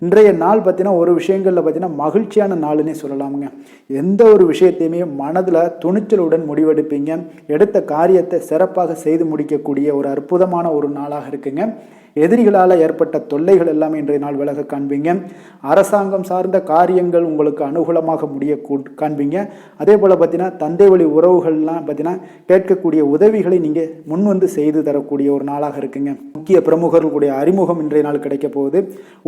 இன்றைய நாள் பார்த்தீங்கன்னா ஒரு விஷயங்களில் பார்த்தீங்கன்னா மகிழ்ச்சியான நாளுன்னே சொல்லலாமுங்க. எந்த ஒரு விஷயத்தையுமே மனதில் துணிச்சலுடன் முடிவெடுப்பீங்க. எடுத்த காரியத்தை சிறப்பாக செய்து முடிக்கக்கூடிய ஒரு அற்புதமான ஒரு நாளாக இருக்குங்க. எதிரிகளால் ஏற்பட்ட தொல்லைகள் எல்லாமே இன்றைய நாள் விலக காண்பீங்க. அரசாங்கம் சார்ந்த காரியங்கள் உங்களுக்கு அனுகூலமாக முடிய காண்பீங்க. அதே போல் பார்த்தீங்கன்னா தந்தை வழி உறவுகள்லாம் பார்த்தீங்கன்னா கேட்கக்கூடிய உதவிகளை நீங்கள் முன் வந்து செய்து தரக்கூடிய ஒரு நாளாக இருக்குங்க. முக்கிய பிரமுகர்களுடைய அறிமுகம் இன்றைய நாள் கிடைக்க போகுது.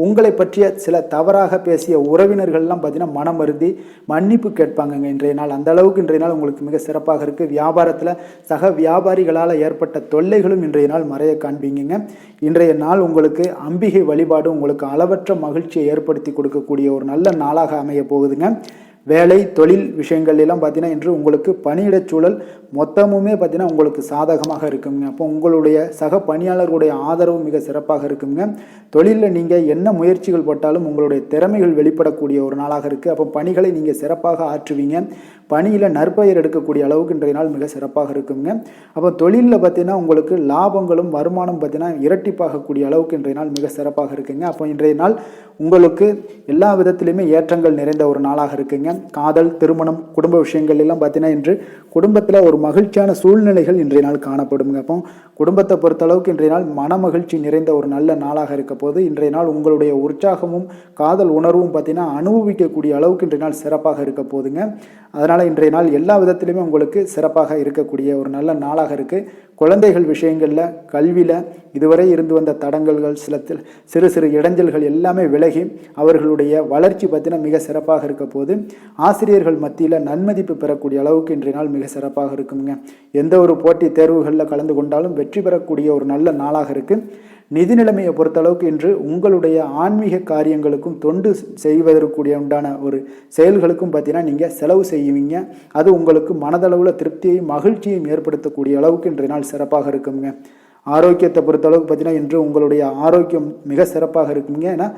உங்களை பற்றிய சில தவறாக பேசிய உறவினர்கள்லாம் பார்த்தீங்கன்னா மனம் வருந்தி மன்னிப்பு கேட்பாங்கங்க இன்றைய நாள். அந்த அளவுக்கு இன்றைய நாள் உங்களுக்கு மிக சிறப்பாக இருக்குது. வியாபாரத்தில் சக வியாபாரிகளால் ஏற்பட்ட தொல்லைகளும் இன்றைய நாள் மறைய காண்பீங்க. இன்றைய நாள் உங்களுக்கு அம்பிகை வழிபாடு உங்களுக்கு அளவற்ற மகிழ்ச்சியை ஏற்படுத்தி கொடுக்கக்கூடிய ஒரு நல்ல நாளாக அமைய போகுதுங்க. வேலை தொழில் விஷயங்கள் எல்லாம் பார்த்தீங்கன்னா இன்று உங்களுக்கு பணியிடச் சூழல் மொத்தமுமே பார்த்தீங்கன்னா உங்களுக்கு சாதகமாக இருக்குங்க. அப்போ உங்களுடைய சக பணியாளர்களுடைய ஆதரவு மிக சிறப்பாக இருக்குங்க. தொழிலில் நீங்கள் என்ன முயற்சிகள் போட்டாலும் உங்களுடைய திறமைகள் வெளிப்படக்கூடிய ஒரு நாளாக இருக்குது. அப்போ பணிகளை நீங்கள் சிறப்பாக ஆற்றுவீங்க. பணியில் நற்பெயர் எடுக்கக்கூடிய அளவுக்கு இன்றைய நாள் மிக சிறப்பாக இருக்குங்க. அப்போ தொழிலில் பார்த்தீங்கன்னா உங்களுக்கு லாபங்களும் வருமானம் பார்த்தீங்கன்னா இரட்டிப்பாகக்கூடிய அளவுக்கு இன்றைய நாள் மிக சிறப்பாக இருக்குங்க. அப்போ இன்றைய நாள் உங்களுக்கு எல்லா விதத்திலுமே ஏற்றங்கள் நிறைந்த ஒரு நாளாக இருக்குங்க. காதல், திருமணம், குடும்ப விஷயங்கள் எல்லாம் பார்த்தீங்கன்னா இன்று குடும்பத்தில் ஒரு மகிழ்ச்சியான சூழ்நிலைகள் இன்றைய நாள் காணப்படுங்க. அப்போ குடும்பத்தை பொறுத்த அளவுக்கு இன்றைய நாள் மன மகிழ்ச்சி நிறைந்த ஒரு நல்ல நாளாக இருக்க போது இன்றைய நாள் உங்களுடைய உற்சாகமும் காதல் உணர்வும் பார்த்தீங்கன்னா அனுபவிக்கக்கூடிய அளவுக்கு இன்றைய நாள் சிறப்பாக இருக்க போதுங்க. அதனால் இன்றைய நாள் எல்லா விதத்திலுமே உங்களுக்கு சிறப்பாக இருக்கக்கூடிய ஒரு நல்ல நாளாக இருக்குது. குழந்தைகள் விஷயங்களில் கல்வியில் இதுவரை இருந்து வந்த தடங்கல்கள் சிறு சிறு இடைஞ்சல்கள் எல்லாமே விலகி அவர்களுடைய வளர்ச்சி பார்த்தீங்கன்னா மிக சிறப்பாக இருக்க போது ஆசிரியர்கள் மத்தியில் நன்மதிப்பு பெறக்கூடிய அளவுக்கு இன்றைய நாள் மிக சிறப்பாக இருக்குங்க. எந்த ஒரு போட்டி தேர்வுகளில் கலந்து கொண்டாலும் வெற்றி பெறக்கூடிய ஒரு நல்ல நாளாக இருக்குது. நிதி நிலைமையை பொறுத்தளவுக்கு இன்று உங்களுடைய ஆன்மீக காரியங்களுக்கும் தொண்டு செய்வதற்குரிய உண்டான ஒரு செயல்களுக்கும் பார்த்தீங்கன்னா நீங்கள் செலவு செய்வீங்க. அது உங்களுக்கு மனதளவில் திருப்தியையும் மகிழ்ச்சியையும் ஏற்படுத்தக்கூடிய அளவுக்கு இன்றைய நாள் சிறப்பாக இருக்குங்க. ஆரோக்கியத்தை பொறுத்தளவுக்கு பார்த்தீங்கன்னா இன்று உங்களுடைய ஆரோக்கியம் மிக சிறப்பாக இருக்குங்க. ஏன்னா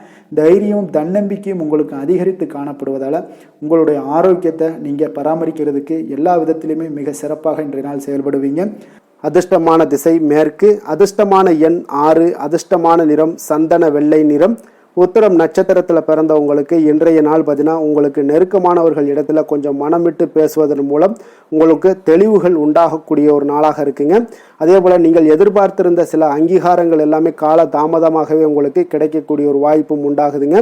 தைரியமும் தன்னம்பிக்கையும் உங்களுக்கு அதிகரித்து காணப்படுவதால் உங்களுடைய ஆரோக்கியத்தை நீங்கள் பராமரிக்கிறதுக்கு எல்லா விதத்திலையுமே மிக சிறப்பாக இன்றைய நாள் செயல்படுவீங்க. அதிர்ஷ்டமான திசை மேற்கு, அதிர்ஷ்டமான எண் 6, அதிர்ஷ்டமான நிறம் சந்தன வெள்ளை நிறம். உத்திரம் நட்சத்திரத்தில் பிறந்தவங்களுக்கு இன்றைய நாள் பார்த்தீங்கன்னா உங்களுக்கு நெருக்கமானவர்கள் இடத்துல கொஞ்சம் மனம் விட்டு பேசுவதன் மூலம் உங்களுக்கு தெளிவுகள் உண்டாகக்கூடிய ஒரு நாளாக இருக்குங்க. அதே போல் நீங்கள் எதிர்பார்த்திருந்த சில அங்கீகாரங்கள் எல்லாமே கால தாமதமாகவே உங்களுக்கு கிடைக்கக்கூடிய ஒரு வாய்ப்பும் உண்டாகுதுங்க.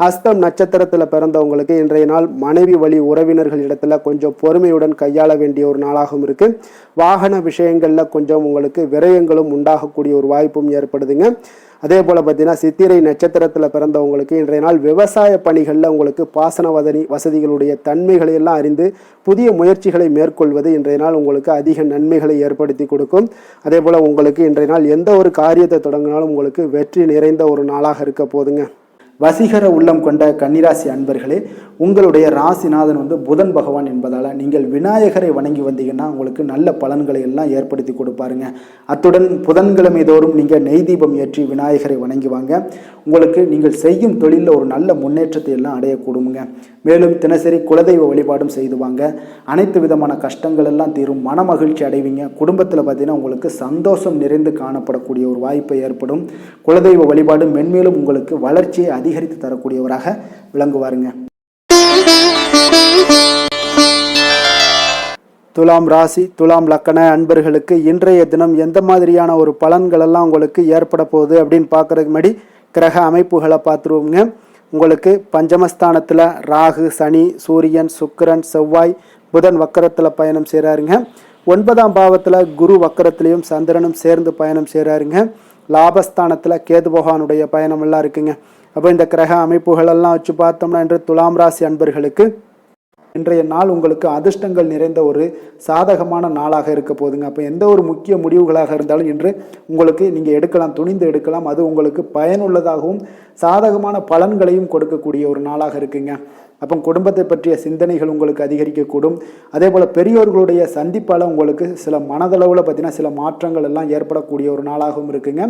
அஸ்தம் நட்சத்திரத்தில் பிறந்தவங்களுக்கு இன்றைய நாள் மனைவி வழி உறவினர்கள் இடத்துல கொஞ்சம் பொறுமையுடன் கையாள வேண்டிய ஒரு நாளாகவும் இருக்குது. வாகன விஷயங்களில் கொஞ்சம் உங்களுக்கு விரயங்களும் உண்டாகக்கூடிய ஒரு வாய்ப்பும் ஏற்படுதுங்க. அதே போல் பார்த்தீங்கன்னா சித்திரை நட்சத்திரத்தில் பிறந்தவங்களுக்கு இன்றைய நாள் விவசாய பணிகளில் உங்களுக்கு பாசன வசதிகளுடைய தன்மைகளை எல்லாம் அறிந்து புதிய முயற்சிகளை மேற்கொள்வது இன்றைய நாள் உங்களுக்கு அதிக நன்மைகளை ஏற்படுத்தி கொடுக்கும். அதே போல் உங்களுக்கு இன்றைய நாள் எந்த ஒரு காரியத்தை தொடங்கினாலும் உங்களுக்கு வெற்றி நிறைந்த ஒரு நாளாக இருக்க போதுங்க. வசீகர உள்ளம் கொண்ட கன்னிராசி அன்பர்களே, உங்களுடைய ராசிநாதன் புதன் பகவான் என்பதால் நீங்கள் விநாயகரை வணங்கி வந்தீங்கன்னா உங்களுக்கு நல்ல பலன்களை எல்லாம் ஏற்படுத்தி கொடுப்பாருங்க. அத்துடன் புதன்கிழமை தோறும் நீங்கள் நெய் தீபம் ஏற்றி விநாயகரை வணங்கி வாங்க. உங்களுக்கு நீங்கள் செய்யும் தொழிலில் ஒரு நல்ல முன்னேற்றத்தை எல்லாம் அடையக்கூடுங்க. மேலும் தினசரி குலதெய்வ வழிபாடும் செய்து வாங்க. அனைத்து விதமான கஷ்டங்கள் எல்லாம் தீரும், மன மகிழ்ச்சி அடைவீங்க. குடும்பத்தில் பார்த்தீங்கன்னா உங்களுக்கு சந்தோஷம் நிறைந்து காணப்படக்கூடிய ஒரு வாய்ப்பு ஏற்படும். குலதெய்வ வழிபாடு மென்மேலும் உங்களுக்கு வளர்ச்சியை அதிகரித்து தரக்கூடியவராக விளங்குவாருங்க. துலாம் ராசி, துலாம் லக்கண அன்பர்களுக்கு இன்றைய தினம் எந்த மாதிரியான ஒரு பலன்கள் எல்லாம் உங்களுக்கு ஏற்பட போகுது அப்படின்னு பார்க்கறதுக்கு முன்னாடி கிரக அமைப்புகளை பார்த்துருவோங்க. உங்களுக்கு பஞ்சமஸ்தானத்தில் ராகு, சனி, சூரியன், சுக்கிரன், செவ்வாய், புதன் வக்கரத்தில் பயணம் செய்கிறாருங்க. 9ஆம் பாவத்தில் குரு வக்கரத்திலையும் சந்திரனும் சேர்ந்து பயணம் செய்கிறாருங்க. லாபஸ்தானத்தில் கேது பகவானுடைய பயணம் எல்லாம் இருக்குங்க. அப்போ இந்த கிரக அமைப்புகளெல்லாம் வச்சு பார்த்தோம்னா இன்று துலாம் ராசி அன்பர்களுக்கு இன்றைய நாள் உங்களுக்கு அதிர்ஷ்டங்கள் நிறைந்த ஒரு சாதகமான நாளாக இருக்க போதுங்க. அப்போ எந்த ஒரு முக்கிய முடிவுகளாக இருந்தாலும் இன்று உங்களுக்கு நீங்கள் எடுக்கலாம், துணிந்து எடுக்கலாம். அது உங்களுக்கு பயனுள்ளதாகவும் சாதகமான பலன்களையும் கொடுக்கக்கூடிய ஒரு நாளாக இருக்குங்க. அப்போ குடும்பத்தை பற்றிய சிந்தனைகள் உங்களுக்கு அதிகரிக்கக்கூடும். அதே போல் பெரியோர்களுடைய சந்திப்பால் உங்களுக்கு சில மனதளவில் பார்த்தீங்கன்னா சில மாற்றங்கள் எல்லாம் ஏற்படக்கூடிய ஒரு நாளாகவும் இருக்குங்க.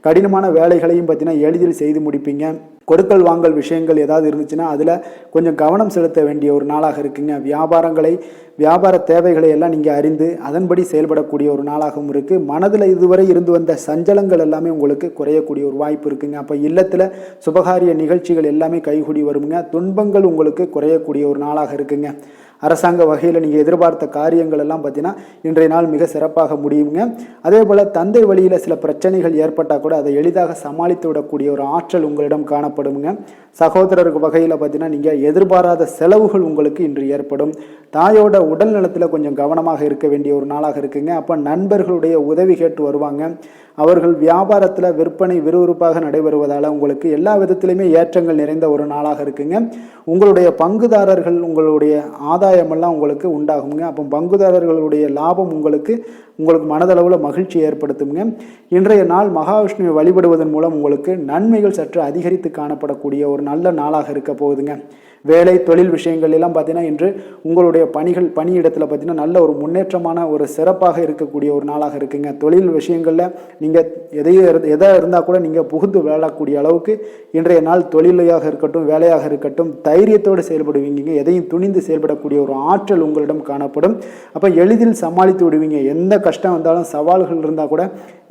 கடினமான வேலைகளையும் பார்த்தீங்கன்னா எளிதில் செய்து முடிப்பீங்க. கொடுக்கல் வாங்கல் விஷயங்கள் ஏதாவது இருந்துச்சுன்னா அதில் கொஞ்சம் கவனம் செலுத்த வேண்டிய ஒரு நாளாக இருக்குங்க. வியாபார தேவைகளை எல்லாம் நீங்கள் அறிந்து அதன்படி செயல்படக்கூடிய ஒரு நாளாகவும் இருக்குது. மனதில் இதுவரை இருந்து வந்த சஞ்சலங்கள் எல்லாமே உங்களுக்கு குறையக்கூடிய ஒரு வாய்ப்பு இருக்குங்க. அப்போ இல்லத்தில் சுபகாரிய நிகழ்ச்சிகள் எல்லாமே கைகூடி வருங்க. துன்பங்கள் உங்களுக்கு குறையக்கூடிய ஒரு நாளாக இருக்குங்க. அரசாங்க வகையில் நீங்கள் எதிர்பார்த்த காரியங்கள் எல்லாம் பார்த்தீங்கன்னா இன்றைய நாள் மிக சிறப்பாக முடியுங்க. அதே போல் தந்தை வழியில் சில பிரச்சனைகள் ஏற்பட்டால் கூட அதை எளிதாக சமாளித்து விடக்கூடிய ஒரு ஆற்றல் உங்களிடம் காணப்படுங்க. சகோதரருக்கு வகையில் பார்த்தீங்கன்னா நீங்கள் எதிர்பாராத செலவுகள் உங்களுக்கு இன்று ஏற்படும். தாயோட உடல் நலத்தில் கொஞ்சம் கவனமாக இருக்க வேண்டிய ஒரு நாளாக இருக்குங்க. அப்போ நண்பர்களுடைய உதவி கேட்டு வருவாங்க. அவர்கள் வியாபாரத்தில் விற்பனை விறுவிறுப்பாக நடைபெறுவதால் உங்களுக்கு எல்லா விதத்திலுமே ஏற்றங்கள் நிறைந்த ஒரு நாளாக இருக்குங்க. உங்களுடைய பங்குதாரர்கள் உங்களுடைய ஆதாயமெல்லாம் உங்களுக்கு உண்டாகுங்க. அப்போ பங்குதாரர்களுடைய லாபம் உங்களுக்கு மனதளவில் மகிழ்ச்சி ஏற்படுத்துங்க. இன்றைய நாள் மகாவிஷ்ணுவை வழிபடுவதன் மூலம் உங்களுக்கு நன்மைகள் சற்று அதிகரித்து காணப்படக்கூடிய ஒரு நல்ல நாளாக இருக்க போகுதுங்க. வேலை தொழில் விஷயங்கள் எல்லாம் பார்த்தீங்கன்னா இன்று உங்களுடைய பணியிடத்தில் பார்த்தீங்கன்னா நல்ல ஒரு முன்னேற்றமான ஒரு சிறப்பாக இருக்கக்கூடிய ஒரு நாளாக இருக்குங்க. தொழில் விஷயங்களில் நீங்கள் எதாக இருந்தால் கூட நீங்கள் புகுந்து விளையாடக்கூடிய அளவுக்கு இன்றைய நாள் தொழிலையாக இருக்கட்டும் வேலையாக இருக்கட்டும் தைரியத்தோடு செயல்படுவீங்க. எதையும் துணிந்து செயல்படக்கூடிய ஒரு ஆற்றல் உங்களிடம் காணப்படும். அப்போ எளிதில் சமாளித்து விடுவீங்க. எந்த கஷ்டம் வந்தாலும் சவால்கள் இருந்தால் கூட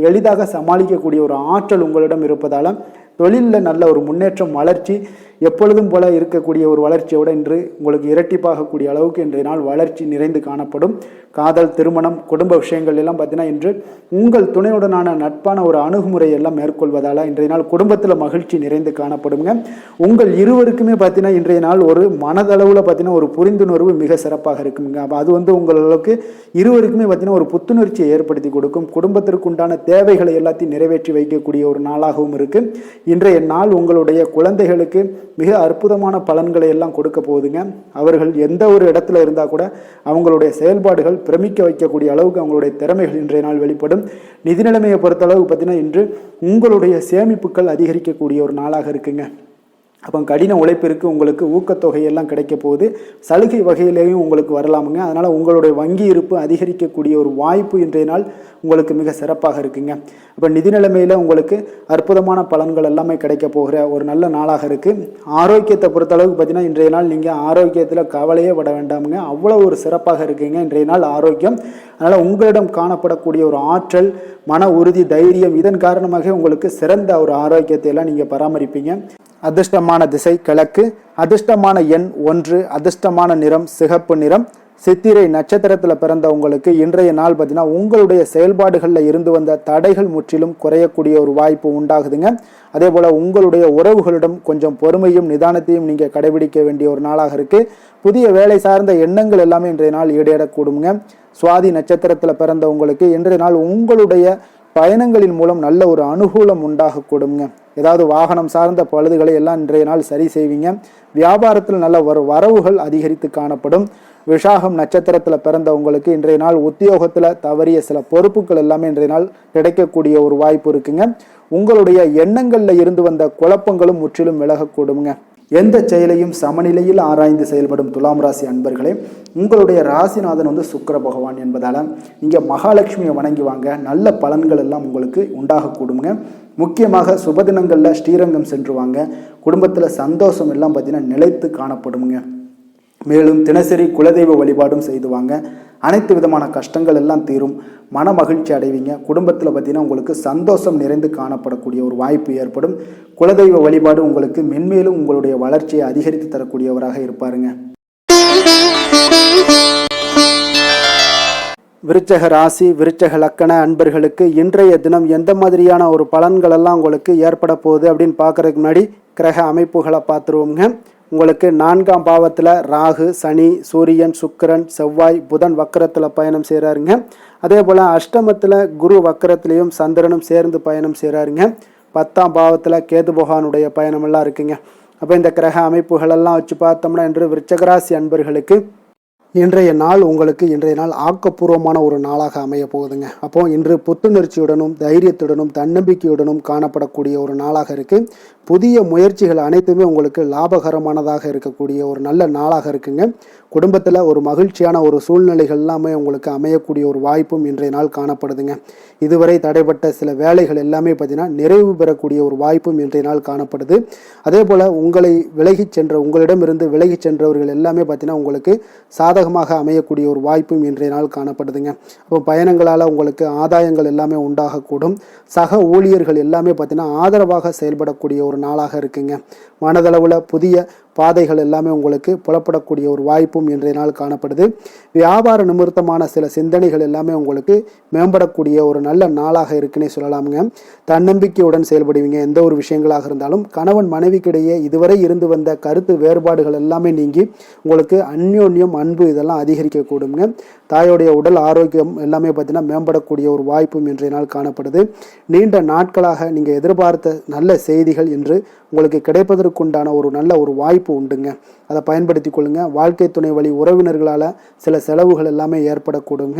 எளிதாக சமாளிக்கக்கூடிய ஒரு ஆற்றல் உங்களிடம் இருப்பதால் தொழிலில் நல்ல ஒரு முன்னேற்றம் வளர்ச்சி எப்பொழுதும் போல இருக்கக்கூடிய ஒரு வளர்ச்சியோட இன்று உங்களுக்கு இரட்டிப்பாகக்கூடிய அளவுக்கு இன்றைய நாள் வளர்ச்சி நிறைந்து காணப்படும். காதல் திருமணம் குடும்ப விஷயங்கள் எல்லாம் பார்த்தீங்கன்னா இன்று உங்கள் துணையுடனான நட்பான ஒரு அணுகுமுறை எல்லாம் மேற்கொள்வதால் இன்றைய நாள் குடும்பத்தில் மகிழ்ச்சி நிறைந்து காணப்படுங்க. உங்கள் இருவருக்குமே பார்த்தீங்கன்னா இன்றைய நாள் ஒரு மனதளவில் பார்த்தீங்கன்னா ஒரு புரிந்துணர்வு மிக சிறப்பாக இருக்குங்க. அப்போ அது உங்களுக்கு இருவருக்குமே பார்த்தீங்கன்னா ஒரு புத்துணர்ச்சியை ஏற்படுத்தி கொடுக்கும். குடும்பத்திற்கு உண்டான தேவைகளை எல்லாத்தையும் நிறைவேற்றி வைக்கக்கூடிய ஒரு நாளாகவும் இருக்கு. இன்றைய நாள் உங்களுடைய குழந்தைகளுக்கு மிக அற்புதமான பலன்களை எல்லாம் கொடுக்க போகுதுங்க. அவர்கள் எந்த ஒரு இடத்துல இருந்தால் கூட அவங்களுடைய செயல்பாடுகள் பிரமிக்க வைக்கக்கூடிய அளவுக்கு அவங்களுடைய திறமைகள் இன்றைய நாள் வெளிப்படும். நிதி நிலைமையை பொறுத்த அளவுக்கு பார்த்தீங்கன்னா இன்று உங்களுடைய சேமிப்புகள் அதிகரிக்கக்கூடிய ஒரு நாளாக இருக்குங்க. அப்போ கடின உழைப்பிற்கு உங்களுக்கு ஊக்கத்தொகையெல்லாம் கிடைக்க போகுது. சலுகை வகையிலேயும் உங்களுக்கு வரலாமுங்க. அதனால் உங்களுடைய வங்கி இருப்பு அதிகரிக்கக்கூடிய ஒரு வாய்ப்பு இன்றைய நாள் உங்களுக்கு மிக சிறப்பாக இருக்குங்க. அப்போ நிதி நிலைமையில் உங்களுக்கு அற்புதமான பலன்கள் எல்லாமே கிடைக்க போகிற ஒரு நல்ல நாளாக இருக்குது. ஆரோக்கியத்தை பொறுத்தளவுக்கு பார்த்தீங்கன்னா இன்றைய நாள் நீங்கள் ஆரோக்கியத்தில் கவலையே பட வேண்டாமுங்க. அவ்வளோ ஒரு சிறப்பாக இருக்குங்க இன்றைய நாள் ஆரோக்கியம். அதனால் உங்களிடம் காணப்படக்கூடிய ஒரு ஆற்றல் மன உறுதி தைரியம் இதன் காரணமாக உங்களுக்கு சிறந்த ஒரு ஆரோக்கியத்தை எல்லாம் நீங்கள் பராமரிப்பீங்க. அதிர்ஷ்டமான திசை கிழக்கு, அதிர்ஷ்டமான எண் 1, அதிர்ஷ்டமான நிறம் சிகப்பு நிறம். சித்திரை நட்சத்திரத்தில் பிறந்த உங்களுக்கு இன்றைய நாள் பார்த்தீங்கன்னா உங்களுடைய செயல்பாடுகளில் இருந்து வந்த தடைகள் முற்றிலும் குறையக்கூடிய ஒரு வாய்ப்பு உண்டாகுதுங்க. அதே போல் உங்களுடைய உறவுகளிடம் கொஞ்சம் பொறுமையும் நிதானத்தையும் நீங்கள் கடைபிடிக்க வேண்டிய ஒரு நாளாக இருக்குது. புதிய வேலை சார்ந்த எண்ணங்கள் எல்லாமே இன்றைய நாள் ஈடேறக்கூடுங்க. சுவாதி நட்சத்திரத்தில் பிறந்த உங்களுக்கு இன்றைய நாள் உங்களுடைய பயணங்களின் மூலம் நல்ல ஒரு அனுகூலம் உண்டாகக்கூடுங்க. ஏதாவது வாகனம் சார்ந்த பழுதுகளை எல்லாம் இன்றைய நாள் சரி செய்வீங்க. வியாபாரத்தில் நல்ல வரவுகள் அதிகரித்து காணப்படும். விஷாகம் நட்சத்திரத்தில் பிறந்த உங்களுக்கு இன்றைய நாள் உத்தியோகத்தில் தவறிய சில பொறுப்புகள் எல்லாமே இன்றைய நாள் கிடைக்கக்கூடிய ஒரு வாய்ப்பு இருக்குங்க. உங்களுடைய எண்ணங்களில் இருந்து வந்த குழப்பங்களும் முற்றிலும் விலகக்கூடுங்க. எந்த செயலையும் சமநிலையில் ஆராய்ந்து செயல்படும் துலாம் ராசி அன்பர்களே, உங்களுடைய ராசிநாதன் சுக்கிர பகவான் என்பதால் நீங்கள் மகாலட்சுமியை வணங்கி வாங்க. நல்ல பலன்கள் எல்லாம் உங்களுக்கு உண்டாகக்கூடுங்க. முக்கியமாக சுபதினங்களில் ஸ்ரீரங்கம் சென்று வாங்க. குடும்பத்தில் சந்தோஷம் எல்லாம் பார்த்தீங்கன்னா நிலைத்து காணப்படுங்க. மேலும் தினசரி குலதெய்வ வழிபாடும் செய்து வாங்க. அனைத்து விதமான கஷ்டங்கள் எல்லாம் தீரும். மன மகிழ்ச்சி அடைவீங்க. குடும்பத்தில் பார்த்தீங்கன்னா உங்களுக்கு சந்தோஷம் நிறைந்து காணப்படக்கூடிய ஒரு வாய்ப்பு ஏற்படும். குலதெய்வ வழிபாடு உங்களுக்கு மென்மேலும் உங்களுடைய வளர்ச்சியை அதிகரித்து தரக்கூடியவராக இருப்பாருங்க. விருச்சக ராசி விருச்சக லக்கண அன்பர்களுக்கு இன்றைய தினம் எந்த மாதிரியான ஒரு பலன்கள் எல்லாம் உங்களுக்கு ஏற்பட போகுது அப்படின்னு பார்க்கறதுக்கு முன்னாடி கிரக அமைப்புகளை பார்த்துருவோங்க. உங்களுக்கு 4ஆம் பாவத்தில் ராகு சனி சூரியன் சுக்கிரன் செவ்வாய் புதன் வக்கரத்தில் பயணம் செய்கிறாருங்க. அதே போல் அஷ்டமத்தில் குரு வக்கரத்திலையும் சந்திரனும் சேர்ந்து பயணம் செய்கிறாருங்க. 10ஆம் பாவத்தில் கேது பகவானுடைய பயணமெல்லாம் இருக்குங்க. அப்போ இந்த கிரக அமைப்புகளெல்லாம் வச்சு பார்த்தோம்னா இன்று விருச்சகராசி அன்பர்களுக்கு இன்றைய நாள் உங்களுக்கு ஆக்கப்பூர்வமான ஒரு நாளாக அமைய போகுதுங்க. அப்போ இன்று புத்துணர்ச்சியுடனும் தைரியத்துடனும் தன்னம்பிக்கையுடனும் காணப்படக்கூடிய ஒரு நாளாக இருக்குது. புதிய முயற்சிகள் அனைத்துமே உங்களுக்கு லாபகரமானதாக இருக்கக்கூடிய ஒரு நல்ல நாளாக இருக்குங்க. குடும்பத்தில் ஒரு மகிழ்ச்சியான ஒரு சூழ்நிலைகள் எல்லாமே உங்களுக்கு அமையக்கூடிய ஒரு வாய்ப்பும் இன்றைய நாள் காணப்படுதுங்க. இதுவரை தடைப்பட்ட சில வேலைகள் எல்லாமே பார்த்தீங்கன்னா நிறைவு பெறக்கூடிய ஒரு வாய்ப்பும் இன்றைய நாள் காணப்படுது. அதே போல் உங்களிடமிருந்து விலகிச் சென்றவர்கள் எல்லாமே பார்த்தீங்கன்னா உங்களுக்கு சாதகமாக அமையக்கூடிய ஒரு வாய்ப்பும் இன்றைய நாள் காணப்படுதுங்க. அப்போ பயணங்களால் உங்களுக்கு ஆதாயங்கள் எல்லாமே உண்டாகக்கூடும். சக ஊழியர்கள் எல்லாமே பார்த்தீங்கன்னா ஆதரவாக செயல்படக்கூடிய ஒரு நாளாக இருக்குங்க. மனதளவில் புதிய பாதைகள் எல்லாமே உங்களுக்கு புலப்படக்கூடிய ஒரு வாய்ப்பும் இன்றைய நாள் காணப்படுது. வியாபார நிமித்தமான சில சிந்தனைகள் எல்லாமே உங்களுக்கு மேம்படக்கூடிய ஒரு நல்ல நாளாக இருக்குன்னே சொல்லலாமுங்க. தன்னம்பிக்கையுடன் செயல்படுவீங்க. எந்த ஒரு விஷயங்களாக இருந்தாலும் கணவன் மனைவிக்கிடையே இதுவரை இருந்து வந்த கருத்து வேறுபாடுகள் எல்லாமே நீங்கி உங்களுக்கு அந்யோன்யம் அன்பு இதெல்லாம் அதிகரிக்கக்கூடுங்க. தாயோடைய உடல் ஆரோக்கியம் எல்லாமே பார்த்தீங்கன்னா மேம்படக்கூடிய ஒரு வாய்ப்பும் இன்றைய நாள் காணப்படுது. நீண்ட நாட்களாக நீங்கள் எதிர்பார்த்த நல்ல செய்திகள் என்று உங்களுக்கு கிடைப்பதற்குண்டான ஒரு நல்ல ஒரு வாய்ப்பு உண்டுங்க. அதை பயன்படுத்தி கொள்ளுங்க. வாழ்க்கை துணை வழி உறவினர்களால் சில செலவுகள் எல்லாமே ஏற்படக்கூடுங்க.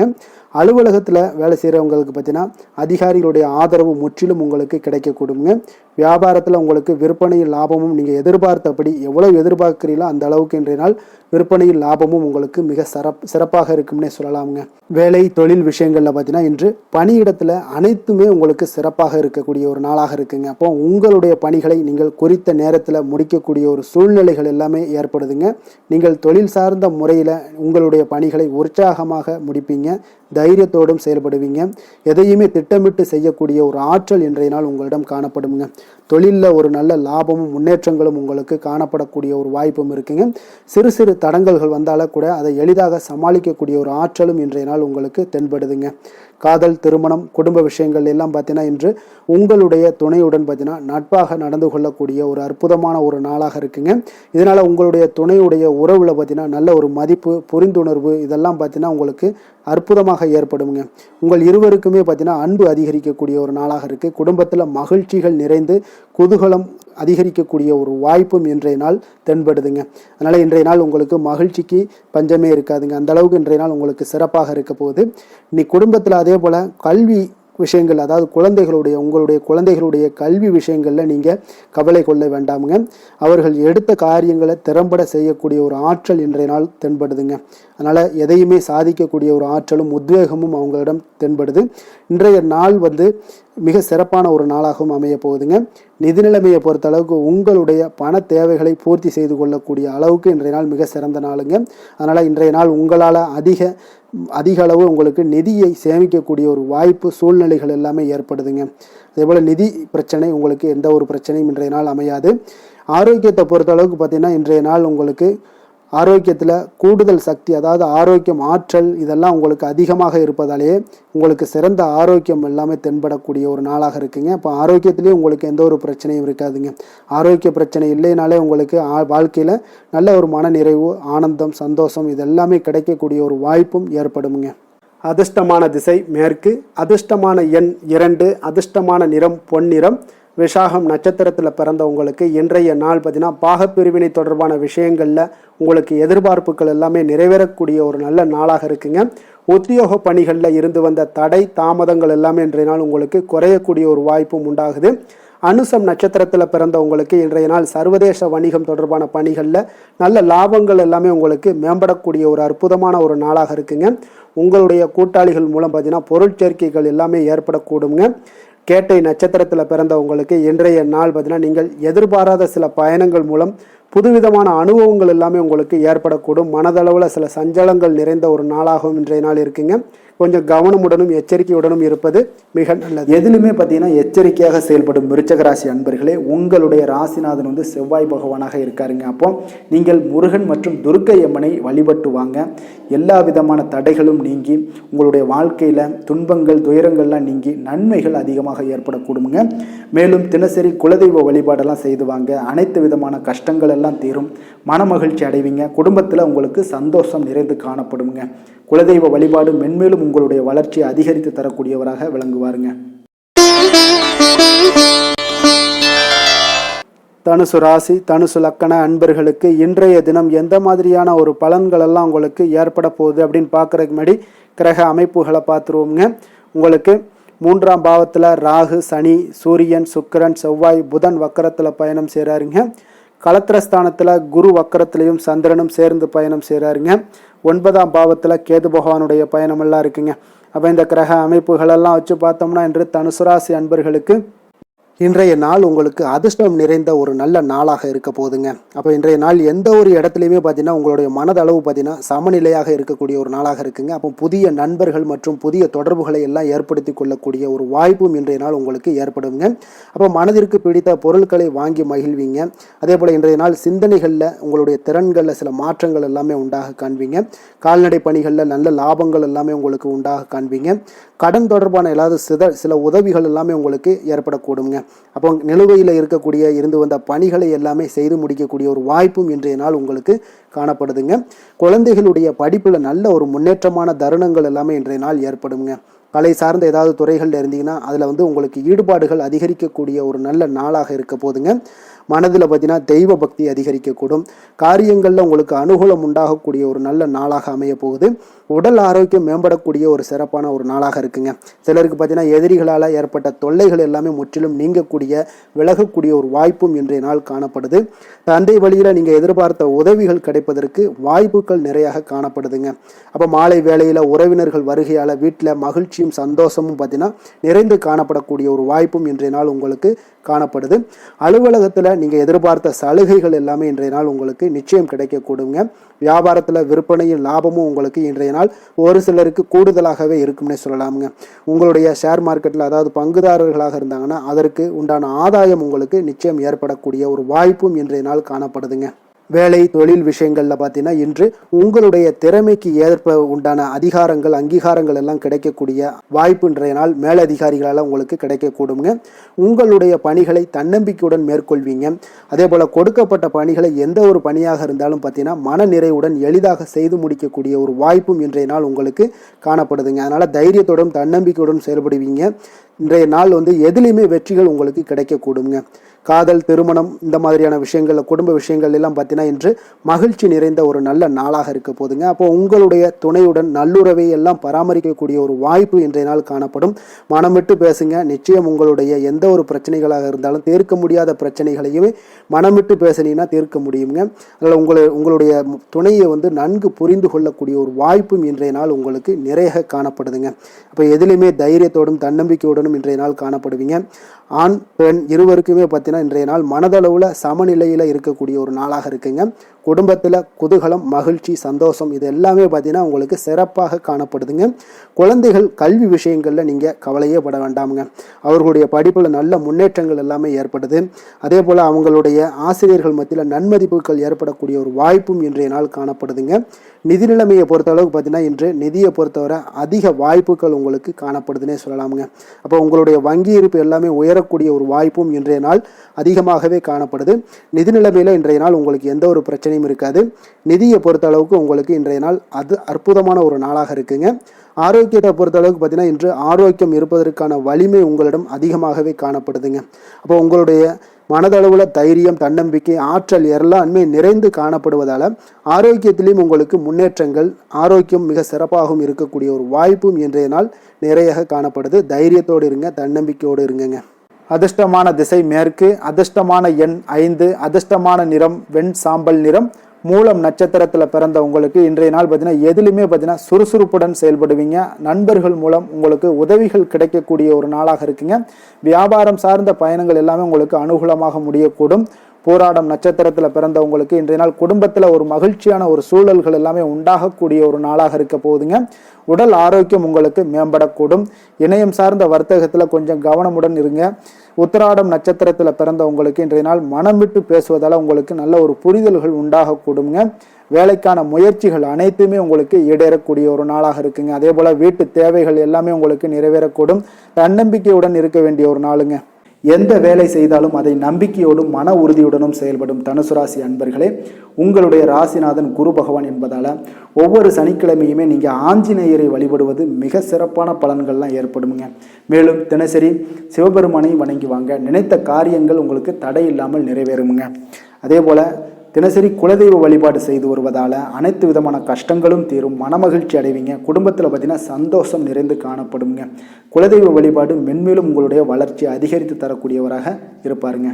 அலுவலகத்தில் வேலை செய்கிறவங்களுக்கு பார்த்தீங்கன்னா அதிகாரிகளுடைய ஆதரவு முற்றிலும் உங்களுக்கு கிடைக்கக்கூடுங்க. வியாபாரத்தில் உங்களுக்கு விற்பனையில் லாபமும் நீங்கள் எதிர்பார்த்தபடி எவ்வளவு எதிர்பார்க்கிறீங்களோ அந்த அளவுக்கு இன்றைய நாள் விற்பனையில் லாபமும் உங்களுக்கு மிக சிறப்பாக இருக்கும்னே சொல்லலாமுங்க. வேலை தொழில் விஷயங்களில் பார்த்தீங்கன்னா இன்று பணியிடத்தில் அனைத்துமே உங்களுக்கு சிறப்பாக இருக்கக்கூடிய ஒரு நாளாக இருக்குங்க. அப்போ உங்களுடைய பணிகளை நீங்கள் குறித்த நேரத்தில் முடிக்கக்கூடிய ஒரு சூழ்நிலைகள் எல்லாமே ஏற்படுதுங்க. நீங்கள் தொழில் சார்ந்த முறையில் உங்களுடைய பணிகளை உற்சாகமாக முடிப்பீங்க. தைரியத்தோடும் செயல்படுவீங்க. எதையுமே திட்டமிட்டு செய்யக்கூடிய ஒரு ஆற்றல் இன்றைய நாள் உங்களிடம் காணப்படுங்க. தொழிலில் ஒரு நல்ல லாபமும் முன்னேற்றங்களும் உங்களுக்கு காணப்படக்கூடிய ஒரு வாய்ப்பும் இருக்குங்க. சிறு சிறு தடங்கல்கள் வந்தாலும் கூட அதை எளிதாக சமாளிக்கக்கூடிய ஒரு ஆற்றலும் இன்றைய நாள் உங்களுக்கு தென்படுதுங்க. காதல், திருமணம், குடும்ப விஷயங்கள் எல்லாம் பார்த்தீங்கன்னா இன்று உங்களுடைய துணையுடன் பார்த்தீங்கன்னா நட்பாக நடந்து கொள்ளக்கூடிய ஒரு அற்புதமான ஒரு நாளாக இருக்குங்க. இதனால் உங்களுடைய துணையுடைய உறவில் பார்த்தீங்கன்னா நல்ல ஒரு மதிப்பு, புரிந்துணர்வு இதெல்லாம் பார்த்தீங்கன்னா உங்களுக்கு அற்புதமாக ஏற்படுங்க. உங்கள் இருவருக்குமே பார்த்தீங்கன்னா அன்பு அதிகரிக்கக்கூடிய ஒரு நாளாக இருக்குது. குடும்பத்தில் மகிழ்ச்சிகள் நிறைந்து குதூகலம் அதிகரிக்கக்கூடிய ஒரு வாய்ப்பும் இன்றைய நாள் தென்படுதுங்க. அதனால் இன்றைய நாள் உங்களுக்கு மகிழ்ச்சிக்கு பஞ்சமே இருக்காதுங்க. அந்த அளவுக்கு இன்றைய நாள் உங்களுக்கு சிறப்பாக இருக்க போகுது. நீ குடும்பத்தில் அதே போல் கல்வி விஷயங்கள், அதாவது உங்களுடைய குழந்தைகளுடைய கல்வி விஷயங்களில் நீங்கள் கவலை கொள்ள வேண்டாமுங்க. அவர்கள் எடுத்த காரியங்களை திறம்பட செய்யக்கூடிய ஒரு ஆற்றல் இன்றைய நாள் தென்படுதுங்க. அதனால் எதையுமே சாதிக்கக்கூடிய ஒரு ஆற்றலும் உத்வேகமும் அவங்களிடம் தென்படுது. இன்றைய நாள் மிக சிறப்பான ஒரு நாளாகவும் அமைய போகுதுங்க. நிதி நிலைமையை பொறுத்த அளவுக்கு உங்களுடைய பண தேவைகளை பூர்த்தி செய்து கொள்ளக்கூடிய அளவுக்கு இன்றைய நாள் மிக சிறந்த நாளுங்க. அதனால் இன்றைய நாள் உங்களால் அதிக அளவு உங்களுக்கு நிதியை சேமிக்கக்கூடிய ஒரு வாய்ப்பு, சூழ்நிலைகள் எல்லாமே ஏற்படுதுங்க. அதேபோல் நிதி பிரச்சனை உங்களுக்கு எந்த ஒரு பிரச்சனையும் இன்றைய நாள் அமையாது. ஆரோக்கியத்தை பொறுத்த அளவுக்கு பார்த்தீங்கன்னா இன்றைய நாள் உங்களுக்கு ஆரோக்கியத்தில் கூடுதல் சக்தி, அதாவது ஆரோக்கியம், ஆற்றல் இதெல்லாம் உங்களுக்கு அதிகமாக இருப்பதாலேயே உங்களுக்கு சிறந்த ஆரோக்கியம் எல்லாமே தென்படக்கூடிய ஒரு நாளாக இருக்குங்க. இப்போ ஆரோக்கியத்திலேயே உங்களுக்கு எந்த ஒரு பிரச்சனையும் இருக்காதுங்க. ஆரோக்கிய பிரச்சனை இல்லைனாலே உங்களுக்கு வாழ்க்கையில் நல்ல ஒரு மன நிறைவு, ஆனந்தம், சந்தோஷம் இதெல்லாமே கிடைக்கக்கூடிய ஒரு வாய்ப்பும் ஏற்படுங்க. அதிர்ஷ்டமான திசை மேற்கு, அதிர்ஷ்டமான எண் 2, அதிர்ஷ்டமான நிறம் பொன்னிறம். விசாகம் நட்சத்திரத்தில் பிறந்தவங்களுக்கு இன்றைய நாள் பார்த்தீங்கன்னா பாகப்பிரிவினை தொடர்பான விஷயங்களில் உங்களுக்கு எதிர்பார்ப்புகள் எல்லாமே நிறைவேறக்கூடிய ஒரு நல்ல நாளாக இருக்குங்க. உத்தியோக பணிகளில் இருந்து வந்த தடை தாமதங்கள் எல்லாமே இன்றைய நாள் உங்களுக்கு குறையக்கூடிய ஒரு வாய்ப்பும் உண்டாகுது. அனுசம் நட்சத்திரத்தில் பிறந்தவங்களுக்கு இன்றைய நாள் சர்வதேச வணிகம் தொடர்பான பணிகளில் நல்ல லாபங்கள் எல்லாமே உங்களுக்கு மேம்படக்கூடிய ஒரு அற்புதமான ஒரு நாளாக இருக்குங்க. உங்களுடைய கூட்டாளிகள் மூலம் பார்த்தீங்கன்னா பொருட்சேர்க்கைகள் எல்லாமே ஏற்படக்கூடுங்க. கேட்டை நட்சத்திரத்தில் பிறந்தவங்களுக்கு இன்றைய நாள் பார்த்தீங்கன்னா நீங்கள் எதிர்பாராத சில பயணங்கள் மூலம் புதுவிதமான அனுபவங்கள் எல்லாமே உங்களுக்கு ஏற்படக்கூடும். மனதளவில் சில சஞ்சலங்கள் நிறைந்த ஒரு நாளாகவும் இன்றைய நாள் இருக்குங்க. கொஞ்சம் கவனமுடனும் எச்சரிக்கையுடனும் இருப்பது மிக நல்லது. எதிலுமே பார்த்தீங்கன்னா எச்சரிக்கையாக செயல்படும் விருச்சக ராசி அன்பர்களே, உங்களுடைய ராசிநாதன் செவ்வாய் பகவானாக இருக்காருங்க. அப்போ நீங்கள் முருகன் மற்றும் துர்க்கை அம்மனை வழிபட்டு வாங்க. எல்லா விதமான தடைகளும் நீங்கி உங்களுடைய வாழ்க்கையில் துன்பங்கள் துயரங்கள்லாம் நீங்கி நன்மைகள் அதிகமாக ஏற்படக்கூடுங்க. மேலும் தினசரி குலதெய்வ வழிபாடெல்லாம் செய்து வாங்க. அனைத்து விதமான கஷ்டங்கள் எல்லாம் தீரும். மன மகிழ்ச்சி அடைவீங்க. குடும்பத்தில் உங்களுக்கு சந்தோஷம் நிறைந்து காணப்படுங்க. குலதெய்வ வழிபாடு மென்மேலும் உங்களுடைய வளர்ச்சியை அதிகரித்து தரக்கூடியவராக விளங்குவாருங்க. தனுசு ராசி, தனுசு லக்கண அன்பர்களுக்கு இன்றைய தினம் எந்த மாதிரியான ஒரு பலன்கள் எல்லாம் உங்களுக்கு ஏற்பட போகுது அப்படின்னு பார்க்குறதுக்கு முன்னாடி கிரக அமைப்புகளை பார்த்துருவோங்க. உங்களுக்கு 3ஆம் பாவத்தில் ராகு, சனி, சூரியன், சுக்கிரன், செவ்வாய், புதன் வக்கரத்தில் பயணம் செய்கிறாருங்க. களத்திரஸ்தானத்தில் குரு வக்கரத்திலையும் சந்திரனும் சேர்ந்து பயணம் செய்கிறாருங்க. 9ஆம் பாவத்தில் கேது பகவானுடைய பயணமெல்லாம் இருக்குங்க. அப்போ இந்த கிரக அமைப்புகளெல்லாம் வச்சு பார்த்தோம்னா இன்று தனுசு ராசி அன்பர்களுக்கு இன்றைய நாள் உங்களுக்கு அதிர்ஷ்டம் நிறைந்த ஒரு நல்ல நாளாக இருக்க போகுதுங்க. அப்போ இன்றைய நாள் எந்த ஒரு இடத்துலையுமே பார்த்தீங்கன்னா உங்களுடைய மனதளவு பார்த்தீங்கன்னா சமநிலையாக இருக்கக்கூடிய ஒரு நாளாக இருக்குங்க. அப்போ புதிய நண்பர்கள் மற்றும் புதிய தொடர்புகளை எல்லாம் ஏற்படுத்தி கொள்ளக்கூடிய ஒரு வாய்ப்பும் இன்றைய நாள் உங்களுக்கு ஏற்படுங்க. அப்போ மனதிற்கு பிடித்த பொருட்களை வாங்கி மகிழ்வீங்க. அதே போல் இன்றைய நாள் சிந்தனைகளில் உங்களுடைய திறன்களில் சில மாற்றங்கள் எல்லாமே உண்டாக காண்பீங்க. கால்நடை பணிகளில் நல்ல லாபங்கள் எல்லாமே உங்களுக்கு உண்டாக காண்பீங்க. கடன் தொடர்பான ஏதாவது சில உதவிகள் எல்லாமே உங்களுக்கு ஏற்படக்கூடுங்க. அப்போ நிலுவையில் இருந்து வந்த பணிகளை எல்லாமே செய்து முடிக்கக்கூடிய ஒரு வாய்ப்பும் இன்றைய நாள் உங்களுக்கு காணப்படுதுங்க. குழந்தைகளுடைய படிப்பில் நல்ல ஒரு முன்னேற்றமான தருணங்கள் எல்லாமே இன்றைய நாள் ஏற்படுங்க. கலை சார்ந்த ஏதாவது துறைகளில் இருந்தீங்கன்னா அதில் உங்களுக்கு ஈடுபாடுகள் அதிகரிக்கக்கூடிய ஒரு நல்ல நாளாக இருக்க போதுங்க. மனதில் பார்த்தீங்கன்னா தெய்வ பக்தி அதிகரிக்கக்கூடும். காரியங்களில் உங்களுக்கு அனுகூலம் உண்டாகக்கூடிய ஒரு நல்ல நாளாக அமைய போகுது. உடல் ஆரோக்கியம் மேம்படக்கூடிய ஒரு சிறப்பான ஒரு நாளாக இருக்குங்க. சிலருக்கு பார்த்தீங்கன்னா எதிரிகளால் ஏற்பட்ட தொல்லைகள் எல்லாமே முற்றிலும் நீங்கக்கூடிய விலகக்கூடிய ஒரு வாய்ப்பும் இன்றைய நாள் காணப்படுது. தந்தை வழியில் நீங்கள் எதிர்பார்த்த உதவிகள் கிடைப்பதற்கு வாய்ப்புகள் நிறையாக காணப்படுதுங்க. அப்போ மாலை வேளையில் உறவினர்கள் வருகையால் வீட்டில் மகிழ்ச்சியும் சந்தோஷமும் பார்த்தீங்கன்னா நிறைந்து காணப்படக்கூடிய ஒரு வாய்ப்பும் இன்றைய நாள் உங்களுக்கு காணப்படுது. அலுவலகத்தில் நீங்கள் எதிர்பார்த்த சலுகைகள் எல்லாமே இன்றைய நாள் உங்களுக்கு நிச்சயம் கிடைக்கக்கூடுங்க. வியாபாரத்தில் விற்பனையும் லாபமும் உங்களுக்கு இன்றைய நாள் ஒரு சிலருக்கு கூடுதலாகவே இருக்கும்னே சொல்லலாமுங்க. உங்களுடைய ஷேர் மார்க்கெட்டில் அதாவது பங்குதாரர்களாக இருந்தாங்கன்னா அதற்கு உண்டான ஆதாயம் உங்களுக்கு நிச்சயம் ஏற்படக்கூடிய ஒரு வாய்ப்பும் இன்றைய நாள் காணப்படுதுங்க. வேலை தொழில் விஷயங்களில் பார்த்தீங்கன்னா இன்று உங்களுடைய திறமைக்கு ஏற்ப உண்டான அதிகாரங்கள் அங்கீகாரங்கள் எல்லாம் கிடைக்கக்கூடிய வாய்ப்பு இன்றைய நாள் மேலதிகாரிகளால் உங்களுக்கு கிடைக்கக்கூடுங்க. உங்களுடைய பணிகளை தன்னம்பிக்கையுடன் மேற்கொள்வீங்க. அதே போல் கொடுக்கப்பட்ட பணிகளை எந்த ஒரு பணியாக இருந்தாலும் பார்த்தீங்கன்னா மன நிறைவுடன் எளிதாக செய்து முடிக்கக்கூடிய ஒரு வாய்ப்பும் இன்றைய நாள் உங்களுக்கு காணப்படுதுங்க. அதனால் தைரியத்துடன் தன்னம்பிக்கையுடன் செயல்படுவீங்க. இன்றைய நாள் எதுலேயுமே வெற்றிகள் உங்களுக்கு கிடைக்கக்கூடுங்க. காதல், திருமணம் இந்த மாதிரியான விஷயங்கள், குடும்ப விஷயங்கள் எல்லாம் பார்த்தீங்கன்னா இன்று மகிழ்ச்சி நிறைந்த ஒரு நல்ல நாளாக இருக்க போதுங்க. அப்போ உங்களுடைய துணையுடன் நல்லுறவை எல்லாம் பராமரிக்கக்கூடிய ஒரு வாய்ப்பு இன்றைய நாள் காணப்படும். மனம் விட்டு பேசுங்க. நிச்சயம் உங்களுடைய எந்த ஒரு பிரச்சனைகளாக இருந்தாலும் தீர்க்க முடியாத பிரச்சனைகளையுமே மனம் விட்டு பேசினீங்கன்னா தீர்க்க முடியுங்க. அதனால் உங்களுடைய துணையை நன்கு புரிந்து கொள்ளக்கூடிய ஒரு வாய்ப்பும் இன்றைய நாள் உங்களுக்கு நிறைய காணப்படுதுங்க. அப்போ எதிலுமே தைரியத்தோடும் தன்னம்பிக்கையுடனும் இன்றைய நாள் காணப்படுவீங்க. ஆண் பெண் இருவருக்குமே பார்த்தீங்கன்னா இன்றைய நாள் மனதளவில் சமநிலையில் இருக்கக்கூடிய ஒரு நாளாக இருக்குங்க. குடும்பத்தில் குதூகலம், மகிழ்ச்சி, சந்தோஷம் இது எல்லாமே பார்த்தீங்கன்னா உங்களுக்கு சிறப்பாக காணப்படுதுங்க. குழந்தைகள் கல்வி விஷயங்களில் நீங்கள் கவலையே பட வேண்டாமுங்க. அவர்களுடைய படிப்பில் நல்ல முன்னேற்றங்கள் எல்லாமே ஏற்படுது. அதே போல் அவங்களுடைய ஆசிரியர்கள் மத்தியில் நன்மதிப்புகள் ஏற்படக்கூடிய ஒரு வாய்ப்பும் இன்றைய நாள் காணப்படுதுங்க. நிதி நிலைமையை பொறுத்தளவுக்கு பார்த்தீங்கன்னா இன்று நிதியை பொறுத்தவரை அதிக வாய்ப்புகள் உங்களுக்கு காணப்படுதுன்னே சொல்லலாமுங்க. அப்போ உங்களுடைய வங்கி இருப்பு எல்லாமே உயரக்கூடிய ஒரு வாய்ப்பும் இன்றைய நாள் அதிகமாகவே காணப்படுது. நிதி நிலைமையில் இன்றைய நாள் உங்களுக்கு எந்த ஒரு பிரச்சனையும் இருக்காது. நிதியை பொறுத்த அளவுக்கு உங்களுக்கு இன்றைய நாள் அது அற்புதமான ஒரு நாளாக இருக்குங்க. ஆரோக்கியத்தை பொறுத்த அளவுக்கு பார்த்தீங்கன்னா இன்று ஆரோக்கியம் இருப்பதற்கான வலிமை உங்களிடம் அதிகமாகவே காணப்படுதுங்க. அப்போ உங்களுடைய மனதளவில் தைரியம், தன்னம்பிக்கை, ஆற்றல் எல்லாமே நிறைந்து காணப்படுவதால் ஆரோக்கியத்திலையும் உங்களுக்கு முன்னேற்றங்கள், ஆரோக்கியம் மிக சிறப்பாகவும் இருக்கக்கூடிய ஒரு வாய்ப்பும் இன்றைய நாள் நிறைய காணப்படுது. தைரியத்தோடு இருங்க, தன்னம்பிக்கையோடு இருங்க. அதிர்ஷ்டமான திசை மேற்கு, அதிர்ஷ்டமான எண் 5, அதிர்ஷ்டமான நிறம் வெண் சாம்பல் நிறம். மூலம் நட்சத்திரத்தில் பிறந்த உங்களுக்கு இன்றைய நாள் பார்த்தீங்கன்னா எதுலையுமே பார்த்தீங்கன்னா சுறுசுறுப்புடன் செயல்படுவீங்க. நண்பர்கள் மூலம் உங்களுக்கு உதவிகள் கிடைக்கக்கூடிய ஒரு நாளாக இருக்குங்க. வியாபாரம் சார்ந்த பயணங்கள் எல்லாமே உங்களுக்கு அனுகூலமாக முடியக்கூடும். போராடம் நட்சத்திரத்தில் பிறந்தவங்களுக்கு இன்றைய நாள் குடும்பத்தில் ஒரு மகிழ்ச்சியான ஒரு சூழல்கள் எல்லாமே உண்டாகக்கூடிய ஒரு நாளாக இருக்க போகுதுங்க. உடல் ஆரோக்கியம் உங்களுக்கு மேம்படக்கூடும். இணையம் சார்ந்த வர்த்தகத்தில் கொஞ்சம் கவனமுடன் இருங்க. உத்திராடம் நட்சத்திரத்தில் பிறந்தவங்களுக்கு இன்றைய நாள் மனம் விட்டு பேசுவதால் உங்களுக்கு நல்ல ஒரு புரிதல்கள் உண்டாகக்கூடுங்க. வேலைக்கான முயற்சிகள் அனைத்துமே உங்களுக்கு ஈடேறக்கூடிய ஒரு நாளாக இருக்குங்க. அதே போல் வீட்டு தேவைகள் எல்லாமே உங்களுக்கு நிறைவேறக்கூடும். தன்னம்பிக்கையுடன் இருக்க வேண்டிய ஒரு நாளுங்க. எந்த வேலை செய்தாலும் அதை நம்பிக்கையோடும் மன உறுதியுடனும் செயல்படும் தனுசு ராசி அன்பர்களே, உங்களுடைய ராசிநாதன் குரு பகவான் என்பதால் ஒவ்வொரு சனிக்கிழமையுமே நீங்கள் ஆஞ்சநேயரை வழிபடுவது மிக சிறப்பான பலன்கள்லாம் ஏற்படுங்க. மேலும் தினசரி சிவபெருமானை வணங்கி வாங்க. நினைத்த காரியங்கள் உங்களுக்கு தடை இல்லாமல் நிறைவேறுங்க. அதே போல் தினசரி குலதெய்வ வழிபாடு செய்து வருவதால் அனைத்து விதமான கஷ்டங்களும் தீரும், மனமகிழ்ச்சி அடைவீங்க. குடும்பத்தில் பார்த்தீங்கன்னா சந்தோஷம் நிறைந்து காணப்படுங்க. குலதெய்வ வழிபாடு மென்மேலும் உங்களுடைய வளர்ச்சியை அதிகரித்து தரக்கூடியவராக இருப்பாருங்க.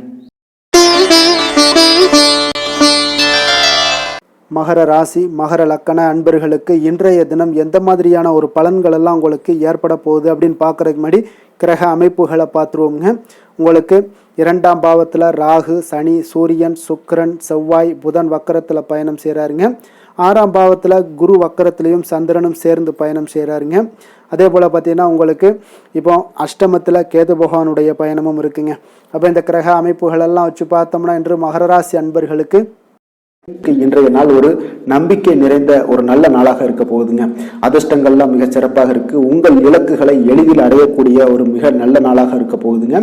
மகர ராசி மகர லக்கண அன்பர்களுக்கு இன்றைய தினம் எந்த மாதிரியான ஒரு பலன்கள் எல்லாம் உங்களுக்கு ஏற்பட போகுது அப்படின்னு பார்க்குறதுக்கு முன்னாடி கிரக அமைப்புகளை பார்த்துருவோங்க. உங்களுக்கு 2ஆம் பாவத்தில் ராகு, சனி, சூரியன், சுக்கிரன், செவ்வாய், புதன் வக்கரத்தில் பயணம் செய்கிறாருங்க. 6ஆம் பாவத்தில் குரு வக்கரத்துலேயும் சந்திரனும் சேர்ந்து பயணம் செய்கிறாருங்க. அதே போல் பார்த்தீங்கன்னா உங்களுக்கு இப்போ அஷ்டமத்தில் கேது பகவானுடைய பயணமும் இருக்குங்க. அப்போ இந்த கிரக அமைப்புகளெல்லாம் வச்சு பார்த்தோம்னா இன்று மகர ராசி அன்பர்களுக்கு இன்றைய நாள் ஒரு நம்பிக்கை நிறைந்த ஒரு நல்ல நாளாக இருக்க போகுதுங்க. அதிர்ஷ்டங்கள்லாம் மிக சிறப்பாக இருக்கு. உங்கள் இலக்குகளை எளிதில் அடையக்கூடிய ஒரு மிக நல்ல நாளாக இருக்க போகுதுங்க.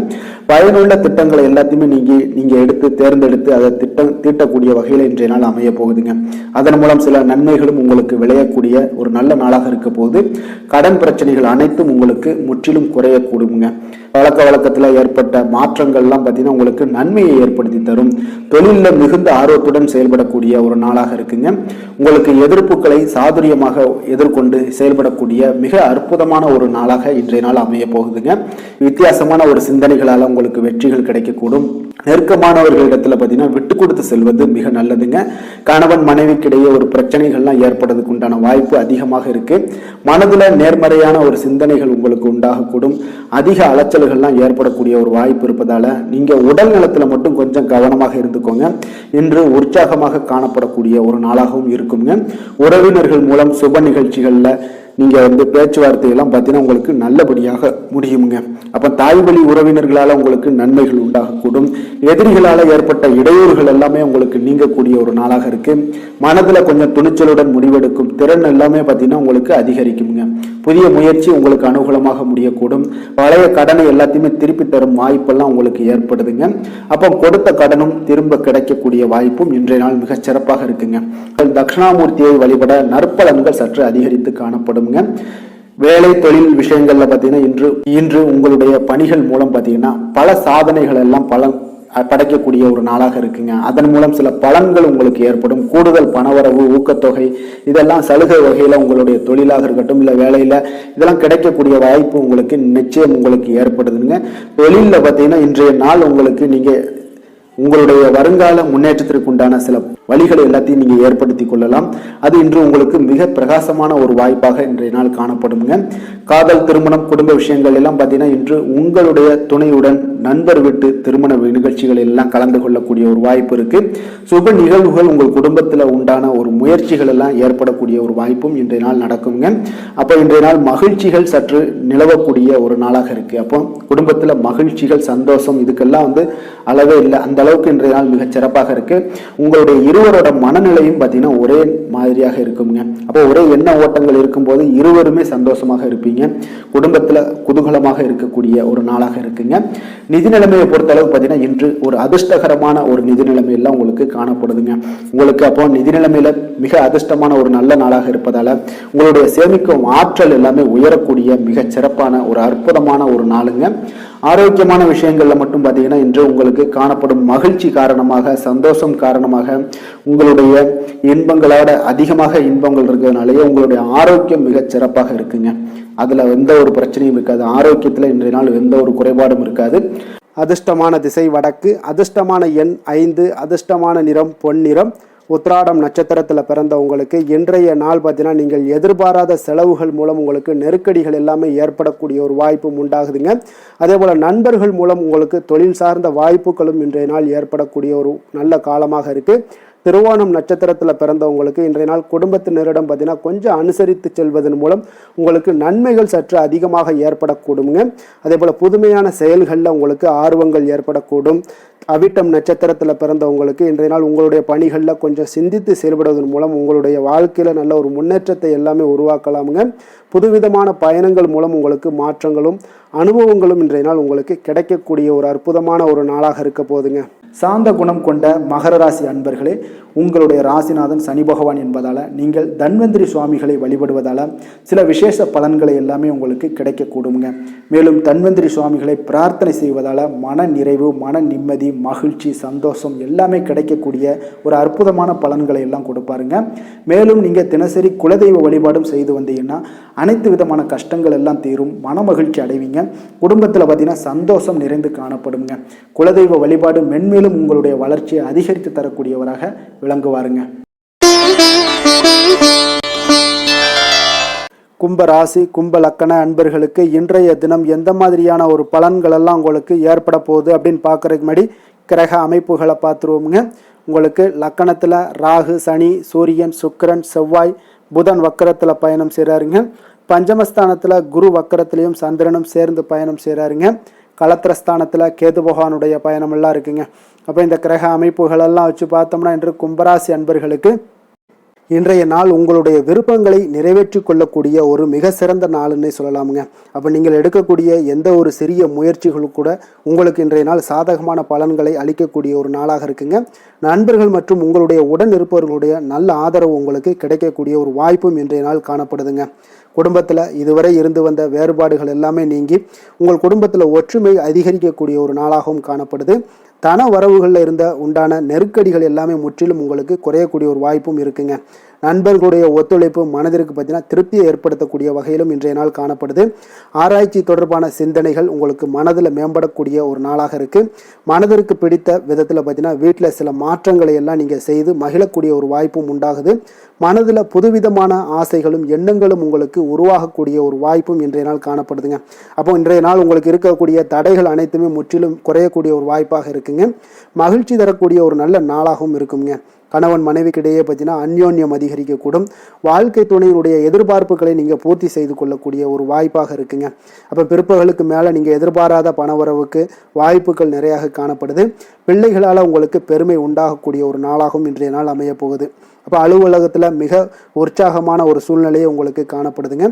பயனுள்ள திட்டங்களை எல்லாத்தையுமே நீங்க எடுத்து தேர்ந்தெடுத்து அதை தீட்டக்கூடிய வகையில் இன்றைய நாள் அமைய போகுதுங்க. அதன் மூலம் சில நன்மைகளும் உங்களுக்கு விளையக்கூடிய ஒரு நல்ல நாளாக இருக்க போகுது. கடன் பிரச்சனைகள் அனைத்தும் உங்களுக்கு முற்றிலும் குறையக்கூடுங்க. பழக்க வழக்கத்தில் ஏற்பட்ட மாற்றங்கள்லாம் பார்த்தீங்கன்னா உங்களுக்கு நன்மையை ஏற்படுத்தி தரும். தொழிலில் மிகுந்த ஆர்வத்துடன் செயல்படக்கூடிய ஒரு நாளாக இருக்குங்க. உங்களுக்கு எதிர்ப்புகளை சாதுரியமாக எதிர்கொண்டு செயல்படக்கூடிய மிக அற்புதமான ஒரு நாளாக இன்றைய நாள் அமைய போகுதுங்க. வித்தியாசமான ஒரு சிந்தனைகளால் உங்களுக்கு வெற்றிகள் கிடைக்கக்கூடும். நெருக்கமானவர்களிடத்துல பார்த்தீங்கன்னா விட்டு கொடுத்து செல்வது மிக நல்லதுங்க. கணவன் மனைவிக்கிடையே ஒரு பிரச்சனைகள்லாம் ஏற்படுறதுக்கு உண்டான வாய்ப்பு அதிகமாக இருக்கு. மனதுல நேர்மறையான ஒரு சிந்தனைகள் உங்களுக்கு உண்டாகக்கூடும். அதிக அலைச்சல்கள்லாம் ஏற்படக்கூடிய ஒரு வாய்ப்பு இருப்பதால நீங்க உடல் நலத்துல மட்டும் கொஞ்சம் கவனமாக இருந்துக்கோங்க. இன்று உற்சாகமாக காணப்படக்கூடிய ஒரு நாளாகவும் இருக்குங்க. உறவினர்கள் மூலம் சுப நிகழ்ச்சிகள்ல நீங்க பேச்சுவார்த்தையெல்லாம் பார்த்தீங்கன்னா உங்களுக்கு நல்லபடியாக முடியுங்க. அப்ப தாய் வழி உறவினர்களால உங்களுக்கு நன்மைகள் உண்டாகக்கூடும். எதிரிகளால ஏற்பட்ட இடையூறுகள் எல்லாமே உங்களுக்கு நீங்கக்கூடிய ஒரு நாளாக இருக்கு. மனதுல கொஞ்சம் துணிச்சலுடன் முடிவெடுக்கும் திறன் எல்லாமே பார்த்தீங்கன்னா உங்களுக்கு அதிகரிக்குங்க. புதிய முயற்சி உங்களுக்கு அனுகூலமாக முடியக்கூடும். பழைய கடனை எல்லாத்தையுமே திருப்பி தரும் வாய்ப்பெல்லாம் உங்களுக்கு ஏற்படுதுங்க. அப்போ கொடுத்த கடனும் திரும்ப கிடைக்கக்கூடிய வாய்ப்பும் இன்றைய நாள் மிக சிறப்பாக இருக்குங்க. தட்சிணாமூர்த்தியை வழிபட நற்பலன்கள் சற்று அதிகரித்து காணப்படும். வேலை தொழில் விஷயங்கள்ல பாத்தீங்கன்னா இன்று உங்களுடைய பணிகள் மூலம் பாத்தீங்கன்னா பல சாதனைகள் எல்லாம் படைக்கக்கூடிய ஒரு நாளாக இருக்குங்க. அதன் மூலம் சில பலன்கள் உங்களுக்கு ஏற்படும். கூடுதல் பணவரவு, ஊக்கத்தொகை இதெல்லாம் சலுகை வகையில உங்களுடைய தொழிலாக இருக்கட்டும் இல்ல வேலையில இதெல்லாம் கிடைக்கக்கூடிய வாய்ப்பு உங்களுக்கு நிச்சயம் உங்களுக்கு ஏற்படுதுங்க. தொழில பாத்தீங்கன்னா இன்றைய நாள் உங்களுக்கு நீங்க உங்களுடைய வருங்கால முன்னேற்றத்திற்கு உண்டான சில வழிகளை எல்லாத்தையும் நீங்க ஏற்படுத்தி கொள்ளலாம். அது இன்று உங்களுக்கு மிக பிரகாசமான ஒரு வாய்ப்பாக இன்றைய நாள் காணப்படுங்க. காதல், திருமணம், குடும்ப விஷயங்கள் எல்லாம் பார்த்தீங்கன்னா இன்று உங்களுடைய துணையுடன் நண்பர் வீட்டு திருமண நிகழ்ச்சிகள் எல்லாம் கலந்து கொள்ளக்கூடிய ஒரு வாய்ப்பு இருக்கு. சுப நிகழ்வுகள் உங்கள் குடும்பத்தில் உண்டான ஒரு முயற்சிகள் எல்லாம் ஏற்படக்கூடிய ஒரு வாய்ப்பும் இன்றைய நாள் நடக்குங்க. அப்போ இன்றைய நாள் மகிழ்ச்சிகள் சற்று நிலவக்கூடிய ஒரு நாளாக இருக்கு. அப்போ குடும்பத்தில் மகிழ்ச்சிகள், சந்தோஷம் இதுக்கெல்லாம் அளவே இல்லை. அந்த அளவுக்கு இன்றைய நாள் மிக சிறப்பாக இருக்கு. உங்களுடைய இருவரோட மனநிலையும் பார்த்தீங்கன்னா ஒரே மாதிரியாக இருக்குங்க. அப்போ ஒரே எண்ண ஓட்டங்கள் இருக்கும்போது இருவருமே சந்தோஷமாக இருப்பீங்க. குடும்பத்துல குதூகலமாக இருக்கக்கூடிய ஒரு நாளாக இருக்குங்க. நிதி நிலைமையை பொறுத்த அளவு பார்த்தீங்கன்னா இன்று ஒரு அதிர்ஷ்டகரமான ஒரு நிதி நிலைமை எல்லாம் உங்களுக்கு காணப்படுதுங்க. உங்களுக்கு அப்போ நிதி நிலைமையில மிக அதிர்ஷ்டமான ஒரு நல்ல நாளாக இருப்பதால உங்களுடைய சேமிக்கும் ஆற்றல் எல்லாமே உயரக்கூடிய மிக சிறப்பான ஒரு அற்புதமான ஒரு நாளுங்க. ஆரோக்கியமான விஷயங்கள்ல மட்டும் பார்த்தீங்கன்னா இன்று உங்களுக்கு காணப்படும் மகிழ்ச்சி காரணமாக, சந்தோஷம் காரணமாக உங்களுடைய இன்பங்களோட அதிகமாக இன்பங்கள் இருக்கிறதுனாலேயே உங்களுடைய ஆரோக்கியம் மிக சிறப்பாக இருக்குங்க. அதுல எந்த ஒரு பிரச்சனையும் இருக்காது. ஆரோக்கியத்துல இன்றைய நாள் எந்த ஒரு குறைபாடும் இருக்காது. அதிர்ஷ்டமான திசை வடக்கு, அதிர்ஷ்டமான எண் 5, அதிர்ஷ்டமான நிறம் பொன்னிறம். உத்திராடம் நட்சத்திரத்தில் பிறந்தவங்களுக்கு இன்றைய நாள் பார்த்தீங்கன்னா நீங்கள் எதிர்பாராத செலவுகள் மூலம் உங்களுக்கு நெருக்கடிகள் எல்லாமே ஏற்படக்கூடிய ஒரு வாய்ப்பும் உண்டாகுதுங்க. அதே போல் நண்பர்கள் மூலம் உங்களுக்கு தொழில் சார்ந்த வாய்ப்புகளும் இன்றைய நாள் ஏற்படக்கூடிய ஒரு நல்ல காலமாக இருக்குது. திருவோணம் நட்சத்திரத்தில் பிறந்தவங்களுக்கு இன்றைய நாள் குடும்பத்தினரிடம் பார்த்தீங்கன்னா கொஞ்சம் அனுசரித்து செல்வதன் மூலம் உங்களுக்கு நன்மைகள் சற்று அதிகமாக ஏற்படக்கூடுங்க. அதே போல் புதுமையான செயல்களில் உங்களுக்கு ஆர்வங்கள் ஏற்படக்கூடும். அவிட்டம் நட்சத்திரத்தில் பிறந்தவங்களுக்கு இன்றைய நாள் உங்களுடைய பணிகளில் கொஞ்சம் சிந்தித்து செயல்படுவதன் மூலம் உங்களுடைய வாழ்க்கையில் நல்ல ஒரு முன்னேற்றத்தை எல்லாமே உருவாக்கலாமுங்க. புதுவிதமான பயணங்கள் மூலம் உங்களுக்கு மாற்றங்களும் அனுபவங்களும் இன்றைய நாள் உங்களுக்கு கிடைக்கக்கூடிய ஒரு அற்புதமான ஒரு நாளாக இருக்க போதுங்க. சாந்த குணம் கொண்ட மகர ராசி அன்பர்களே, உங்களுடைய ராசிநாதன் சனி பகவான் என்பதால் நீங்கள் தன்வந்திரி சுவாமிகளை வழிபடுவதால் சில விசேஷ பலன்களை எல்லாமே உங்களுக்கு கிடைக்கக்கூடுங்க. மேலும் தன்வந்திரி சுவாமிகளை பிரார்த்தனை செய்வதால் மன நிறைவு, மன நிம்மதி, மகிழ்ச்சி, சந்தோஷம் எல்லாமே கிடைக்கக்கூடிய ஒரு அற்புதமான பலன்களை எல்லாம் கொடுப்பாருங்க. மேலும் நீங்கள் தினசரி குலதெய்வ வழிபாடும் செய்து வந்தீங்கன்னா அனைத்து விதமான கஷ்டங்கள் எல்லாம் தீரும், மன மகிழ்ச்சி அடைவீங்க. குடும்பத்தில் பார்த்தீங்கன்னா சந்தோஷம் நிறைந்து காணப்படுங்க. குலதெய்வ வழிபாடு மென்மேலும் உங்களுடைய வளர்ச்சியை அதிகரித்து தரக்கூடியவராக விளங்குவாருங்க. கும்ப ராசி கும்ப லக்கண அன்பர்களுக்கு இன்றைய தினம் எந்த மாதிரியான ஒரு பலன்கள் எல்லாம் உங்களுக்கு ஏற்பட போகுது அப்படின்னு பார்க்கறதுக்கு முன்னாடி கிரக அமைப்புகளை பார்த்துருவோமுங்க. உங்களுக்கு லக்கணத்தில் ராகு, சனி, சூரியன், சுக்கிரன், செவ்வாய், புதன் வக்கரத்தில் பயணம் செய்கிறாருங்க. பஞ்சமஸ்தானத்தில் குரு வக்கரத்திலையும் சந்திரனும் சேர்ந்து பயணம் செய்கிறாருங்க. களத்திரஸ்தானத்தில் கேது பகவானுடைய பயணமெல்லாம் இருக்குங்க. அப்போ இந்த கிரக அமைப்புகளெல்லாம் வச்சு பார்த்தோம்னா இன்று கும்பராசி அன்பர்களுக்கு இன்றைய நாள் உங்களுடைய விருப்பங்களை நிறைவேற்றி கொள்ளக்கூடிய ஒரு மிக சிறந்த நாள்னே சொல்லலாமுங்க. அப்போ நீங்கள் எடுக்கக்கூடிய எந்த ஒரு சிறிய முயற்சிகளும் கூட உங்களுக்கு இன்றைய நாள் சாதகமான பலன்களை அளிக்கக்கூடிய ஒரு நாளாக இருக்குங்க. நண்பர்கள் மற்றும் உங்களுடைய உடன் இருப்பவர்களுடைய நல்ல ஆதரவு உங்களுக்கு கிடைக்கக்கூடிய ஒரு வாய்ப்பும் இன்றைய நாள் காணப்படுதுங்க. குடும்பத்தில் இதுவரை இருந்து வந்த வேறுபாடுகள் எல்லாமே நீங்கி உங்கள் குடும்பத்தில் ஒற்றுமை அதிகரிக்கக்கூடிய ஒரு நாளாகவும் காணப்படுது. தன வரவுகளில் இருந்த உண்டான நெருக்கடிகள் எல்லாமே முற்றிலும் உங்களுக்கு குறையக்கூடிய ஒரு வாய்ப்பும் இருக்குங்க. நண்பர்களுடைய ஒத்துழைப்பு மனதிற்கு பார்த்தீங்கன்னா திருப்தியை ஏற்படுத்தக்கூடிய வகையிலும் இன்றைய நாள் காணப்படுது. ஆராய்ச்சி தொடர்பான சிந்தனைகள் உங்களுக்கு மனதில் மேம்படக்கூடிய ஒரு நாளாக இருக்குது. மனதிற்கு பிடித்த விதத்தில் பார்த்தீங்கன்னா வீட்டில் சில மாற்றங்களை எல்லாம் நீங்கள் செய்து மகிழக்கூடிய ஒரு வாய்ப்பும் உண்டாகுது. மனதில் புதுவிதமான ஆசைகளும் எண்ணங்களும் உங்களுக்கு உருவாகக்கூடிய ஒரு வாய்ப்பும் இன்றைய நாள் காணப்படுதுங்க. அப்போ இன்றைய நாள் உங்களுக்கு இருக்கக்கூடிய தடைகள் அனைத்துமே முற்றிலும் குறையக்கூடிய ஒரு வாய்ப்பாக இருக்குங்க. மகிழ்ச்சி தரக்கூடிய ஒரு நல்ல நாளாகவும் இருக்குங்க. கணவன் மனைவிக்கிடையே பார்த்தீங்கன்னா அந்யோன்யம் அதிகரிக்கக்கூடும். வாழ்க்கை துணையினுடைய எதிர்பார்ப்புகளை நீங்கள் பூர்த்தி செய்து கொள்ளக்கூடிய ஒரு வாய்ப்பாக இருக்குங்க. அப்போ பிற்பகலுக்கு மேலே நீங்கள் எதிர்பாராத பணவரவுக்கு வாய்ப்புகள் நிறையாக காணப்படுது. பிள்ளைகளால் உங்களுக்கு பெருமை உண்டாகக்கூடிய ஒரு நாளாகவும் இன்றைய நாள் அமைய போகுது. அப்போ அலுவலகத்தில் மிக உற்சாகமான ஒரு சூழ்நிலையை உங்களுக்கு காணப்படுதுங்க.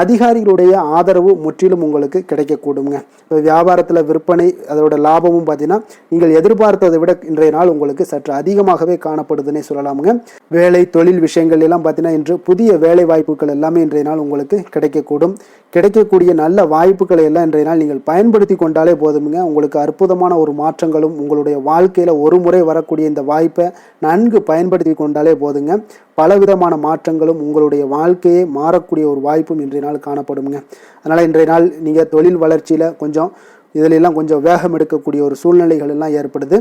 அதிகாரிகளுடைய ஆதரவு முற்றிலும் உங்களுக்கு கிடைக்கக்கூடுங்க. இப்போ வியாபாரத்தில் விற்பனை அதோட லாபமும் பார்த்தீங்கன்னா நீங்கள் எதிர்பார்த்ததை விட இன்றைய நாள் உங்களுக்கு சற்று அதிகமாகவே காணப்படுதுன்னே சொல்லலாமுங்க. வேலை தொழில் விஷயங்கள் எல்லாம் பார்த்தீங்கன்னா இன்று புதிய வேலை வாய்ப்புகள் எல்லாமே இன்றைய நாள் உங்களுக்கு கிடைக்கக்கூடும். கிடைக்கக்கூடிய நல்ல வாய்ப்புகளை எல்லாம் இன்றைய நாள் நீங்கள் பயன்படுத்தி கொண்டாலே போதுமுங்க. உங்களுக்கு அற்புதமான ஒரு மாற்றங்களும் உங்களுடைய வாழ்க்கையில் ஒரு முறை வரக்கூடிய இந்த வாய்ப்பை நன்கு பயன்படுத்தி கொண்டாலே போதுங்க. பலவிதமான மாற்றங்களும் உங்களுடைய வாழ்க்கையே மாறக்கூடிய ஒரு வாய்ப்பும் இன்றைய நாள் காணப்படுங்க. அதனால் இன்றைய நாள் நீங்கள் தொழில் வளர்ச்சியில் இதிலெல்லாம் கொஞ்சம் வேகம் எடுக்கக்கூடிய ஒரு சூழ்நிலைகள் எல்லாம் ஏற்படுது.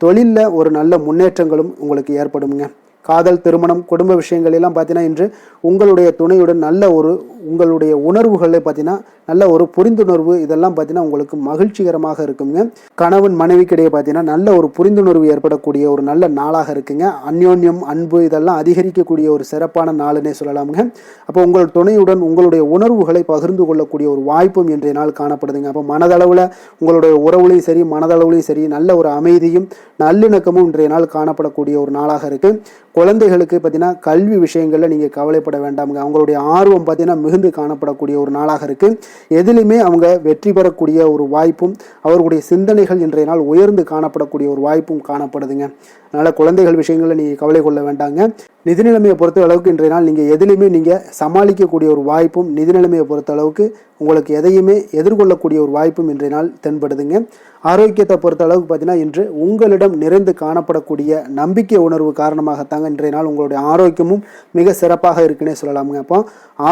தொழிலில் ஒரு நல்ல முன்னேற்றங்களும் உங்களுக்கு ஏற்படுங்க. காதல், திருமணம், குடும்ப விஷயங்கள் எல்லாம் பார்த்தீங்கன்னா இன்று உங்களுடைய துணையுடன் நல்ல ஒரு உங்களுடைய உணர்வுகளை பார்த்தீங்கன்னா நல்ல ஒரு புரிந்துணர்வு இதெல்லாம் பார்த்தீங்கன்னா உங்களுக்கு மகிழ்ச்சிகரமாக இருக்குங்க. கணவன் மனைவிக்கிடையே பார்த்தீங்கன்னா நல்ல ஒரு புரிந்துணர்வு ஏற்படக்கூடிய ஒரு நல்ல நாளாக இருக்குங்க. அந்யோன்யம், அன்பு இதெல்லாம் அதிகரிக்கக்கூடிய ஒரு சிறப்பான நாளுன்னே சொல்லலாமுங்க. அப்போ உங்கள் துணையுடன் உங்களுடைய உணர்வுகளை பகிர்ந்து கொள்ளக்கூடிய ஒரு வாய்ப்பும் இன்றைய நாள் காணப்படுதுங்க. அப்போ மனதளவில் உங்களுடைய உறவுலையும் சரி மனதளவுலையும் சரி நல்ல ஒரு அமைதியும் நல்லிணக்கமும் இன்றைய நாள் காணப்படக்கூடிய ஒரு நாளாக இருக்குது. குழந்தைகளுக்கு பார்த்தீங்கன்னா கல்வி விஷயங்களில் நீங்கள் கவலைப்பட வேண்டாமுங்க. அவங்களுடைய ஆர்வம் பார்த்தீங்கன்னா மிகுந்து காணப்படக்கூடிய ஒரு நாளாக இருக்குது. எதிலுமே அவங்க வெற்றி பெறக்கூடிய ஒரு வாய்ப்பும் அவர்களுடைய சிந்தனைகள் இன்றைய நாள் உயர்ந்து காணப்படக்கூடிய ஒரு வாய்ப்பும் காணப்படுதுங்க. அதனால் குழந்தைகள் விஷயங்களில் நீங்கள் கவலை கொள்ள வேண்டாங்க. நிதி நிலைமையை பொறுத்த அளவுக்கு இன்றைய நாள் நீங்கள் எதிலுமே நீங்கள் சமாளிக்கக்கூடிய ஒரு வாய்ப்பும் நிதி நிலைமையை பொறுத்த அளவுக்கு உங்களுக்கு எதையுமே எதிர்கொள்ளக்கூடிய ஒரு வாய்ப்பும் இன்றைய நாள் தென்படுதுங்க. ஆரோக்கியத்தை பொறுத்த அளவுக்கு பார்த்தீங்கன்னா இன்று உங்களிடம் நிறைந்து காணப்படக்கூடிய நம்பிக்கை உணர்வு காரணமாகத்தாங்க இன்றைய நாள் உங்களுடைய ஆரோக்கியமும் மிக சிறப்பாக இருக்குன்னே சொல்லலாமுங்க. அப்போ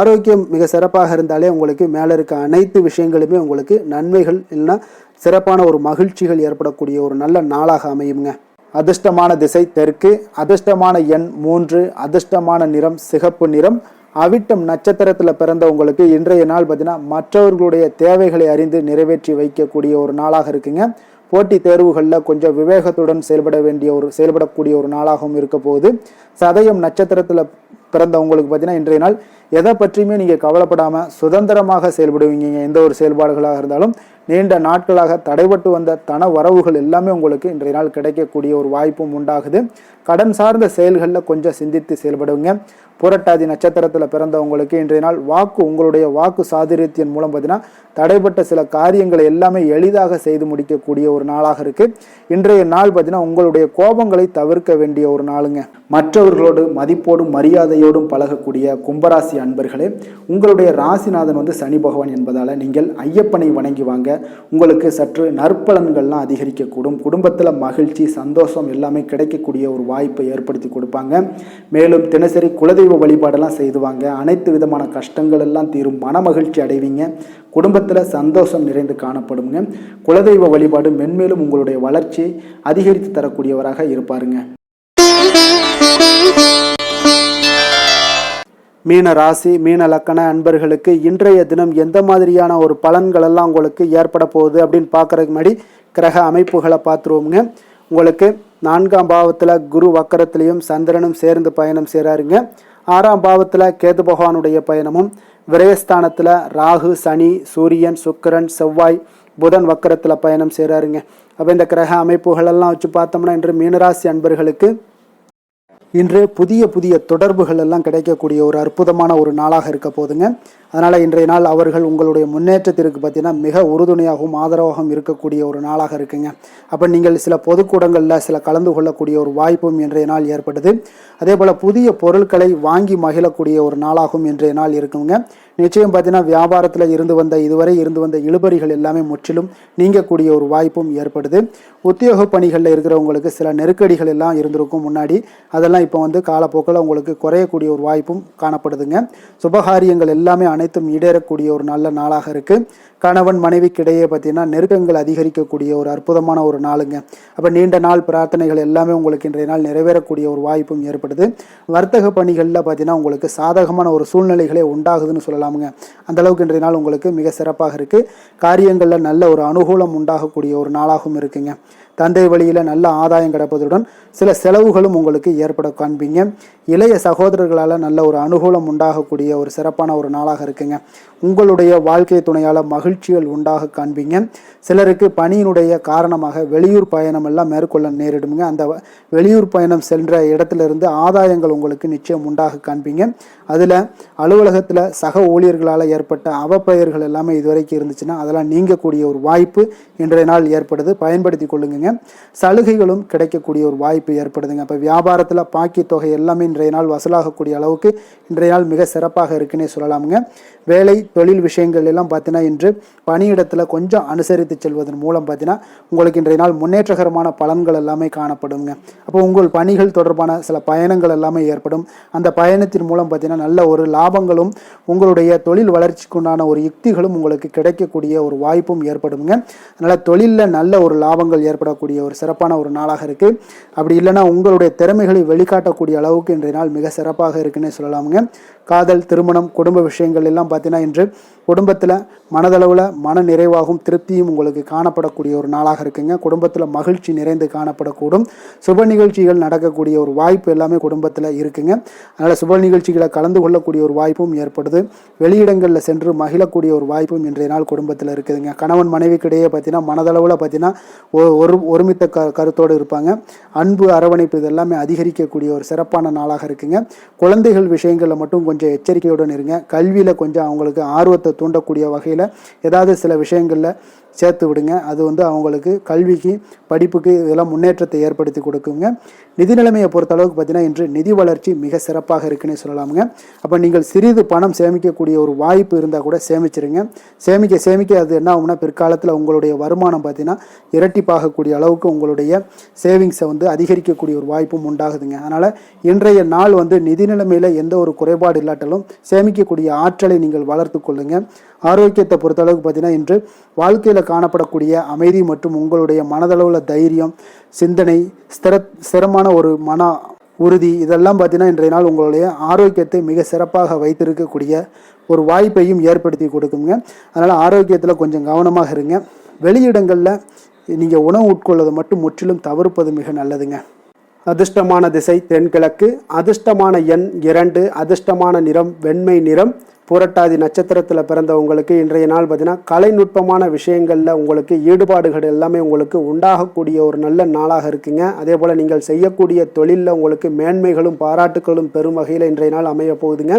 ஆரோக்கியம் மிக சிறப்பாக இருந்தாலே உங்களுக்கு மேலே இருக்க அனைத்து விஷயங்களுமே உங்களுக்கு நன்மைகள் இல்லைன்னா சிறப்பான ஒரு மகிழ்ச்சிகள் ஏற்படக்கூடிய ஒரு நல்ல நாளாக அமையுங்க. அதிர்ஷ்டமான திசை தெற்கு, அதிர்ஷ்டமான எண் 3, அதிர்ஷ்டமான நிறம் சிகப்பு நிறம். அவிட்டம் நட்சத்திரத்தில் பிறந்த உங்களுக்கு இன்றைய நாள் பார்த்தீங்கன்னா மற்றவர்களுடைய தேவைகளை அறிந்து நிறைவேற்றி வைக்கக்கூடிய ஒரு நாளாக இருக்குங்க. போட்டி தேர்வுகளில் கொஞ்சம் விவேகத்துடன் செயல்படக்கூடிய ஒரு நாளாகவும் இருக்க போகுது. சதயம் நட்சத்திரத்தில் பிறந்தவங்களுக்கு பார்த்தீங்கன்னா இன்றைய நாள் எதை பற்றியுமே நீங்கள் கவலைப்படாமல் சுதந்திரமாக செயல்படுவீங்க. எந்த ஒரு செயல்பாடுகளாக இருந்தாலும் நீண்ட நாட்களாக தடைபட்டு வந்த தன வரவுகள் எல்லாமே உங்களுக்கு இன்றைய நாள் கிடைக்கக்கூடிய ஒரு வாய்ப்பும் உண்டாகுது. கடன் சார்ந்த செயல்களில் கொஞ்சம் சிந்தித்து செயல்படுங்க. புரட்டாதி நட்சத்திரத்தில் பிறந்தவங்களுக்கு இன்றைய நாள் உங்களுடைய வாக்கு சாதுரியத்தின் மூலம் பார்த்தீங்கன்னா தடைப்பட்ட சில காரியங்களை எல்லாமே எளிதாக செய்து முடிக்கக்கூடிய ஒரு நாளாக இருக்கு. இன்றைய நாள் பார்த்தீங்கன்னா உங்களுடைய கோபங்களை தவிர்க்க வேண்டிய ஒரு நாளுங்க. மற்றவர்களோடு மதிப்போடும் மரியாதையோடும் பழகக்கூடிய கும்பராசி அன்பர்களே, உங்களுடைய ராசிநாதன் சனி பகவான் என்பதால் நீங்கள் ஐயப்பனை வணங்கி வாங்க. உங்களுக்கு சற்று நற்பலன்கள்லாம் அதிகரிக்கக்கூடும். குடும்பத்தில் மகிழ்ச்சி சந்தோஷம் எல்லாமே கிடைக்கக்கூடிய ஒரு வாய்ப்பை ஏற்படுத்தி கொடுப்பாங்க. மேலும் தினசரி குலதெய்வ வழிபாடெல்லாம் செய்துவாங்க. அனைத்து விதமான கஷ்டங்கள் எல்லாம் தீரும். மன மகிழ்ச்சி அடைவீங்க. குடும்பத்தில் சந்தோஷம் நிறைந்து காணப்படுங்க. குலதெய்வ வழிபாடு மென்மேலும் உங்களுடைய வளர்ச்சியை அதிகரித்து தரக்கூடியவராக இருப்பாருங்க. மீன ராசி மீன லக்கண அன்பர்களுக்கு இன்றைய தினம் எந்த மாதிரியான ஒரு பலன்கள் எல்லாம் உங்களுக்கு ஏற்பட போகுது அப்படின்னு பார்க்கறதுக்கு முன்னாடி கிரக அமைப்புகளை பார்த்துருவோங்க. உங்களுக்கு 4ஆம் பாவத்தில் குரு வக்கரத்திலையும் சந்திரனும் சேர்ந்து பயணம் செய்கிறாருங்க. 6ஆம் பாவத்தில் கேது பகவானுடைய பயணமும், விரயஸ்தானத்தில் ராகு சனி சூரியன் சுக்கிரன் செவ்வாய் புதன் வக்கரத்தில் பயணம் செய்கிறாருங்க. அப்போ இந்த கிரக அமைப்புகளெல்லாம் வச்சு பார்த்தோம்னா இன்று மீனராசி அன்பர்களுக்கு இன்று புதிய புதிய தொடர்புகள் எல்லாம் கிடைக்கக்கூடிய ஒரு அற்புதமான ஒரு நாளாக இருக்க போதுங்க. அதனால் இன்றைய நாள் அவர்கள் உங்களுடைய முன்னேற்றத்திற்கு பார்த்தீங்கன்னா மிக உறுதுணையாகவும் ஆதரவாகவும் இருக்கக்கூடிய ஒரு நாளாக இருக்குங்க. அப்போ நீங்கள் சில பொதுக்கூடங்களில் சில கலந்து கொள்ளக்கூடிய ஒரு வாய்ப்பும் இன்றைய நாள் ஏற்படுது. அதே போல் புதிய பொருட்களை வாங்கி மகிழக்கூடிய ஒரு நாளாகவும் இன்றைய நாள் இருக்குங்க. நிச்சயம் பார்த்தீங்கன்னா வியாபாரத்தில் இதுவரை இருந்து வந்த இழுபறிகள் எல்லாமே முற்றிலும் நீங்கக்கூடிய ஒரு வாய்ப்பும் ஏற்படுது. உத்தியோக பணிகளில் இருக்கிறவங்களுக்கு சில நெருக்கடிகள் எல்லாம் இருந்திருக்கும் முன்னாடி, அதெல்லாம் இப்போ காலப்போக்கில் உங்களுக்கு குறையக்கூடிய ஒரு வாய்ப்பும் காணப்படுதுங்க. சுபகாரியங்கள் எல்லாமே அனைத்தும் ஈடேறக்கூடிய ஒரு நல்ல நாளாக இருக்கு. கணவன் மனைவிக்கிடையே பார்த்தீங்கன்னா நெருக்கங்கள் அதிகரிக்கக்கூடிய ஒரு அற்புதமான ஒரு நாளுங்க. அப்போ நீண்ட நாள் பிரார்த்தனைகள் எல்லாமே உங்களுக்கு இன்றைய நாள் நிறைவேறக்கூடிய ஒரு வாய்ப்பும் ஏற்படுது. வர்த்தக பணிகளில் பார்த்தீங்கன்னா உங்களுக்கு சாதகமான ஒரு சூழ்நிலைகளே உண்டாகுதுன்னு சொல்லலாமுங்க. அந்த அளவுக்கு இன்றைய நாள் உங்களுக்கு மிக சிறப்பாக இருக்கு. காரியங்களில் நல்ல ஒரு அனுகூலம் உண்டாகக்கூடிய ஒரு நாளாகவும் இருக்குங்க. தந்தை வழியில் நல்ல ஆதாயம் கிடைப்பதுடன் சில செலவுகளும் உங்களுக்கு ஏற்பட காண்பீங்க. இளைய சகோதரர்களால் நல்ல ஒரு அனுகூலம் உண்டாகக்கூடிய ஒரு சிறப்பான ஒரு நாளாக இருக்குங்க. உங்களுடைய வாழ்க்கை துணையால் மகிழ்ச்சிகள் உண்டாக காண்பீங்க. சிலருக்கு பணியினுடைய காரணமாக வெளியூர் பயணம் எல்லாம் மேற்கொள்ள நேரிடுங்க. அந்த வெளியூர் பயணம் சென்ற இடத்திலிருந்து ஆதாயங்கள் உங்களுக்கு நிச்சயம் உண்டாக காண்பீங்க. அதில் அலுவலகத்தில் சக ஊழியர்களால் ஏற்பட்ட அவப்பெயர்கள் எல்லாமே இதுவரைக்கும் இருந்துச்சுன்னா அதெல்லாம் நீங்கக்கூடிய ஒரு வாய்ப்பு இன்றைய நாள் ஏற்படுது. பயன்படுத்தி கொள்ளுங்க. சலுகைகளும் கிடைக்கக்கூடிய ஒரு வாய்ப்பு ஏற்படுதுங்க. அப்போ வியாபாரத்தில் பாக்கி தொகை எல்லாமே இன்றைய நாள் வசூலாகக்கூடிய அளவுக்கு இன்றைய நாள் மிக சிறப்பாக இருக்குன்னே சொல்லலாமுங்க. வேலை தொழில் விஷயங்கள் எல்லாம் பார்த்தீங்கன்னா இன்று பணியிடத்தில் கொஞ்சம் அனுசரித்து செல்வதன் மூலம் பார்த்தீங்கன்னா உங்களுக்கு இன்றைய நாள் முன்னேற்றகரமான பலன்கள் எல்லாமே காணப்படுங்க. அப்போ உங்கள் பணிகள் தொடர்பான சில பயணங்கள் எல்லாமே ஏற்படும். அந்த பயணத்தின் மூலம் பார்த்தீங்கன்னா நல்ல ஒரு லாபங்களும் உங்களுடைய தொழில் வளர்ச்சிக்குண்டான ஒரு யுக்திகளும் உங்களுக்கு கிடைக்கக்கூடிய ஒரு வாய்ப்பும் ஏற்படுங்க. அதனால் தொழிலில் நல்ல ஒரு லாபங்கள் ஏற்படக்கூடிய ஒரு சிறப்பான ஒரு நாளாக இருக்குது. அப்படி இல்லைன்னா உங்களுடைய திறமைகளை வெளிக்காட்டக்கூடிய அளவுக்கு இன்றைய நாள் மிக சிறப்பாக இருக்குன்னே சொல்லலாமுங்க. காதல் திருமணம் குடும்ப விஷயங்கள் எல்லாம் பார்த்தீங்கன்னா இன்று குடும்பத்தில் மனதளவில் மன நிறைவாகவும் திருப்தியும் உங்களுக்கு காணப்படக்கூடிய ஒரு நாளாக இருக்குங்க. குடும்பத்தில் மகிழ்ச்சி நிறைந்து காணப்படக்கூடும். சுப நிகழ்ச்சிகள் நடக்கக்கூடிய ஒரு வாய்ப்பு எல்லாமே குடும்பத்தில் இருக்குங்க. அதனால் சுப நிகழ்ச்சிகளை கலந்து கொள்ளக்கூடிய ஒரு வாய்ப்பும் ஏற்படுது. வெளியிடங்களில் சென்று மகிழக்கூடிய ஒரு வாய்ப்பும் இன்றைய நாள் குடும்பத்தில் இருக்குதுங்க. கணவன் மனைவிக்கிடையே பார்த்தீங்கன்னா மனதளவில் பார்த்தீங்கன்னா ஒருமித்த கருத்தோடு இருப்பாங்க. அன்பு அரவணைப்பு இதெல்லாமே அதிகரிக்கக்கூடிய ஒரு சிறப்பான நாளாக இருக்குங்க. குழந்தைகள் விஷயங்களில் மட்டும் கொஞ்சம் எச்சரிக்கையுடன் இருங்க. கல்வியில் கொஞ்சம் அவங்களுக்கு ஆர்வத்தை தூண்டக்கூடிய வகையில் ஏதாவது சில விஷயங்களில் சேர்த்து விடுங்க. அது அவங்களுக்கு கல்விக்கு படிப்புக்கு இதெல்லாம் முன்னேற்றத்தை ஏற்படுத்தி கொடுக்குங்க. நிதி நிலைமையை பொறுத்த அளவுக்கு பார்த்தீங்கன்னா இன்று நிதி வளர்ச்சி மிக சிறப்பாக இருக்குன்னு சொல்லலாமுங்க. அப்போ நீங்கள் சிறிது பணம் சேமிக்கக்கூடிய ஒரு வாய்ப்பு இருந்தால் கூட சேமிச்சிருங்க. சேமிக்க அது என்ன ஆகும்னா பிற்காலத்தில் உங்களுடைய வருமானம் பார்த்தீங்கன்னா இரட்டிப்பாகக்கூடிய அளவுக்கு உங்களுடைய சேவிங்ஸை அதிகரிக்கக்கூடிய ஒரு வாய்ப்பும் உண்டாகுதுங்க. அதனால் இன்றைய நாள் நிதி நிலைமையில் எந்த ஒரு குறைபாடு இல்லாட்டாலும் சேமிக்கக்கூடிய ஆற்றலை நீங்கள் வளர்த்து கொள்ளுங்க. ஆரோக்கியத்தை பொறுத்தளவுக்கு பார்த்தீங்கன்னா இன்று வாழ்க்கையில் காணப்படக்கூடிய அமைதி மற்றும் உங்களுடைய மனதளவில் தைரியம் சிந்தனை ஸ்திரமான ஒரு மன உறுதி இதெல்லாம் பார்த்தீங்கன்னா இன்றைய நாள் உங்களுடைய ஆரோக்கியத்தை மிக சிறப்பாக வைத்திருக்கக்கூடிய ஒரு வாய்ப்பையும் ஏற்படுத்தி கொடுக்குங்க. அதனால் ஆரோக்கியத்தில் கொஞ்சம் கவனமாக இருங்க. வெளியிடங்களில் நீங்கள் உணவு உட்கொள்வதை மட்டும் முற்றிலும் தவிர்ப்பது மிக நல்லதுங்க. அதிர்ஷ்டமான திசை தென்கிழக்கு, அதிர்ஷ்டமான எண் 2, அதிர்ஷ்டமான நிறம் வெண்மை நிறம். புரட்டாதி நட்சத்திரத்தில் பிறந்தவங்களுக்கு இன்றைய நாள் பார்த்தீங்கன்னா கலைநுட்பமான விஷயங்களில் உங்களுக்கு ஈடுபாடுகள் எல்லாமே உங்களுக்கு உண்டாகக்கூடிய ஒரு நல்ல நாளாக இருக்குங்க. அதே போல் நீங்கள் செய்யக்கூடிய தொழிலில் உங்களுக்கு மேன்மைகளும் பாராட்டுகளும் பெரும் வகையில் இன்றைய நாள் அமைய போகுதுங்க.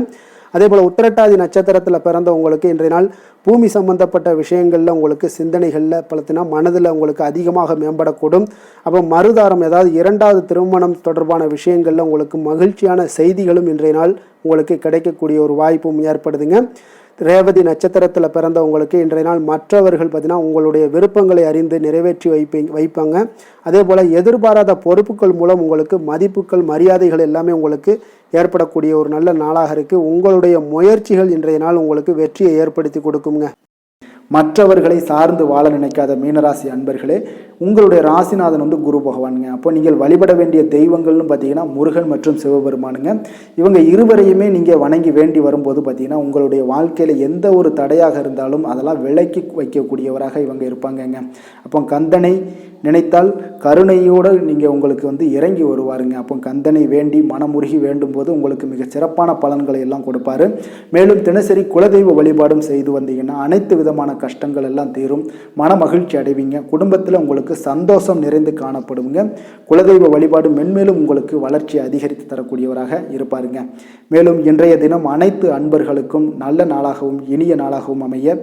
அதே போல் உத்திரட்டாதி நட்சத்திரத்தில் பிறந்தவங்களுக்கு இன்றைய நாள் பூமி சம்பந்தப்பட்ட விஷயங்களில் உங்களுக்கு சிந்தனைகளில் பார்த்தீங்கன்னா மனதில் உங்களுக்கு அதிகமாக மேம்படக்கூடும். அப்போ மறுதாரம் ஏதாவது 2வது திருமணம் தொடர்பான விஷயங்களில் உங்களுக்கு மகிழ்ச்சியான செய்திகளும் இன்றைய நாள் உங்களுக்கு கிடைக்கக்கூடிய ஒரு வாய்ப்பும் ஏற்படுதுங்க. ரேவதி நட்சத்திரத்தில் பிறந்தவங்களுக்கு இன்றைய நாள் மற்றவர்கள் பார்த்தீங்கன்னா உங்களுடைய விருப்பங்களை அறிந்து நிறைவேற்றி வைப்பாங்க. அதே போல் எதிர்பாராத பொறுப்புகள் மூலம் உங்களுக்கு மதிப்புகள் மரியாதைகள் எல்லாமே உங்களுக்கு ஏற்படக்கூடிய ஒரு நல்ல நாளாக இருக்குது. உங்களுடைய முயற்சிகள் இன்றைய நாள் உங்களுக்கு வெற்றியை ஏற்படுத்தி கொடுக்குங்க. மற்றவர்களை சார்ந்து வாழ நினைக்காத மீனராசி அன்பர்களே, உங்களுடைய ராசிநாதன் குரு பகவானுங்க. அப்போ நீங்கள் வழிபட வேண்டிய தெய்வங்கள்னு பார்த்தீங்கன்னா முருகன் மற்றும் சிவபெருமானுங்க. இவங்க இருவரையுமே நீங்கள் வணங்கி வேண்டி வரும்போது பார்த்தீங்கன்னா உங்களுடைய வாழ்க்கையில் எந்த ஒரு தடையாக இருந்தாலும் அதெல்லாம் விலக்கி வைக்கக்கூடியவராக இவங்க இருப்பாங்கங்க. அப்போ கந்தனை நினைத்தால் கருணையோடு நீங்கள் உங்களுக்கு இறங்கி வருவாருங்க. அப்போ கந்தனை வேண்டி மனமுருகி வேண்டும் போது உங்களுக்கு மிக சிறப்பான பலன்களை எல்லாம் கொடுப்பாரு. மேலும் தினசரி குலதெய்வ வழிபாடும் செய்து வந்தீங்கன்னா அனைத்து விதமான கஷ்டங்கள் எல்லாம் தீரும், மன மகிழ்ச்சி அடைவீங்க, குடும்பத்தில் உங்களுக்கு சந்தோஷம் நிறைந்து காணப்படுங்க. குலதெய்வ வழிபாடு மென்மேலும் உங்களுக்கு வளர்ச்சி அதிகரித்து தரக்கூடியவராக இருப்பாருங்க. மேலும் இன்றைய தினம் அனைத்து அன்பர்களுக்கும் நல்ல நாளாகவும் இனிய நாளாகவும் அமைய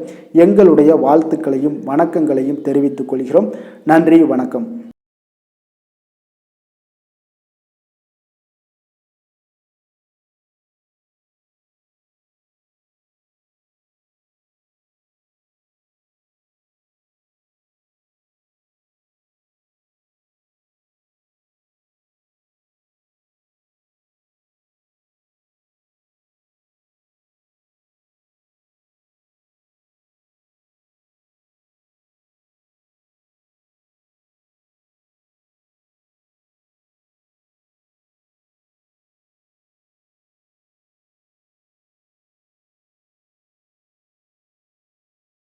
எங்களுடைய வாழ்த்துக்களையும் வணக்கங்களையும் தெரிவித்துக் கொள்கிறோம். நன்றி, வணக்கம்.